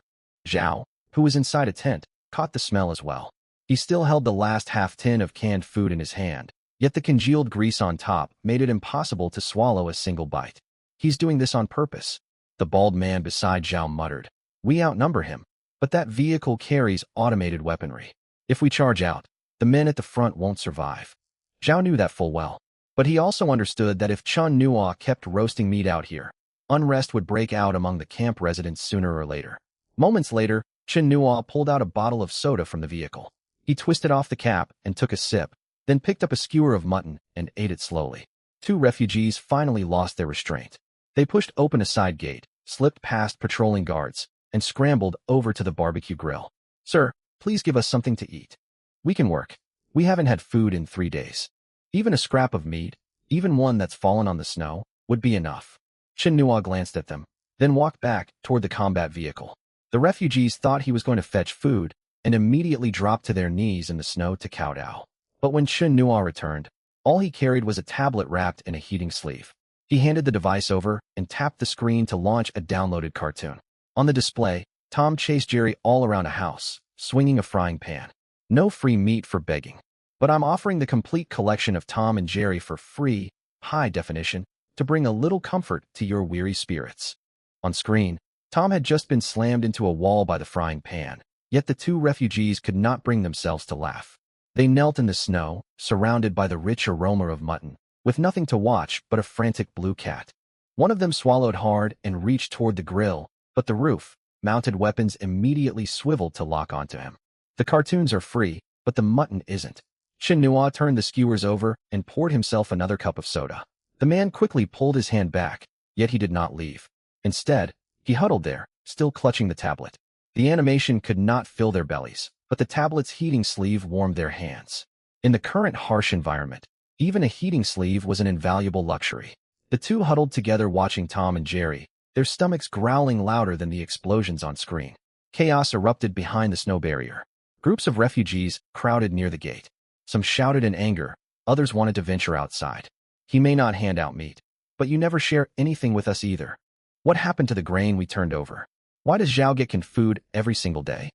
Zhao, who was inside a tent, caught the smell as well. He still held the last half-tin of canned food in his hand, yet the congealed grease on top made it impossible to swallow a single bite. "He's doing this on purpose," the bald man beside Zhao muttered. "We outnumber him, but that vehicle carries automated weaponry. If we charge out, the men at the front won't survive." Zhao knew that full well, but he also understood that if Chen Nua kept roasting meat out here, unrest would break out among the camp residents sooner or later. Moments later, Chen Nua pulled out a bottle of soda from the vehicle. He twisted off the cap and took a sip, then picked up a skewer of mutton and ate it slowly. 2 refugees finally lost their restraint. They pushed open a side gate, slipped past patrolling guards, and scrambled over to the barbecue grill. "Sir, please give us something to eat. We can work. We haven't had food in 3 days. Even a scrap of meat, even one that's fallen on the snow, would be enough." Chen Nua glanced at them, then walked back toward the combat vehicle. The refugees thought he was going to fetch food, and immediately dropped to their knees in the snow to kowtow. But when Chen Nua returned, All he carried was a tablet wrapped in a heating sleeve. He handed the device over and tapped the screen to launch a downloaded cartoon. On the display, Tom chased Jerry all around a house, swinging a frying pan. No free meat for begging. But I'm offering the complete collection of Tom and Jerry for free, high definition, to bring a little comfort to your weary spirits. On screen, Tom had just been slammed into a wall by the frying pan, yet the two refugees could not bring themselves to laugh. They knelt in the snow, surrounded by the rich aroma of mutton, with nothing to watch but a frantic blue cat. One of them swallowed hard and reached toward the grill, but the roof-mounted weapons immediately swiveled to lock onto him. The cartoons are free, but the mutton isn't. Shinua turned the skewers over and poured himself another cup of soda. The man quickly pulled his hand back, yet he did not leave. Instead, he huddled there, still clutching the tablet. The animation could not fill their bellies, but the tablet's heating sleeve warmed their hands. In the current harsh environment, even a heating sleeve was an invaluable luxury. The two huddled together watching Tom and Jerry, their stomachs growling louder than the explosions on screen. Chaos erupted behind the snow barrier. Groups of refugees crowded near the gate. Some shouted in anger, others wanted to venture outside. He may not hand out meat, but you never share anything with us either. What happened to the grain we turned over? Why does Zhao get canned food every single day?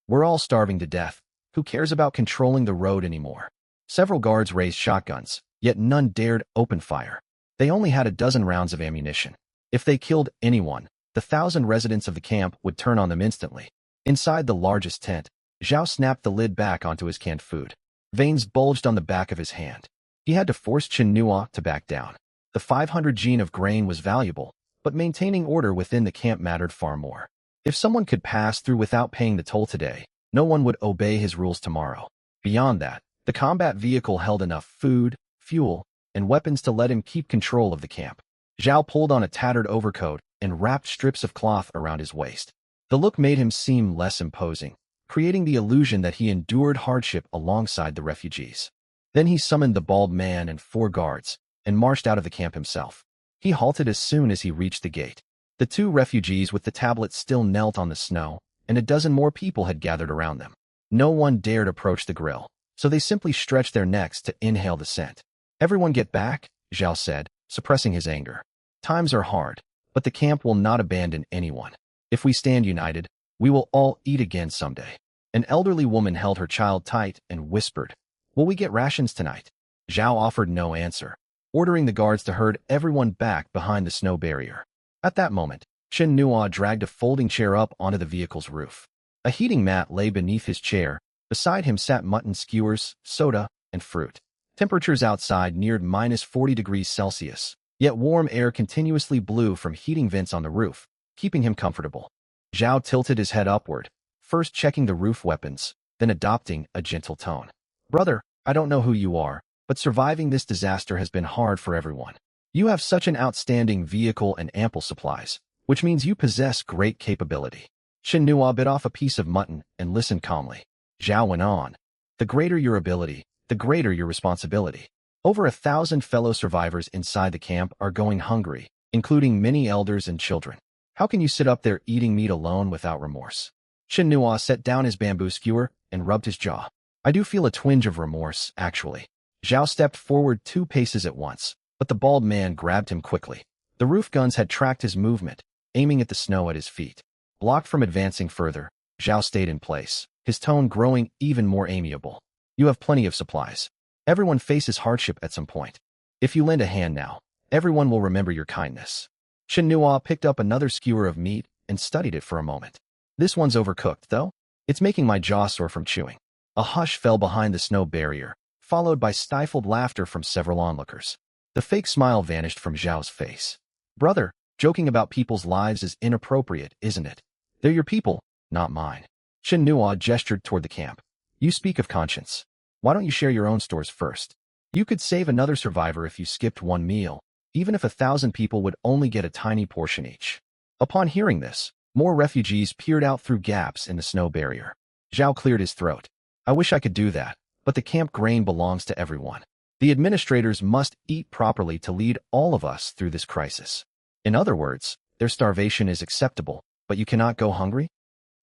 We're all starving to death. Who cares about controlling the road anymore? Several guards raised shotguns, yet none dared open fire. They only had a dozen rounds of ammunition. If they killed anyone, the 1,000 residents of the camp would turn on them instantly. Inside the largest tent, Zhao snapped the lid back onto his canned food. Veins bulged on the back of his hand. He had to force Chinua to back down. The 500 gene of grain was valuable, but maintaining order within the camp mattered far more. If someone could pass through without paying the toll today, no one would obey his rules tomorrow. Beyond that, the combat vehicle held enough food, fuel, and weapons to let him keep control of the camp. Zhao pulled on a tattered overcoat and wrapped strips of cloth around his waist. The look made him seem less imposing, creating the illusion that he endured hardship alongside the refugees. Then he summoned the bald man and 4 guards, and marched out of the camp himself. He halted as soon as he reached the gate. The 2 refugees with the tablets still knelt on the snow, and a dozen more people had gathered around them. No one dared approach the grill, so they simply stretched their necks to inhale the scent. Everyone get back, Zhao said, suppressing his anger. Times are hard, but the camp will not abandon anyone. If we stand united, we will all eat again someday. An elderly woman held her child tight and whispered, "Will we get rations tonight?" Zhao offered no answer, ordering the guards to herd everyone back behind the snow barrier. At that moment, Chen Nua dragged a folding chair up onto the vehicle's roof. A heating mat lay beneath his chair. Beside him sat mutton skewers, soda, and fruit. Temperatures outside neared -40 degrees Celsius, yet warm air continuously blew from heating vents on the roof, keeping him comfortable. Zhao tilted his head upward, first checking the roof weapons, then adopting a gentle tone. "Brother, I don't know who you are, but surviving this disaster has been hard for everyone. You have such an outstanding vehicle and ample supplies, which means you possess great capability." Shin Nua bit off a piece of mutton and listened calmly. Zhao went on, "The greater your ability, the greater your responsibility. Over 1,000 fellow survivors inside the camp are going hungry, including many elders and children. How can you sit up there eating meat alone without remorse?" Shin Nua set down his bamboo skewer and rubbed his jaw. "I do feel a twinge of remorse, actually." Zhao stepped forward 2 paces at once, but the bald man grabbed him quickly. The roof guns had tracked his movement, aiming at the snow at his feet. Blocked from advancing further, Zhao stayed in place, his tone growing even more amiable. "You have plenty of supplies. Everyone faces hardship at some point. If you lend a hand now, everyone will remember your kindness." Shin Nua picked up another skewer of meat and studied it for a moment. "This one's overcooked, though. It's making my jaw sore from chewing." A hush fell behind the snow barrier, followed by stifled laughter from several onlookers. The fake smile vanished from Zhao's face. "Brother, joking about people's lives is inappropriate, isn't it? They're your people, not mine." Shin Nua gestured toward the camp. "You speak of conscience. Why don't you share your own stores first? You could save another survivor if you skipped one meal, even if 1,000 people would only get a tiny portion each." Upon hearing this, more refugees peered out through gaps in the snow barrier. Zhao cleared his throat. "I wish I could do that, but the camp grain belongs to everyone. The administrators must eat properly to lead all of us through this crisis. In other words, their starvation is acceptable, but you cannot go hungry?"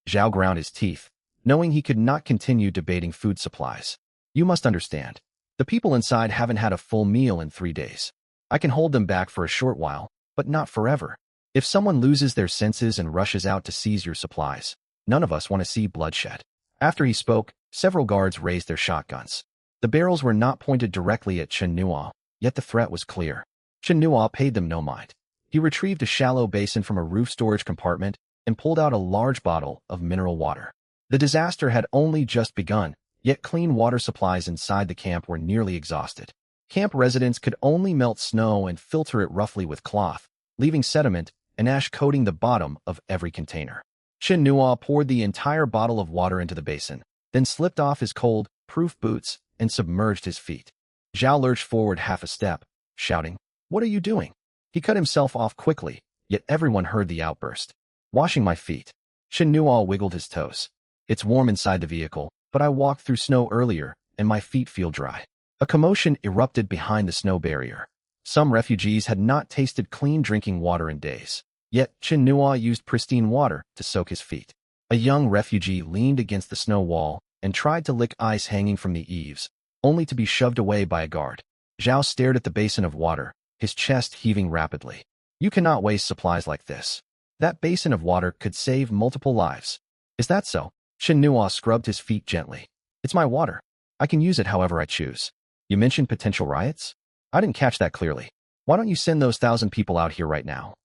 Zhao ground his teeth, knowing he could not continue debating food supplies. "You must understand. The people inside haven't had a full meal in 3 days. I can hold them back for a short while, but not forever. If someone loses their senses and rushes out to seize your supplies, none of us want to see bloodshed." After he spoke, several guards raised their shotguns. The barrels were not pointed directly at Chen Nuo, yet the threat was clear. Chen Nuo paid them no mind. He retrieved a shallow basin from a roof storage compartment and pulled out a large bottle of mineral water. The disaster had only just begun, yet clean water supplies inside the camp were nearly exhausted. Camp residents could only melt snow and filter it roughly with cloth, leaving sediment and ash coating the bottom of every container. Chen Nuo poured the entire bottle of water into the basin, then slipped off his cold, proof boots and submerged his feet. Zhao lurched forward half a step, shouting, "What are you doing?" He cut himself off quickly, yet everyone heard the outburst. "Washing my feet." Chen Nuo wiggled his toes. "It's warm inside the vehicle, but I walked through snow earlier, and my feet feel dry." A commotion erupted behind the snow barrier. Some refugees had not tasted clean drinking water in days. Yet Chen Nuo used pristine water to soak his feet. A young refugee leaned against the snow wall and tried to lick ice hanging from the eaves, only to be shoved away by a guard. Zhao stared at the basin of water, his chest heaving rapidly. "You cannot waste supplies like this. That basin of water could save multiple lives." "Is that so?" Chen Nuo scrubbed his feet gently. "It's my water. I can use it however I choose." "You mentioned potential riots? I didn't catch that clearly. Why don't you send those 1,000 people out here right now?"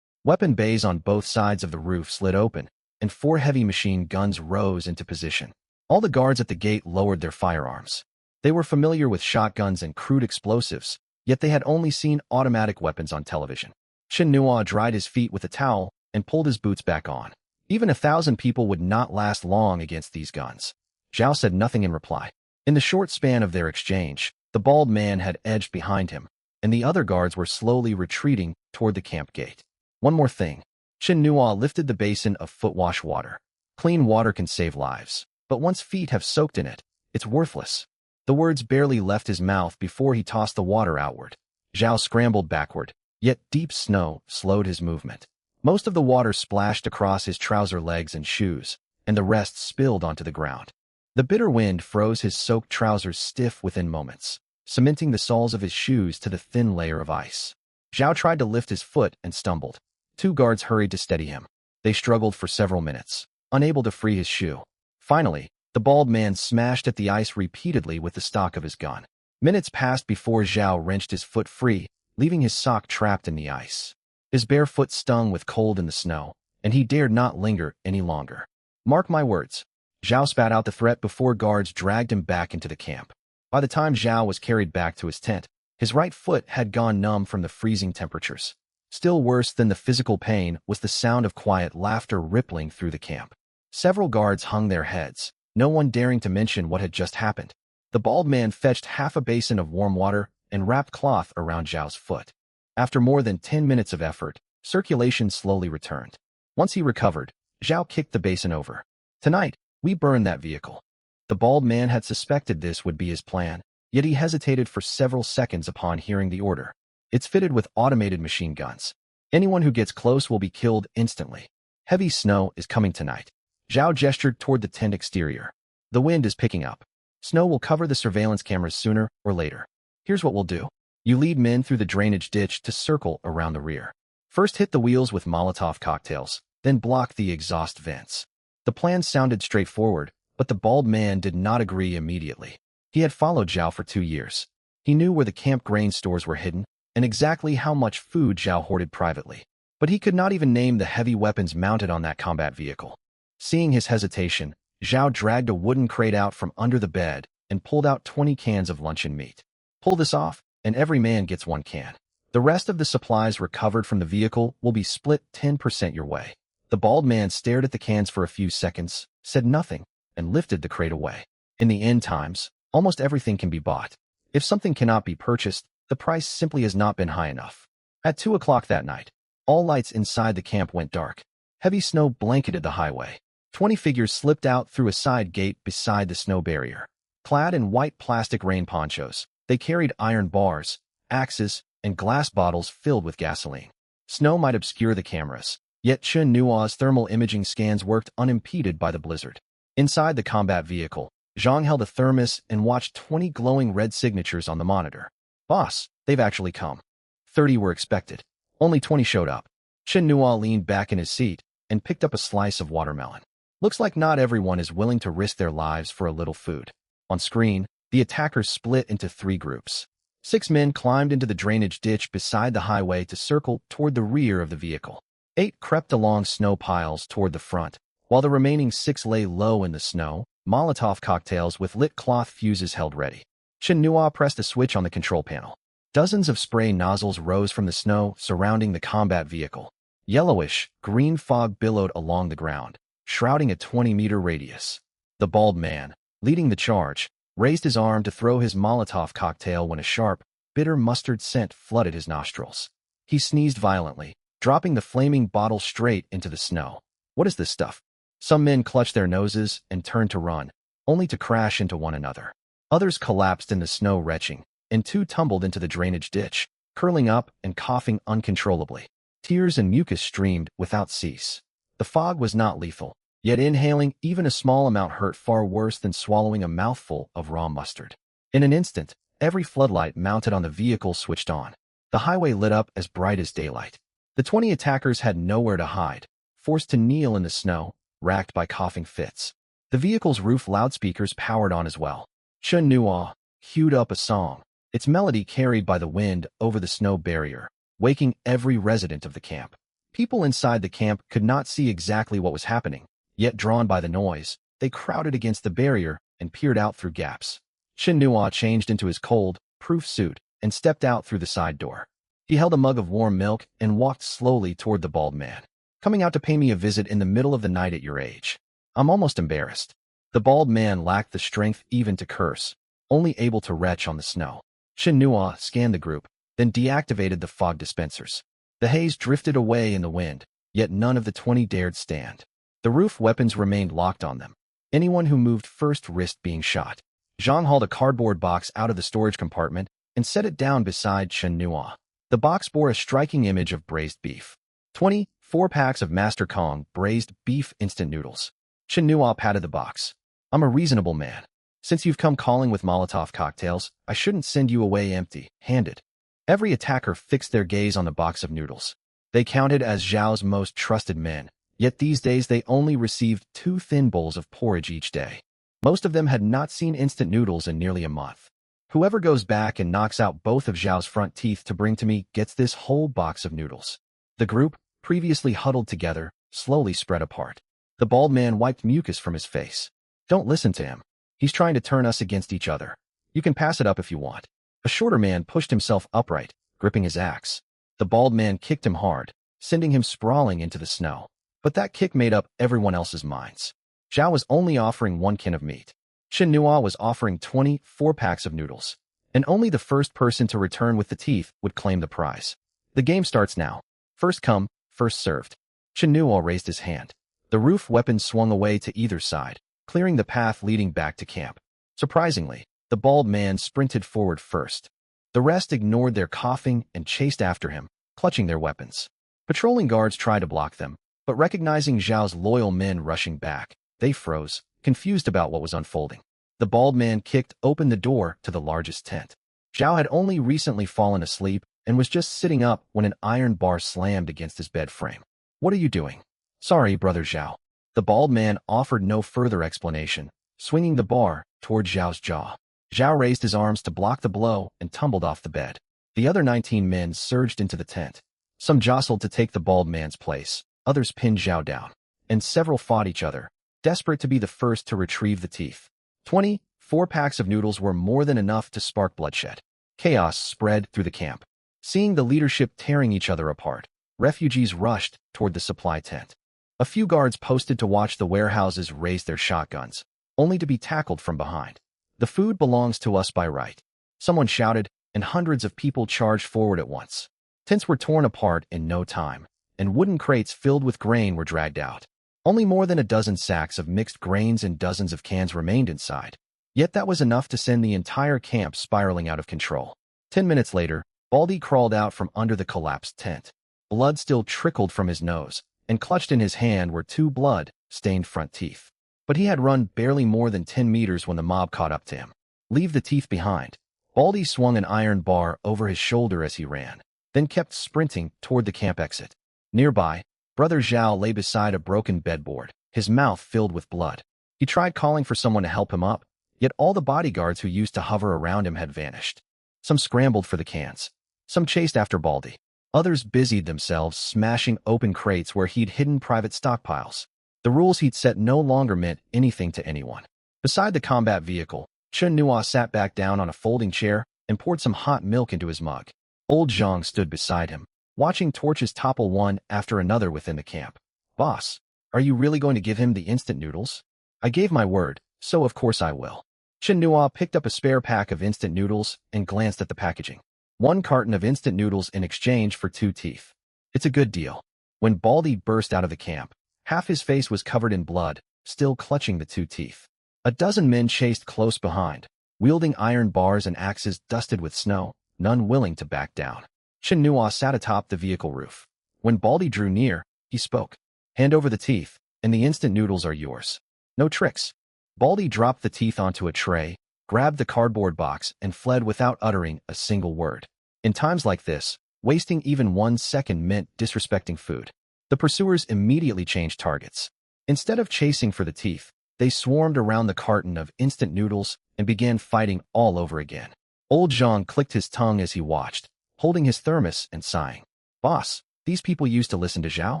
Weapon bays on both sides of the roof slid open, and 4 heavy machine guns rose into position. All the guards at the gate lowered their firearms. They were familiar with shotguns and crude explosives, yet they had only seen automatic weapons on television. Chen Nuo dried his feet with a towel and pulled his boots back on. Even 1,000 people would not last long against these guns. Zhao said nothing in reply. In the short span of their exchange, the bald man had edged behind him, and the other guards were slowly retreating toward the camp gate. "One more thing." Chen Nuo lifted the basin of foot wash water. "Clean water can save lives, but once feet have soaked in it, it's worthless." The words barely left his mouth before he tossed the water outward. Zhao scrambled backward, yet deep snow slowed his movement. Most of the water splashed across his trouser legs and shoes, and the rest spilled onto the ground. The bitter wind froze his soaked trousers stiff within moments, cementing the soles of his shoes to the thin layer of ice. Zhao tried to lift his foot and stumbled. 2 guards hurried to steady him. They struggled for several minutes, unable to free his shoe. Finally, the bald man smashed at the ice repeatedly with the stock of his gun. Minutes passed before Zhao wrenched his foot free, leaving his sock trapped in the ice. His bare foot stung with cold in the snow, and he dared not linger any longer. "Mark my words." Zhao spat out the threat before guards dragged him back into the camp. By the time Zhao was carried back to his tent, his right foot had gone numb from the freezing temperatures. Still worse than the physical pain was the sound of quiet laughter rippling through the camp. Several guards hung their heads, no one daring to mention what had just happened. The bald man fetched half a basin of warm water and wrapped cloth around Zhao's foot. After more than 10 minutes of effort, circulation slowly returned. Once he recovered, Zhao kicked the basin over. "Tonight, we burn that vehicle." The bald man had suspected this would be his plan, yet he hesitated for several seconds upon hearing the order. "It's fitted with automated machine guns. Anyone who gets close will be killed instantly. Heavy snow is coming tonight." Zhao gestured toward the tent exterior. "The wind is picking up. Snow will cover the surveillance cameras sooner or later. Here's what we'll do. You lead men through the drainage ditch to circle around the rear. First hit the wheels with Molotov cocktails, then block the exhaust vents." The plan sounded straightforward, but the bald man did not agree immediately. He had followed Zhao for 2 years. He knew where the camp grain stores were hidden, and exactly how much food Zhao hoarded privately. But he could not even name the heavy weapons mounted on that combat vehicle. Seeing his hesitation, Zhao dragged a wooden crate out from under the bed and pulled out 20 cans of luncheon meat. "Pull this off, and every man gets 1 can. The rest of the supplies recovered from the vehicle will be split 10% your way." The bald man stared at the cans for a few seconds, said nothing, and lifted the crate away. In the end times, almost everything can be bought. If something cannot be purchased, the price simply has not been high enough. At 2 o'clock that night, all lights inside the camp went dark. Heavy snow blanketed the highway. 20 figures slipped out through a side gate beside the snow barrier. Clad in white plastic rain ponchos, they carried iron bars, axes, and glass bottles filled with gasoline. Snow might obscure the cameras, yet Chen Nuo's thermal imaging scans worked unimpeded by the blizzard. Inside the combat vehicle, Zhang held a thermos and watched 20 glowing red signatures on the monitor. Boss, they've actually come. 30 were expected. Only 20 showed up. Chen Nua leaned back in his seat and picked up a slice of watermelon. Looks like not everyone is willing to risk their lives for a little food. On screen, the attackers split into 3 groups. 6 men climbed into the drainage ditch beside the highway to circle toward the rear of the vehicle. 8 crept along snow piles toward the front, while the remaining 6 lay low in the snow, Molotov cocktails with lit cloth fuses held ready. Chen Nua pressed a switch on the control panel. Dozens of spray nozzles rose from the snow surrounding the combat vehicle. Yellowish, green fog billowed along the ground, shrouding a 20-meter radius. The bald man, leading the charge, raised his arm to throw his Molotov cocktail when a sharp, bitter mustard scent flooded his nostrils. He sneezed violently, dropping the flaming bottle straight into the snow. What is this stuff? Some men clutched their noses and turned to run, only to crash into one another. Others collapsed in the snow retching, and 2 tumbled into the drainage ditch, curling up and coughing uncontrollably. Tears and mucus streamed without cease. The fog was not lethal, yet inhaling even a small amount hurt far worse than swallowing a mouthful of raw mustard. In an instant, every floodlight mounted on the vehicle switched on. The highway lit up as bright as daylight. The 20 attackers had nowhere to hide, forced to kneel in the snow, racked by coughing fits. The vehicle's roof loudspeakers powered on as well. Chen Nua queued up a song, its melody carried by the wind over the snow barrier, waking every resident of the camp. People inside the camp could not see exactly what was happening, yet drawn by the noise, they crowded against the barrier and peered out through gaps. Chen Nua changed into his cold, proof suit and stepped out through the side door. He held a mug of warm milk and walked slowly toward the bald man. Coming out to pay me a visit in the middle of the night at your age. I'm almost embarrassed. The bald man lacked the strength even to curse, only able to retch on the snow. Chen Nua scanned the group, then deactivated the fog dispensers. The haze drifted away in the wind, yet none of the 20 dared stand. The roof weapons remained locked on them. Anyone who moved first risked being shot. Zhang hauled a cardboard box out of the storage compartment and set it down beside Chen Nua. The box bore a striking image of braised beef. 24 packs of Master Kong braised beef instant noodles. Chen Nua patted the box. I'm a reasonable man. Since you've come calling with Molotov cocktails, I shouldn't send you away empty-handed. Every attacker fixed their gaze on the box of noodles. They counted as Zhao's most trusted men, yet these days they only received 2 thin bowls of porridge each day. Most of them had not seen instant noodles in nearly a month. Whoever goes back and knocks out both of Zhao's front teeth to bring to me gets this whole box of noodles. The group, previously huddled together, slowly spread apart. The bald man wiped mucus from his face. Don't listen to him. He's trying to turn us against each other. You can pass it up if you want. A shorter man pushed himself upright, gripping his axe. The bald man kicked him hard, sending him sprawling into the snow. But that kick made up everyone else's minds. Zhao was only offering 1 can of meat. Chen Nua was offering 24 packs of noodles. And only the first person to return with the teeth would claim the prize. The game starts now. First come, first served. Chen Nua raised his hand. The roof weapons swung away to either side, clearing the path leading back to camp. Surprisingly, the bald man sprinted forward first. The rest ignored their coughing and chased after him, clutching their weapons. Patrolling guards tried to block them, but recognizing Zhao's loyal men rushing back, they froze, confused about what was unfolding. The bald man kicked open the door to the largest tent. Zhao had only recently fallen asleep and was just sitting up when an iron bar slammed against his bed frame. What are you doing? Sorry, brother Zhao. The bald man offered no further explanation, swinging the bar toward Zhao's jaw. Zhao raised his arms to block the blow and tumbled off the bed. The other 19 men surged into the tent. Some jostled to take the bald man's place, others pinned Zhao down, and several fought each other, desperate to be the first to retrieve the teeth. 24 packs of noodles were more than enough to spark bloodshed. Chaos spread through the camp. Seeing the leadership tearing each other apart, refugees rushed toward the supply tent. A few guards posted to watch the warehouses raised their shotguns, only to be tackled from behind. The food belongs to us by right. Someone shouted, and hundreds of people charged forward at once. Tents were torn apart in no time, and wooden crates filled with grain were dragged out. Only more than a dozen sacks of mixed grains and dozens of cans remained inside. Yet that was enough to send the entire camp spiraling out of control. 10 minutes later, Baldy crawled out from under the collapsed tent. Blood still trickled from his nose, and clutched in his hand were 2 blood-stained front teeth. But he had run barely more than 10 meters when the mob caught up to him. Leave the teeth behind. Baldy swung an iron bar over his shoulder as he ran, then kept sprinting toward the camp exit. Nearby, Brother Zhao lay beside a broken bedboard, his mouth filled with blood. He tried calling for someone to help him up, yet all the bodyguards who used to hover around him had vanished. Some scrambled for the cans. Some chased after Baldy. Others busied themselves smashing open crates where he'd hidden private stockpiles. The rules he'd set no longer meant anything to anyone. Beside the combat vehicle, Chen Nua sat back down on a folding chair and poured some hot milk into his mug. Old Zhang stood beside him, watching torches topple one after another within the camp. Boss, are you really going to give him the instant noodles? I gave my word, so of course I will. Chen Nua picked up a spare pack of instant noodles and glanced at the packaging. 1 carton of instant noodles in exchange for 2 teeth. It's a good deal. When Baldy burst out of the camp, half his face was covered in blood, still clutching the 2 teeth. A dozen men chased close behind, wielding iron bars and axes dusted with snow, none willing to back down. Chen Nua sat atop the vehicle roof. When Baldy drew near, he spoke. Hand over the teeth, and the instant noodles are yours. No tricks. Baldy dropped the teeth onto a tray, grabbed the cardboard box, and fled without uttering a single word. In times like this, wasting even 1 second meant disrespecting food. The pursuers immediately changed targets. Instead of chasing for the teeth, they swarmed around the carton of instant noodles and began fighting all over again. Old Zhang clicked his tongue as he watched, holding his thermos and sighing. Boss, these people used to listen to Zhao.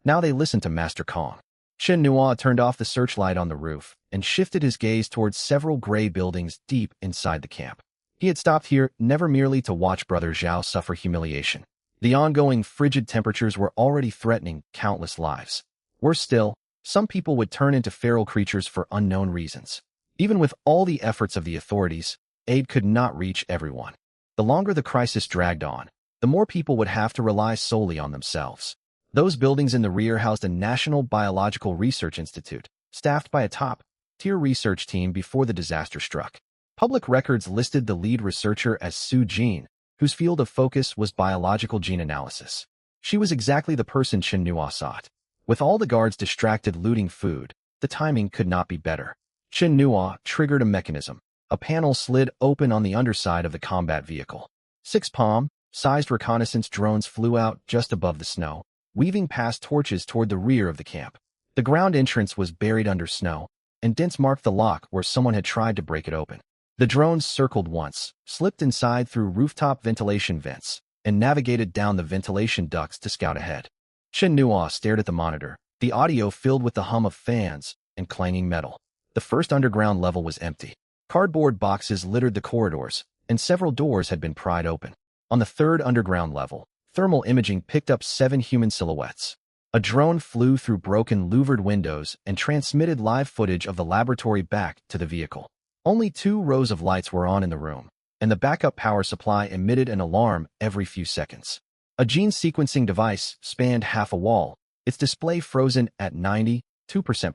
Now they listen to Master Kong. Chen Nua turned off the searchlight on the roof and shifted his gaze towards several gray buildings deep inside the camp. He had stopped here never merely to watch Brother Zhao suffer humiliation. The ongoing frigid temperatures were already threatening countless lives. Worse still, some people would turn into feral creatures for unknown reasons. Even with all the efforts of the authorities, aid could not reach everyone. The longer the crisis dragged on, the more people would have to rely solely on themselves. Those buildings in the rear housed a National Biological Research Institute, staffed by a top-tier research team before the disaster struck. Public records listed the lead researcher as Su Jin, whose field of focus was biological gene analysis. She was exactly the person Chen Nua sought. With all the guards distracted looting food, the timing could not be better. Chen Nua triggered a mechanism. A panel slid open on the underside of the combat vehicle. 6 palm-sized reconnaissance drones flew out just above the snow, weaving past torches toward the rear of the camp. The ground entrance was buried under snow, and dents marked the lock where someone had tried to break it open. The drones circled once, slipped inside through rooftop ventilation vents, and navigated down the ventilation ducts to scout ahead. Chen Nua stared at the monitor, the audio filled with the hum of fans and clanging metal. The first underground level was empty. Cardboard boxes littered the corridors, and several doors had been pried open. On the 3rd underground level, thermal imaging picked up 7 human silhouettes. A drone flew through broken louvered windows and transmitted live footage of the laboratory back to the vehicle. Only 2 rows of lights were on in the room, and the backup power supply emitted an alarm every few seconds. A gene sequencing device spanned half a wall, its display frozen at 92%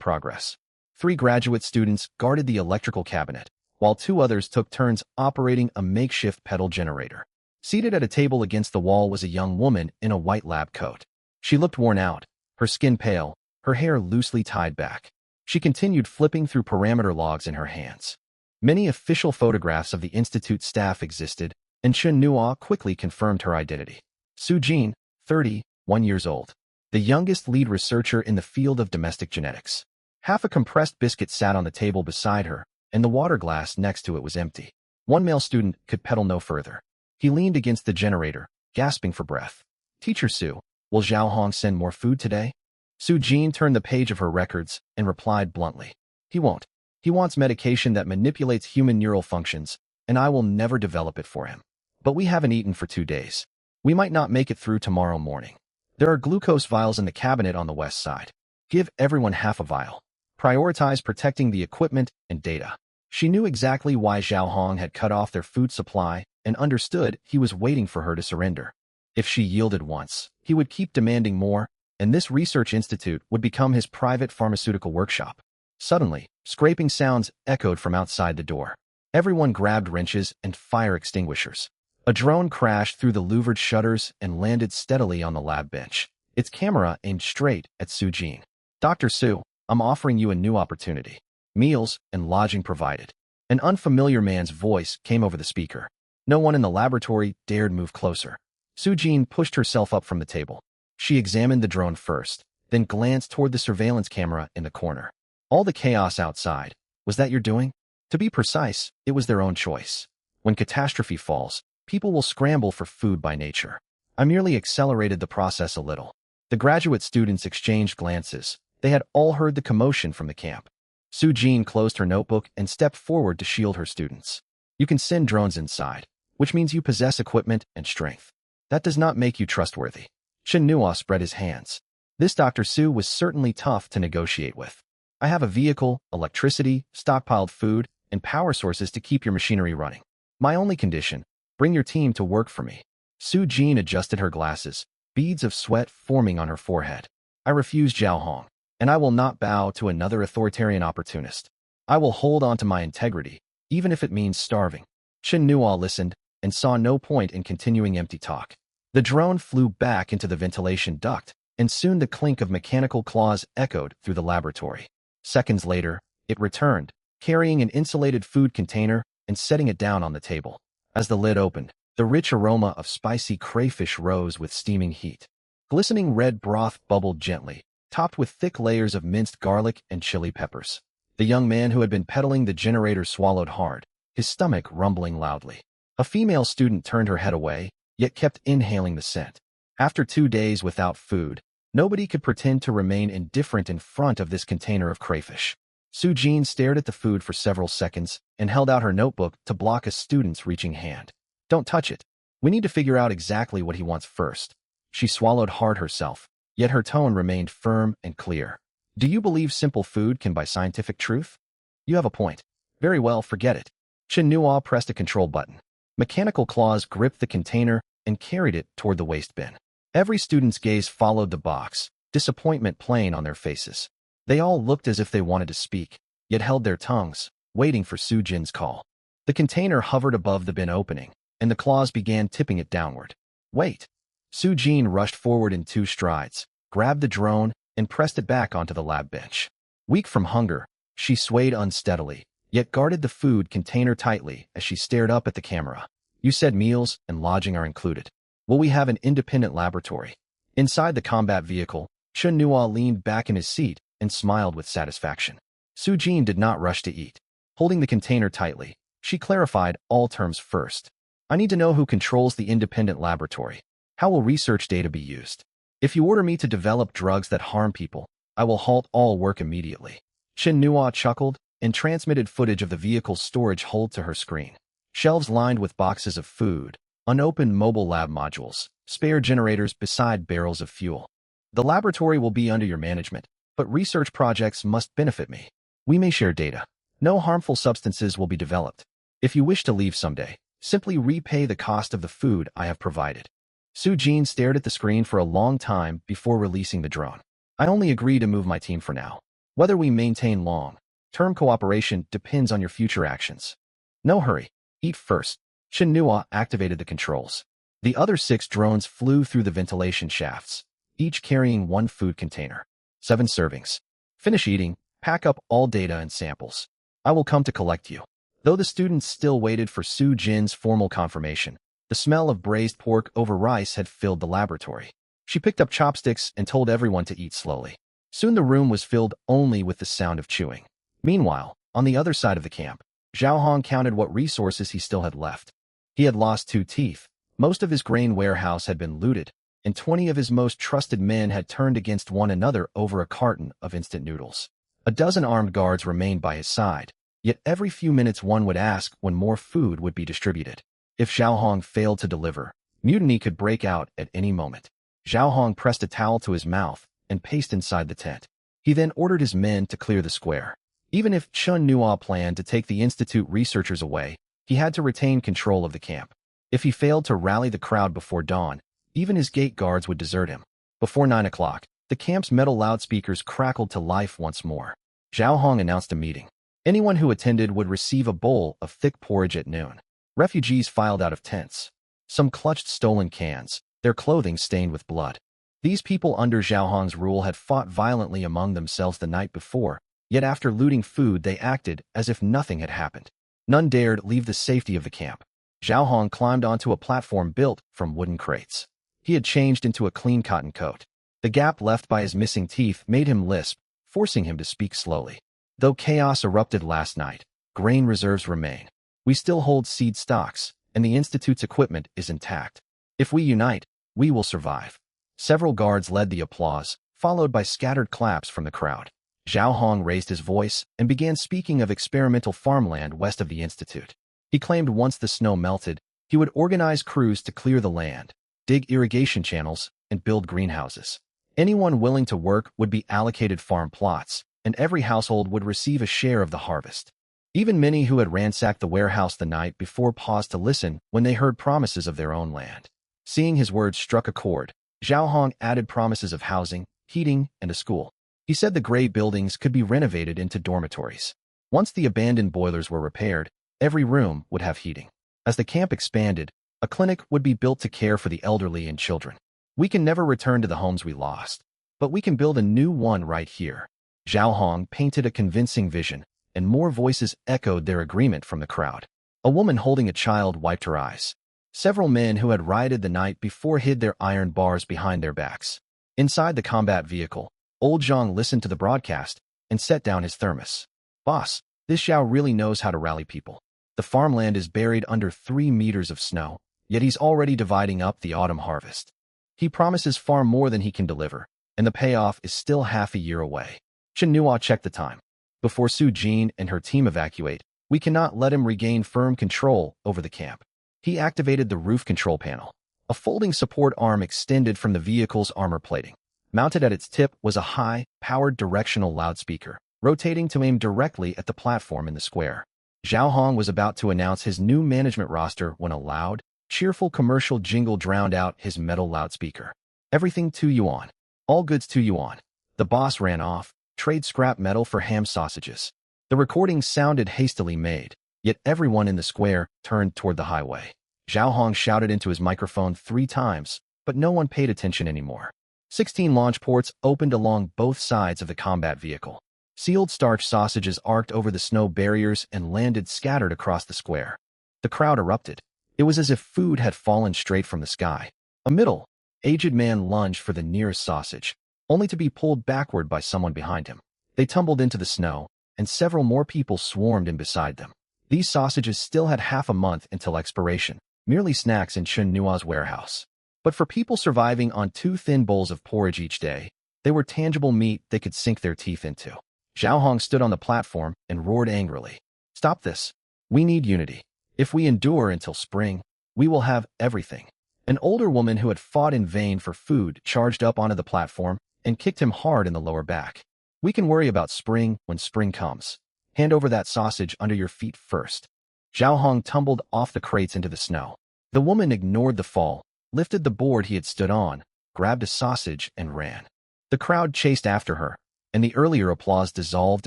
progress. 3 graduate students guarded the electrical cabinet, while 2 others took turns operating a makeshift pedal generator. Seated at a table against the wall was a young woman in a white lab coat. She looked worn out, her skin pale, her hair loosely tied back. She continued flipping through parameter logs in her hands. Many official photographs of the institute staff existed, and Chen Nua quickly confirmed her identity. Su Jin, 31 years old, the youngest lead researcher in the field of domestic genetics. Half a compressed biscuit sat on the table beside her, and the water glass next to it was empty. One male student could pedal no further. He leaned against the generator, gasping for breath. Teacher Su, will Zhao Hong send more food today? Su Jin turned the page of her records and replied bluntly. He won't. He wants medication that manipulates human neural functions, and I will never develop it for him. But we haven't eaten for 2 days. We might not make it through tomorrow morning. There are glucose vials in the cabinet on the west side. Give everyone half a vial. Prioritize protecting the equipment and data. She knew exactly why Zhao Hong had cut off their food supply and understood he was waiting for her to surrender. If she yielded once, he would keep demanding more, and this research institute would become his private pharmaceutical workshop. Suddenly, scraping sounds echoed from outside the door. Everyone grabbed wrenches and fire extinguishers. A drone crashed through the louvered shutters and landed steadily on the lab bench, its camera aimed straight at Su Jin. Dr. Su, I'm offering you a new opportunity. Meals and lodging provided. An unfamiliar man's voice came over the speaker. No one in the laboratory dared move closer. Su-Jin pushed herself up from the table. She examined the drone first, then glanced toward the surveillance camera in the corner. All the chaos outside. Was that your doing? To be precise, it was their own choice. When catastrophe falls, people will scramble for food by nature. I merely accelerated the process a little. The graduate students exchanged glances. They had all heard the commotion from the camp. Su-Jin closed her notebook and stepped forward to shield her students. You can send drones inside, which means you possess equipment and strength. That does not make you trustworthy. Chen Nua spread his hands. This Dr. Su was certainly tough to negotiate with. I have a vehicle, electricity, stockpiled food, and power sources to keep your machinery running. My only condition, bring your team to work for me. Su-Jin adjusted her glasses, beads of sweat forming on her forehead. I refuse Zhao Hong, and I will not bow to another authoritarian opportunist. I will hold on to my integrity, even if it means starving. Chen Nua listened and saw no point in continuing empty talk. The drone flew back into the ventilation duct, and soon the clink of mechanical claws echoed through the laboratory. Seconds later, it returned, carrying an insulated food container and setting it down on the table. As the lid opened, the rich aroma of spicy crayfish rose with steaming heat. Glistening red broth bubbled gently, topped with thick layers of minced garlic and chili peppers. The young man who had been pedaling the generator swallowed hard, his stomach rumbling loudly. A female student turned her head away, yet kept inhaling the scent. After 2 days without food, nobody could pretend to remain indifferent in front of this container of crayfish. Su-Jin stared at the food for several seconds and held out her notebook to block a student's reaching hand. Don't touch it. We need to figure out exactly what he wants first. She swallowed hard herself, yet her tone remained firm and clear. Do you believe simple food can buy scientific truth? You have a point. Very well, forget it. Chen Nua pressed a control button. Mechanical claws gripped the container and carried it toward the waste bin. Every student's gaze followed the box, disappointment plain on their faces. They all looked as if they wanted to speak, yet held their tongues, waiting for Su-Jin's call. The container hovered above the bin opening, and the claws began tipping it downward. Wait! Su-Jin rushed forward in 2 strides, grabbed the drone, and pressed it back onto the lab bench. Weak from hunger, she swayed unsteadily, yet guarded the food container tightly as she stared up at the camera. You said meals and lodging are included. Will we have an independent laboratory? Inside the combat vehicle, Chen Nua leaned back in his seat and smiled with satisfaction. Su-Jin did not rush to eat. Holding the container tightly, she clarified all terms first. I need to know who controls the independent laboratory. How will research data be used? If you order me to develop drugs that harm people, I will halt all work immediately. Chen Nua chuckled and transmitted footage of the vehicle's storage hold to her screen. Shelves lined with boxes of food, unopened mobile lab modules, spare generators beside barrels of fuel. The laboratory will be under your management, but research projects must benefit me. We may share data. No harmful substances will be developed. If you wish to leave someday, simply repay the cost of the food I have provided. Su-Jin stared at the screen for a long time before releasing the drone. I only agree to move my team for now. Whether we maintain long-term cooperation depends on your future actions. No hurry. Eat first. Chen Nua activated the controls. The other 6 drones flew through the ventilation shafts, each carrying 1 food container. 7 servings. Finish eating, pack up all data and samples. I will come to collect you. Though the students still waited for Su-Jin's formal confirmation, the smell of braised pork over rice had filled the laboratory. She picked up chopsticks and told everyone to eat slowly. Soon the room was filled only with the sound of chewing. Meanwhile, on the other side of the camp, Zhao Hong counted what resources he still had left. He had lost 2 teeth, most of his grain warehouse had been looted, and 20 of his most trusted men had turned against one another over a carton of instant noodles. A dozen armed guards remained by his side, yet every few minutes one would ask when more food would be distributed. If Zhao Hong failed to deliver, mutiny could break out at any moment. Zhao Hong pressed a towel to his mouth and paced inside the tent. He then ordered his men to clear the square. Even if Chen Nua planned to take the institute researchers away, he had to retain control of the camp. If he failed to rally the crowd before dawn, even his gate guards would desert him. Before 9 o'clock, the camp's metal loudspeakers crackled to life once more. Zhao Hong announced a meeting. Anyone who attended would receive a bowl of thick porridge at noon. Refugees filed out of tents. Some clutched stolen cans, their clothing stained with blood. These people under Zhao Hong's rule had fought violently among themselves the night before, Yet after looting food, they acted as if nothing had happened. None dared leave the safety of the camp. Zhao Hong climbed onto a platform built from wooden crates. He had changed into a clean cotton coat. The gap left by his missing teeth made him lisp, forcing him to speak slowly. Though chaos erupted last night, grain reserves remain. We still hold seed stocks, and the Institute's equipment is intact. If we unite, we will survive. Several guards led the applause, followed by scattered claps from the crowd. Zhao Hong raised his voice and began speaking of experimental farmland west of the Institute. He claimed once the snow melted, he would organize crews to clear the land, dig irrigation channels, and build greenhouses. Anyone willing to work would be allocated farm plots, and every household would receive a share of the harvest. Even many who had ransacked the warehouse the night before paused to listen when they heard promises of their own land. Seeing his words struck a chord, Zhao Hong added promises of housing, heating, and a school. He said the gray buildings could be renovated into dormitories. Once the abandoned boilers were repaired, every room would have heating. As the camp expanded, a clinic would be built to care for the elderly and children. We can never return to the homes we lost, but we can build a new one right here. Zhao Hong painted a convincing vision, and more voices echoed their agreement from the crowd. A woman holding a child wiped her eyes. Several men who had rioted the night before hid their iron bars behind their backs. Inside the combat vehicle, Old Zhang listened to the broadcast and set down his thermos. Boss, this Xiao really knows how to rally people. The farmland is buried under 3 meters of snow, yet he's already dividing up the autumn harvest. He promises far more than he can deliver, and the payoff is still half a year away. Chen Nua checked the time. Before Su Jin and her team evacuate, we cannot let him regain firm control over the camp. He activated the roof control panel. A folding support arm extended from the vehicle's armor plating. Mounted at its tip was a high-powered directional loudspeaker, rotating to aim directly at the platform in the square. Zhao Hong was about to announce his new management roster when a loud, cheerful commercial jingle drowned out his metal loudspeaker. Everything 2 yuan. All goods 2 yuan. The boss ran off. Trade scrap metal for ham sausages. The recording sounded hastily made, yet everyone in the square turned toward the highway. Zhao Hong shouted into his microphone 3 times, but no one paid attention anymore. 16 launch ports opened along both sides of the combat vehicle. Sealed starch sausages arced over the snow barriers and landed scattered across the square. The crowd erupted. It was as if food had fallen straight from the sky. A middle-aged man lunged for the nearest sausage, only to be pulled backward by someone behind him. They tumbled into the snow, and several more people swarmed in beside them. These sausages still had half a month until expiration, merely snacks in Chen Nua's warehouse. But for people surviving on 2 thin bowls of porridge each day, they were tangible meat they could sink their teeth into. Zhao Hong stood on the platform and roared angrily. Stop this. We need unity. If we endure until spring, we will have everything. An older woman who had fought in vain for food charged up onto the platform and kicked him hard in the lower back. We can worry about spring when spring comes. Hand over that sausage under your feet first. Zhao Hong tumbled off the crates into the snow. The woman ignored the fall, lifted the board he had stood on, grabbed a sausage, and ran. The crowd chased after her, and the earlier applause dissolved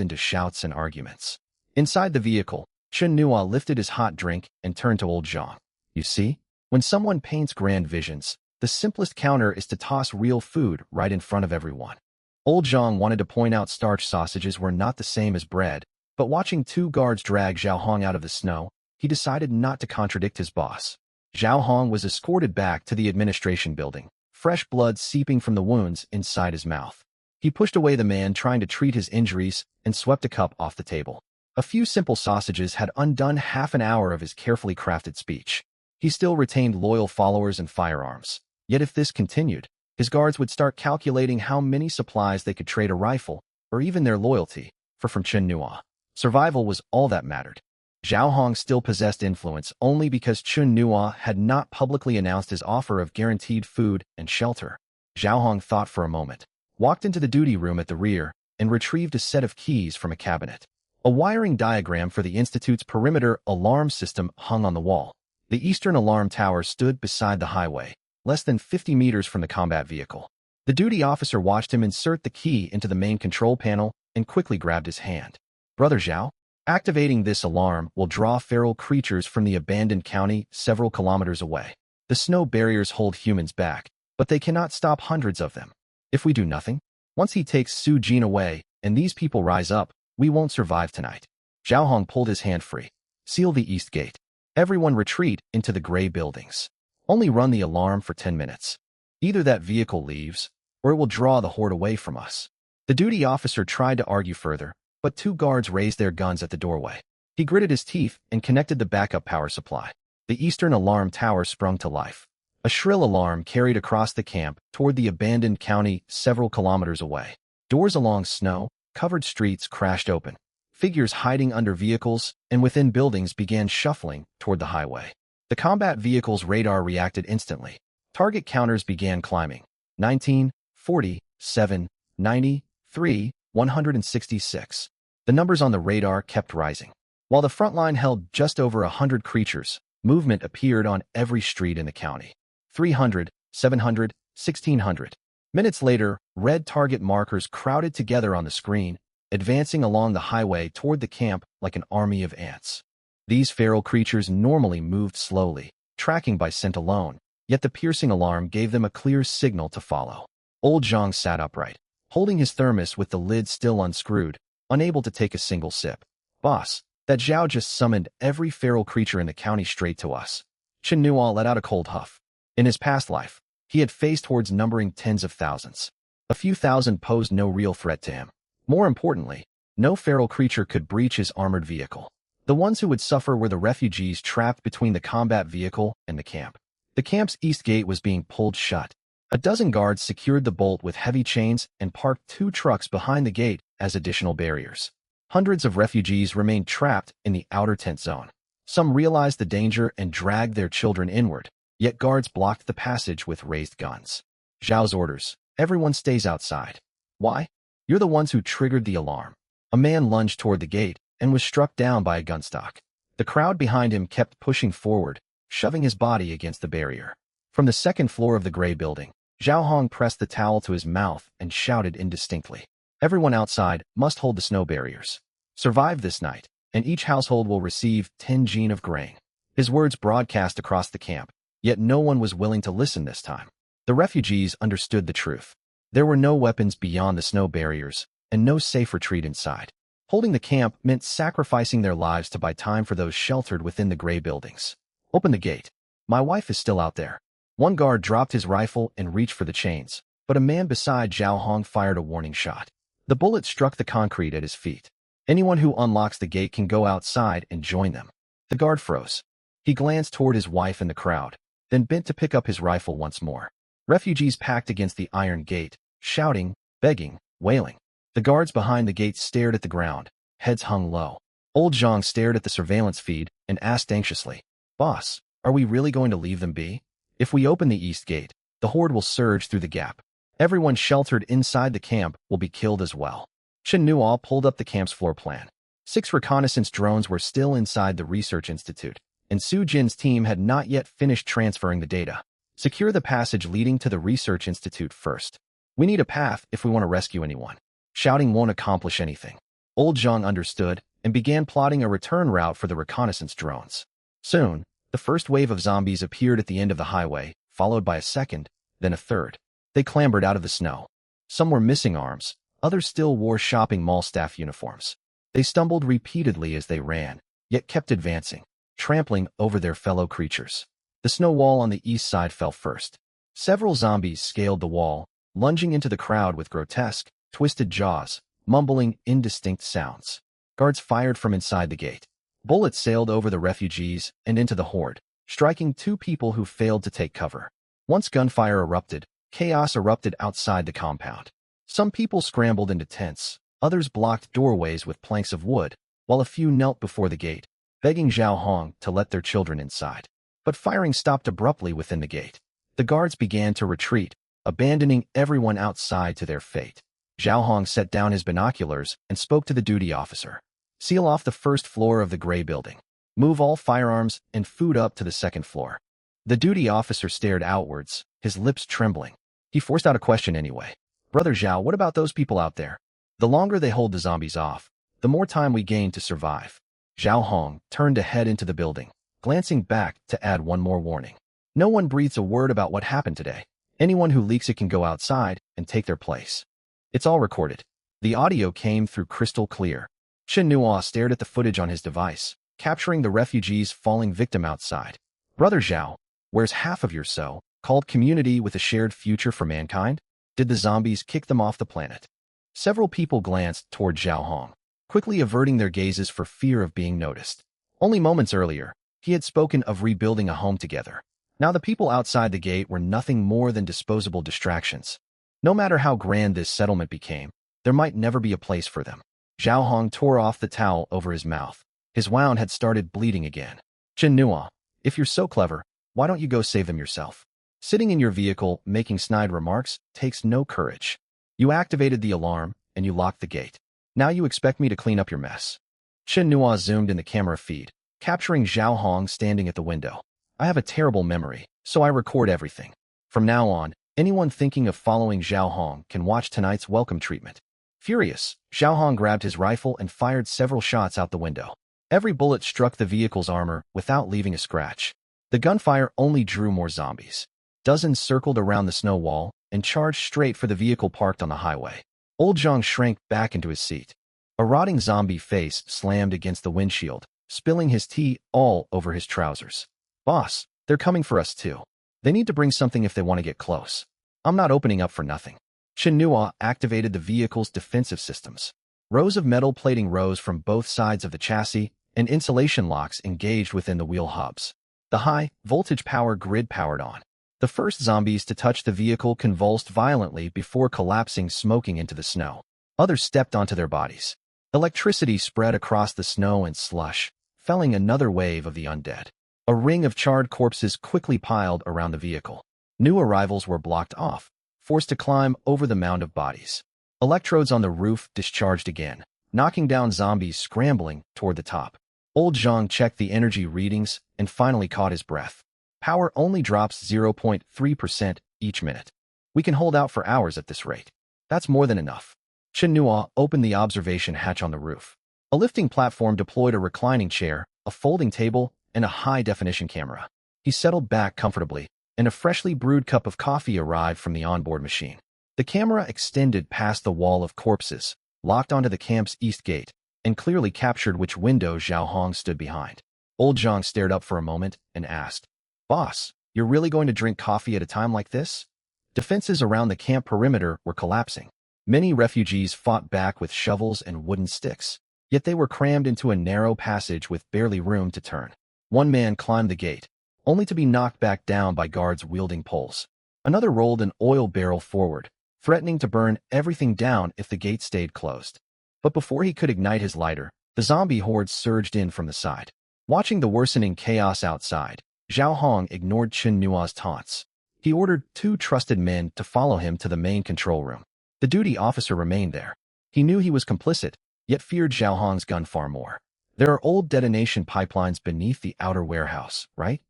into shouts and arguments. Inside the vehicle, Chen Nua lifted his hot drink and turned to Old Zhang. You see, when someone paints grand visions, the simplest counter is to toss real food right in front of everyone. Old Zhang wanted to point out starch sausages were not the same as bread, but watching 2 guards drag Zhao Hong out of the snow, he decided not to contradict his boss. Zhao Hong was escorted back to the administration building, fresh blood seeping from the wounds inside his mouth. He pushed away the man trying to treat his injuries and swept a cup off the table. A few simple sausages had undone half an hour of his carefully crafted speech. He still retained loyal followers and firearms. Yet if this continued, his guards would start calculating how many supplies they could trade a rifle, or even their loyalty, for from Chen Nua. Survival was all that mattered. Zhao Hong still possessed influence only because Chen Nua had not publicly announced his offer of guaranteed food and shelter. Zhao Hong thought for a moment, walked into the duty room at the rear, and retrieved a set of keys from a cabinet. A wiring diagram for the Institute's perimeter alarm system hung on the wall. The eastern alarm tower stood beside the highway, less than 50 meters from the combat vehicle. The duty officer watched him insert the key into the main control panel and quickly grabbed his hand. Brother Zhao, activating this alarm will draw feral creatures from the abandoned county several kilometers away. The snow barriers hold humans back, but they cannot stop hundreds of them. If we do nothing, once he takes Su Jin away and these people rise up, We won't survive tonight. Zhao Hong pulled his hand free. Seal the east gate. Everyone retreat into the gray buildings. Only run the alarm for 10 minutes. Either that vehicle leaves, or it will draw the horde away from us. The duty officer tried to argue further, but 2 guards raised their guns at the doorway. He gritted his teeth and connected the backup power supply. The eastern alarm tower sprung to life. A shrill alarm carried across the camp toward the abandoned county several kilometers away. Doors along snow-covered streets crashed open. Figures hiding under vehicles and within buildings began shuffling toward the highway. The combat vehicle's radar reacted instantly. Target counters began climbing. 19, 40, 7, 93, 166. The numbers on the radar kept rising. While the front line held just over 100 creatures, movement appeared on every street in the county. 300, 700, 1600. Minutes later, red target markers crowded together on the screen, advancing along the highway toward the camp like an army of ants. These feral creatures normally moved slowly, tracking by scent alone, yet the piercing alarm gave them a clear signal to follow. Old Zhang sat upright, holding his thermos with the lid still unscrewed, unable to take a single sip. Boss, that Zhao just summoned every feral creature in the county straight to us. Chen Nuo let out a cold huff. In his past life, he had faced hordes numbering tens of thousands. A few thousand posed no real threat to him. More importantly, no feral creature could breach his armored vehicle. The ones who would suffer were the refugees trapped between the combat vehicle and the camp. The camp's east gate was being pulled shut. A dozen guards secured the bolt with heavy chains and parked 2 trucks behind the gate as additional barriers. Hundreds of refugees remained trapped in the outer tent zone. Some realized the danger and dragged their children inward, yet guards blocked the passage with raised guns. Zhao's orders: everyone stays outside. Why? You're the ones who triggered the alarm. A man lunged toward the gate and was struck down by a gunstock. The crowd behind him kept pushing forward, shoving his body against the barrier. From the second floor of the gray building, Zhao Hong pressed the towel to his mouth and shouted indistinctly. Everyone outside must hold the snow barriers. Survive this night, and each household will receive 10 gene of grain. His words broadcast across the camp, yet no one was willing to listen this time. The refugees understood the truth. There were no weapons beyond the snow barriers, and no safe retreat inside. Holding the camp meant sacrificing their lives to buy time for those sheltered within the gray buildings. Open the gate. My wife is still out there. One guard dropped his rifle and reached for the chains, but a man beside Zhao Hong fired a warning shot. The bullet struck the concrete at his feet. Anyone who unlocks the gate can go outside and join them. The guard froze. He glanced toward his wife and the crowd, then bent to pick up his rifle once more. Refugees packed against the iron gate, shouting, begging, wailing. The guards behind the gate stared at the ground, heads hung low. Old Zhang stared at the surveillance feed and asked anxiously, Boss, are we really going to leave them be? If we open the east gate, the horde will surge through the gap. Everyone sheltered inside the camp will be killed as well. Chen Nuo pulled up the camp's floor plan. 6 reconnaissance drones were still inside the research institute, and Su Jin's team had not yet finished transferring the data. Secure the passage leading to the research institute first. We need a path if we want to rescue anyone. Shouting won't accomplish anything. Old Zhang understood and began plotting a return route for the reconnaissance drones. Soon, the first wave of zombies appeared at the end of the highway, followed by a second, then a third. They clambered out of the snow. Some were missing arms, others still wore shopping mall staff uniforms. They stumbled repeatedly as they ran, yet kept advancing, trampling over their fellow creatures. The snow wall on the east side fell first. Several zombies scaled the wall, lunging into the crowd with grotesque, twisted jaws, mumbling indistinct sounds. Guards fired from inside the gate. Bullets sailed over the refugees and into the horde, striking 2 people who failed to take cover. Once gunfire erupted, chaos erupted outside the compound. Some people scrambled into tents, others blocked doorways with planks of wood, while a few knelt before the gate, begging Zhao Hong to let their children inside. But firing stopped abruptly within the gate. The guards began to retreat, abandoning everyone outside to their fate. Zhao Hong set down his binoculars and spoke to the duty officer. Seal off the first floor of the gray building. Move all firearms and food up to the second floor. The duty officer stared outwards, his lips trembling. He forced out a question anyway. Brother Zhao, what about those people out there? The longer they hold the zombies off, the more time we gain to survive. Zhao Hong turned to head into the building, glancing back to add one more warning. No one breathes a word about what happened today. Anyone who leaks it can go outside and take their place. It's all recorded. The audio came through crystal clear. Chen Nuo stared at the footage on his device, capturing the refugee's falling victim outside. Brother Zhao, where's half of your so-called community with a shared future for mankind? Did the zombies kick them off the planet? Several people glanced toward Zhao Hong, quickly averting their gazes for fear of being noticed. Only moments earlier, he had spoken of rebuilding a home together. Now the people outside the gate were nothing more than disposable distractions. No matter how grand this settlement became, there might never be a place for them. Zhao Hong tore off the towel over his mouth. His wound had started bleeding again. Chen Nuo, if you're so clever, why don't you go save them yourself? Sitting in your vehicle making snide remarks takes no courage. You activated the alarm, and you locked the gate. Now you expect me to clean up your mess. Chen Nuo zoomed in the camera feed, capturing Zhao Hong standing at the window. I have a terrible memory, so I record everything. From now on, anyone thinking of following Zhao Hong can watch tonight's welcome treatment. Furious, Zhao Hong grabbed his rifle and fired several shots out the window. Every bullet struck the vehicle's armor without leaving a scratch. The gunfire only drew more zombies. Dozens circled around the snow wall and charged straight for the vehicle parked on the highway. Old Zhang shrank back into his seat. A rotting zombie face slammed against the windshield, spilling his tea all over his trousers. Boss, they're coming for us too. They need to bring something if they want to get close. I'm not opening up for nothing. Chen Nuo activated the vehicle's defensive systems. Rows of metal plating rose from both sides of the chassis, and insulation locks engaged within the wheel hubs. The high-voltage power grid powered on. The first zombies to touch the vehicle convulsed violently before collapsing smoking into the snow. Others stepped onto their bodies. Electricity spread across the snow and slush, felling another wave of the undead. A ring of charred corpses quickly piled around the vehicle. New arrivals were blocked off, forced to climb over the mound of bodies. Electrodes on the roof discharged again, knocking down zombies scrambling toward the top. Old Zhang checked the energy readings and finally caught his breath. Power only drops 0.3% each minute. We can hold out for hours at this rate. That's more than enough. Chen Nuo opened the observation hatch on the roof. A lifting platform deployed a reclining chair, a folding table, and a high-definition camera. He settled back comfortably, and a freshly brewed cup of coffee arrived from the onboard machine. The camera extended past the wall of corpses, locked onto the camp's east gate, and clearly captured which window Zhao Hong stood behind. Old Zhang stared up for a moment and asked, Boss, you're really going to drink coffee at a time like this? Defenses around the camp perimeter were collapsing. Many refugees fought back with shovels and wooden sticks, yet they were crammed into a narrow passage with barely room to turn. One man climbed the gate, only to be knocked back down by guards wielding poles. Another rolled an oil barrel forward, threatening to burn everything down if the gate stayed closed. But before he could ignite his lighter, the zombie horde surged in from the side. Watching the worsening chaos outside, Zhao Hong ignored Chen Nuo's taunts. He ordered 2 trusted men to follow him to the main control room. The duty officer remained there. He knew he was complicit, yet feared Zhao Hong's gun far more. There are old detonation pipelines beneath the outer warehouse, right?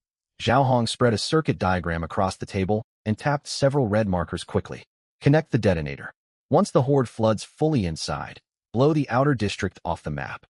Zhao Hong spread a circuit diagram across the table and tapped several red markers quickly. Connect the detonator. Once the horde floods fully inside, blow the outer district off the map.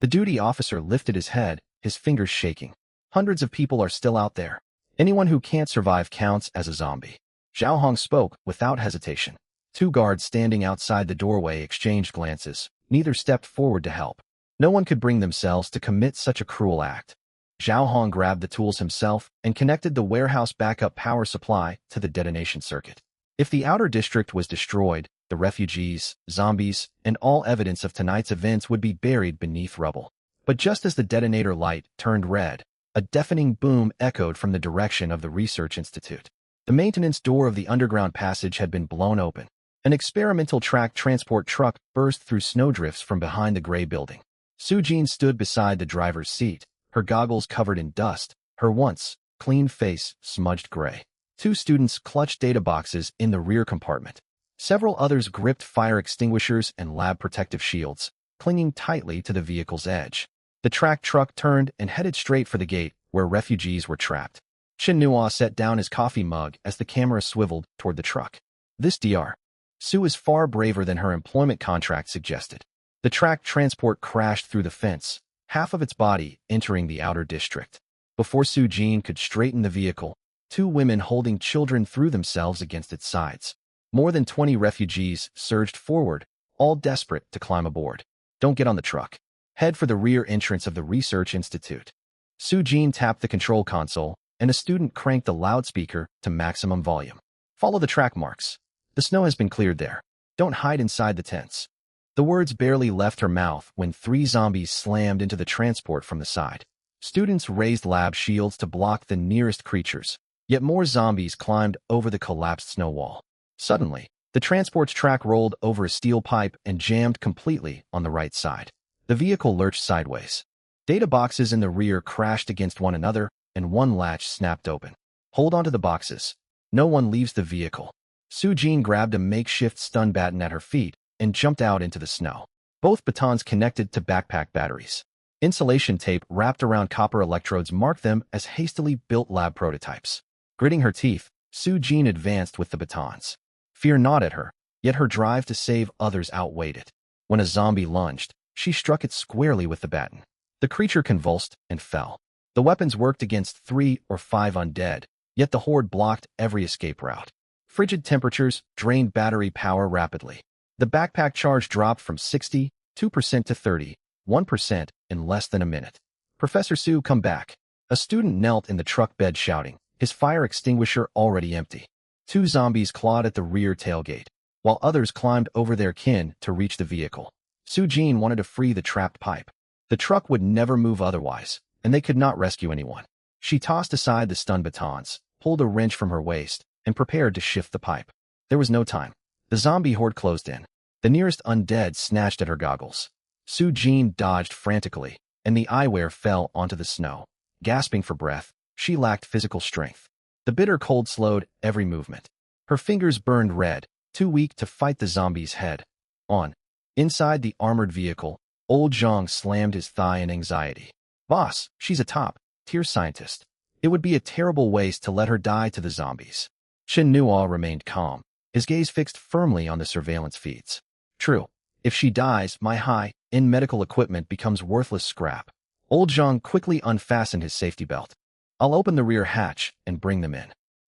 The duty officer lifted his head, his fingers shaking. Hundreds of people are still out there. Anyone who can't survive counts as a zombie. Zhao Hong spoke without hesitation. 2 guards standing outside the doorway exchanged glances. Neither stepped forward to help. No one could bring themselves to commit such a cruel act. Zhao Hong grabbed the tools himself and connected the warehouse backup power supply to the detonation circuit. If the outer district was destroyed, the refugees, zombies, and all evidence of tonight's events would be buried beneath rubble. But just as the detonator light turned red, a deafening boom echoed from the direction of the research institute. The maintenance door of the underground passage had been blown open. An experimental track transport truck burst through snowdrifts from behind the gray building. Su Jin stood beside the driver's seat, her goggles covered in dust, her once clean face smudged gray. 2 students clutched data boxes in the rear compartment. Several others gripped fire extinguishers and lab protective shields, clinging tightly to the vehicle's edge. The track truck turned and headed straight for the gate where refugees were trapped. Chen Nuo set down his coffee mug as the camera swiveled toward the truck. This Dr. Su is far braver than her employment contract suggested. The track transport crashed through the fence, half of its body entering the outer district. Before Su Jin could straighten the vehicle, 2 women holding children threw themselves against its sides. More than 20 refugees surged forward, all desperate to climb aboard. Don't get on the truck. Head for the rear entrance of the Research Institute. Su-Jin tapped the control console, and a student cranked the loudspeaker to maximum volume. Follow the track marks. The snow has been cleared there. Don't hide inside the tents. The words barely left her mouth when 3 zombies slammed into the transport from the side. Students raised lab shields to block the nearest creatures, yet more zombies climbed over the collapsed snow wall. Suddenly, the transport's track rolled over a steel pipe and jammed completely on the right side. The vehicle lurched sideways. Data boxes in the rear crashed against one another, and one latch snapped open. Hold onto the boxes. No one leaves the vehicle. Su-Jin grabbed a makeshift stun baton at her feet and jumped out into the snow. Both batons connected to backpack batteries. Insulation tape wrapped around copper electrodes marked them as hastily built lab prototypes. Gritting her teeth, Su-Jin advanced with the batons. Fear gnawed at her, yet her drive to save others outweighed it. When a zombie lunged, she struck it squarely with the baton. The creature convulsed and fell. The weapons worked against 3 or 5 undead, yet the horde blocked every escape route. Frigid temperatures drained battery power rapidly. The backpack charge dropped from 62% to 31% in less than a minute. Professor Su, come back. A student knelt in the truck bed shouting, his fire extinguisher already empty. 2 zombies clawed at the rear tailgate, while others climbed over their kin to reach the vehicle. Su-Jin wanted to free the trapped pipe. The truck would never move otherwise, and they could not rescue anyone. She tossed aside the stun batons, pulled a wrench from her waist, and prepared to shift the pipe. There was no time. The zombie horde closed in. The nearest undead snatched at her goggles. Su-Jin dodged frantically, and the eyewear fell onto the snow. Gasping for breath, she lacked physical strength. The bitter cold slowed every movement. Her fingers burned red, too weak to fight the zombie's head on. Inside the armored vehicle, old Zhang slammed his thigh in anxiety. Boss, she's a top-tier scientist. It would be a terrible waste to let her die to the zombies. Chen Nuo remained calm, his gaze fixed firmly on the surveillance feeds. True, if she dies, my high-end medical equipment becomes worthless scrap. Old Zhang quickly unfastened his safety belt. I'll open the rear hatch and bring them in.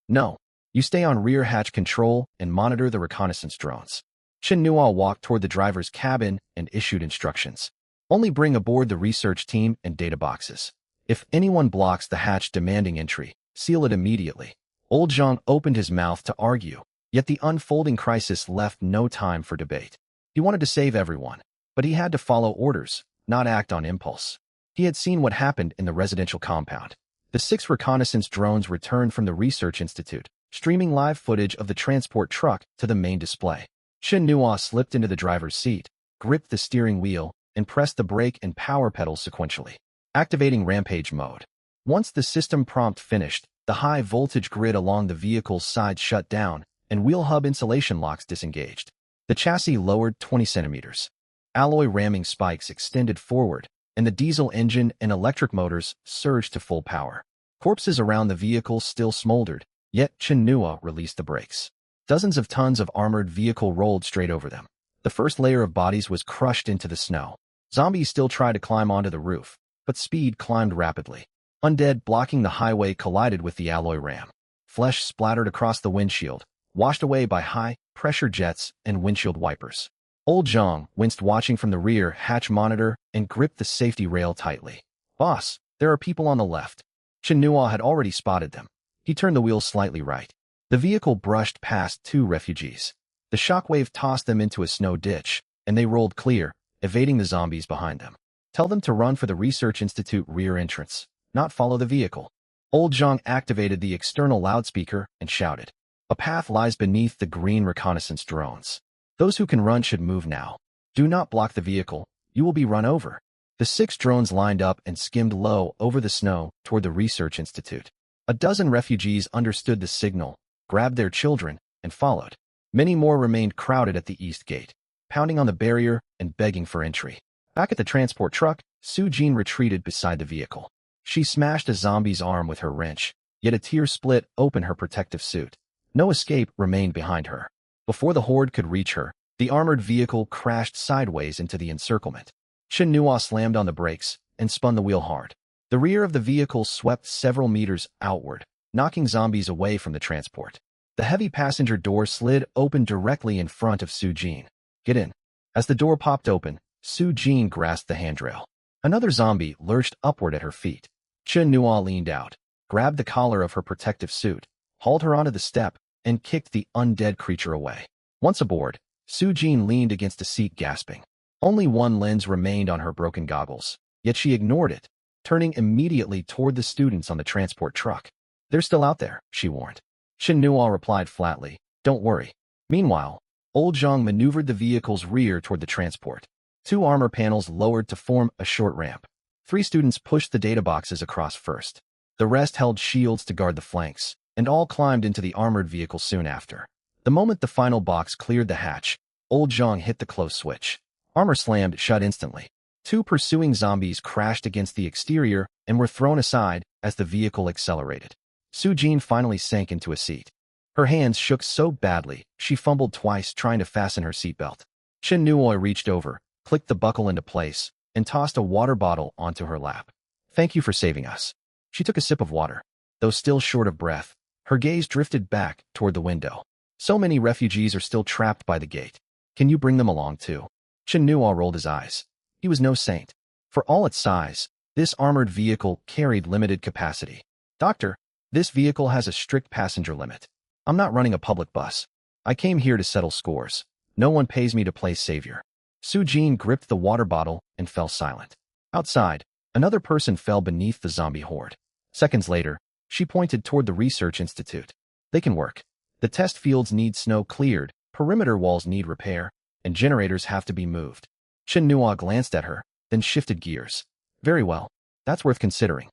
No, you stay on rear hatch control and monitor the reconnaissance drones. Chen Nuo walked toward the driver's cabin and issued instructions. Only bring aboard the research team and data boxes. If anyone blocks the hatch demanding entry, seal it immediately. Old Zhang opened his mouth to argue, yet the unfolding crisis left no time for debate. He wanted to save everyone, but he had to follow orders, not act on impulse. He had seen what happened in the residential compound. The 6 reconnaissance drones returned from the Research Institute, streaming live footage of the transport truck to the main display. Chen Nuo slipped into the driver's seat, gripped the steering wheel, and pressed the brake and power pedals sequentially, activating rampage mode. Once the system prompt finished, the high-voltage grid along the vehicle's side shut down, and wheel hub insulation locks disengaged. The chassis lowered 20 centimeters. Alloy ramming spikes extended forward, and the diesel engine and electric motors surged to full power. Corpses around the vehicle still smoldered, yet Chen Nuo released the brakes. Dozens of tons of armored vehicle rolled straight over them. The first layer of bodies was crushed into the snow. Zombies still tried to climb onto the roof, but speed climbed rapidly. Undead blocking the highway collided with the alloy ram. Flesh splattered across the windshield, washed away by high-pressure jets and windshield wipers. Old Zhang winced watching from the rear hatch monitor and gripped the safety rail tightly. Boss, there are people on the left. Chen Nuo had already spotted them. He turned the wheel slightly right. The vehicle brushed past 2 refugees. The shockwave tossed them into a snow ditch, and they rolled clear, evading the zombies behind them. Tell them to run for the Research Institute rear entrance, not follow the vehicle. Old Zhang activated the external loudspeaker and shouted. A path lies beneath the green reconnaissance drones. Those who can run should move now. Do not block the vehicle, you will be run over. The 6 drones lined up and skimmed low over the snow toward the Research Institute. A dozen refugees understood the signal, grabbed their children, and followed. Many more remained crowded at the east gate, pounding on the barrier and begging for entry. Back at the transport truck, Su-Jin retreated beside the vehicle. She smashed a zombie's arm with her wrench, yet a tear split open her protective suit. No escape remained behind her. Before the horde could reach her, the armored vehicle crashed sideways into the encirclement. Chen Nuo slammed on the brakes and spun the wheel hard. The rear of the vehicle swept several meters outward, knocking zombies away from the transport. The heavy passenger door slid open directly in front of Su-Jin. Get in. As the door popped open, Su-Jin grasped the handrail. Another zombie lurched upward at her feet. Chen Nua leaned out, grabbed the collar of her protective suit, hauled her onto the step, and kicked the undead creature away. Once aboard, Su Jin leaned against a seat gasping. Only one lens remained on her broken goggles, yet she ignored it, turning immediately toward the students on the transport truck. "They're still out there," she warned. Chen Nua replied flatly, "Don't worry." Meanwhile, Old Zhang maneuvered the vehicle's rear toward the transport. 2 armor panels lowered to form a short ramp. 3 students pushed the data boxes across first. The rest held shields to guard the flanks, and all climbed into the armored vehicle soon after. The moment the final box cleared the hatch, Old Zhang hit the close switch. Armor slammed shut instantly. 2 pursuing zombies crashed against the exterior and were thrown aside as the vehicle accelerated. Su Jin finally sank into a seat. Her hands shook so badly, she fumbled twice trying to fasten her seatbelt. Chen Nuoi reached over, clicked the buckle into place, and tossed a water bottle onto her lap. "Thank you for saving us." She took a sip of water. Though still short of breath, her gaze drifted back toward the window. "So many refugees are still trapped by the gate. Can you bring them along too?" Chen Nuo rolled his eyes. He was no saint. For all its size, this armored vehicle carried limited capacity. "Doctor, this vehicle has a strict passenger limit. I'm not running a public bus. I came here to settle scores. No one pays me to play savior." Su Jin gripped the water bottle and fell silent. Outside, another person fell beneath the zombie horde. Seconds later, she pointed toward the research institute. "They can work. The test fields need snow cleared, perimeter walls need repair, and generators have to be moved." Chen Nua glanced at her, then shifted gears. "Very well. That's worth considering.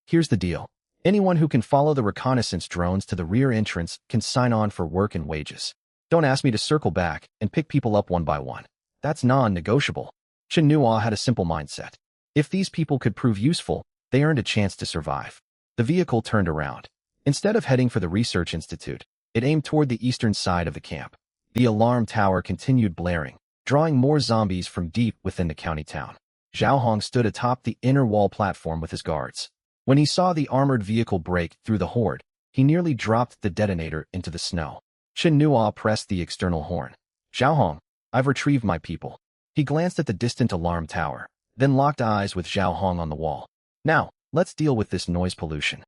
Here's the deal. Anyone who can follow the reconnaissance drones to the rear entrance can sign on for work and wages. Don't ask me to circle back and pick people up one by one. That's non-negotiable." Chen Nua had a simple mindset. If these people could prove useful, they earned a chance to survive. The vehicle turned around. Instead of heading for the research institute, it aimed toward the eastern side of the camp. The alarm tower continued blaring, drawing more zombies from deep within the county town. Zhao Hong stood atop the inner wall platform with his guards. When he saw the armored vehicle break through the horde, he nearly dropped the detonator into the snow. Chen Nua pressed the external horn. "Zhao Hong, I've retrieved my people." He glanced at the distant alarm tower, then locked eyes with Zhao Hong on the wall. "Now, let's deal with this noise pollution."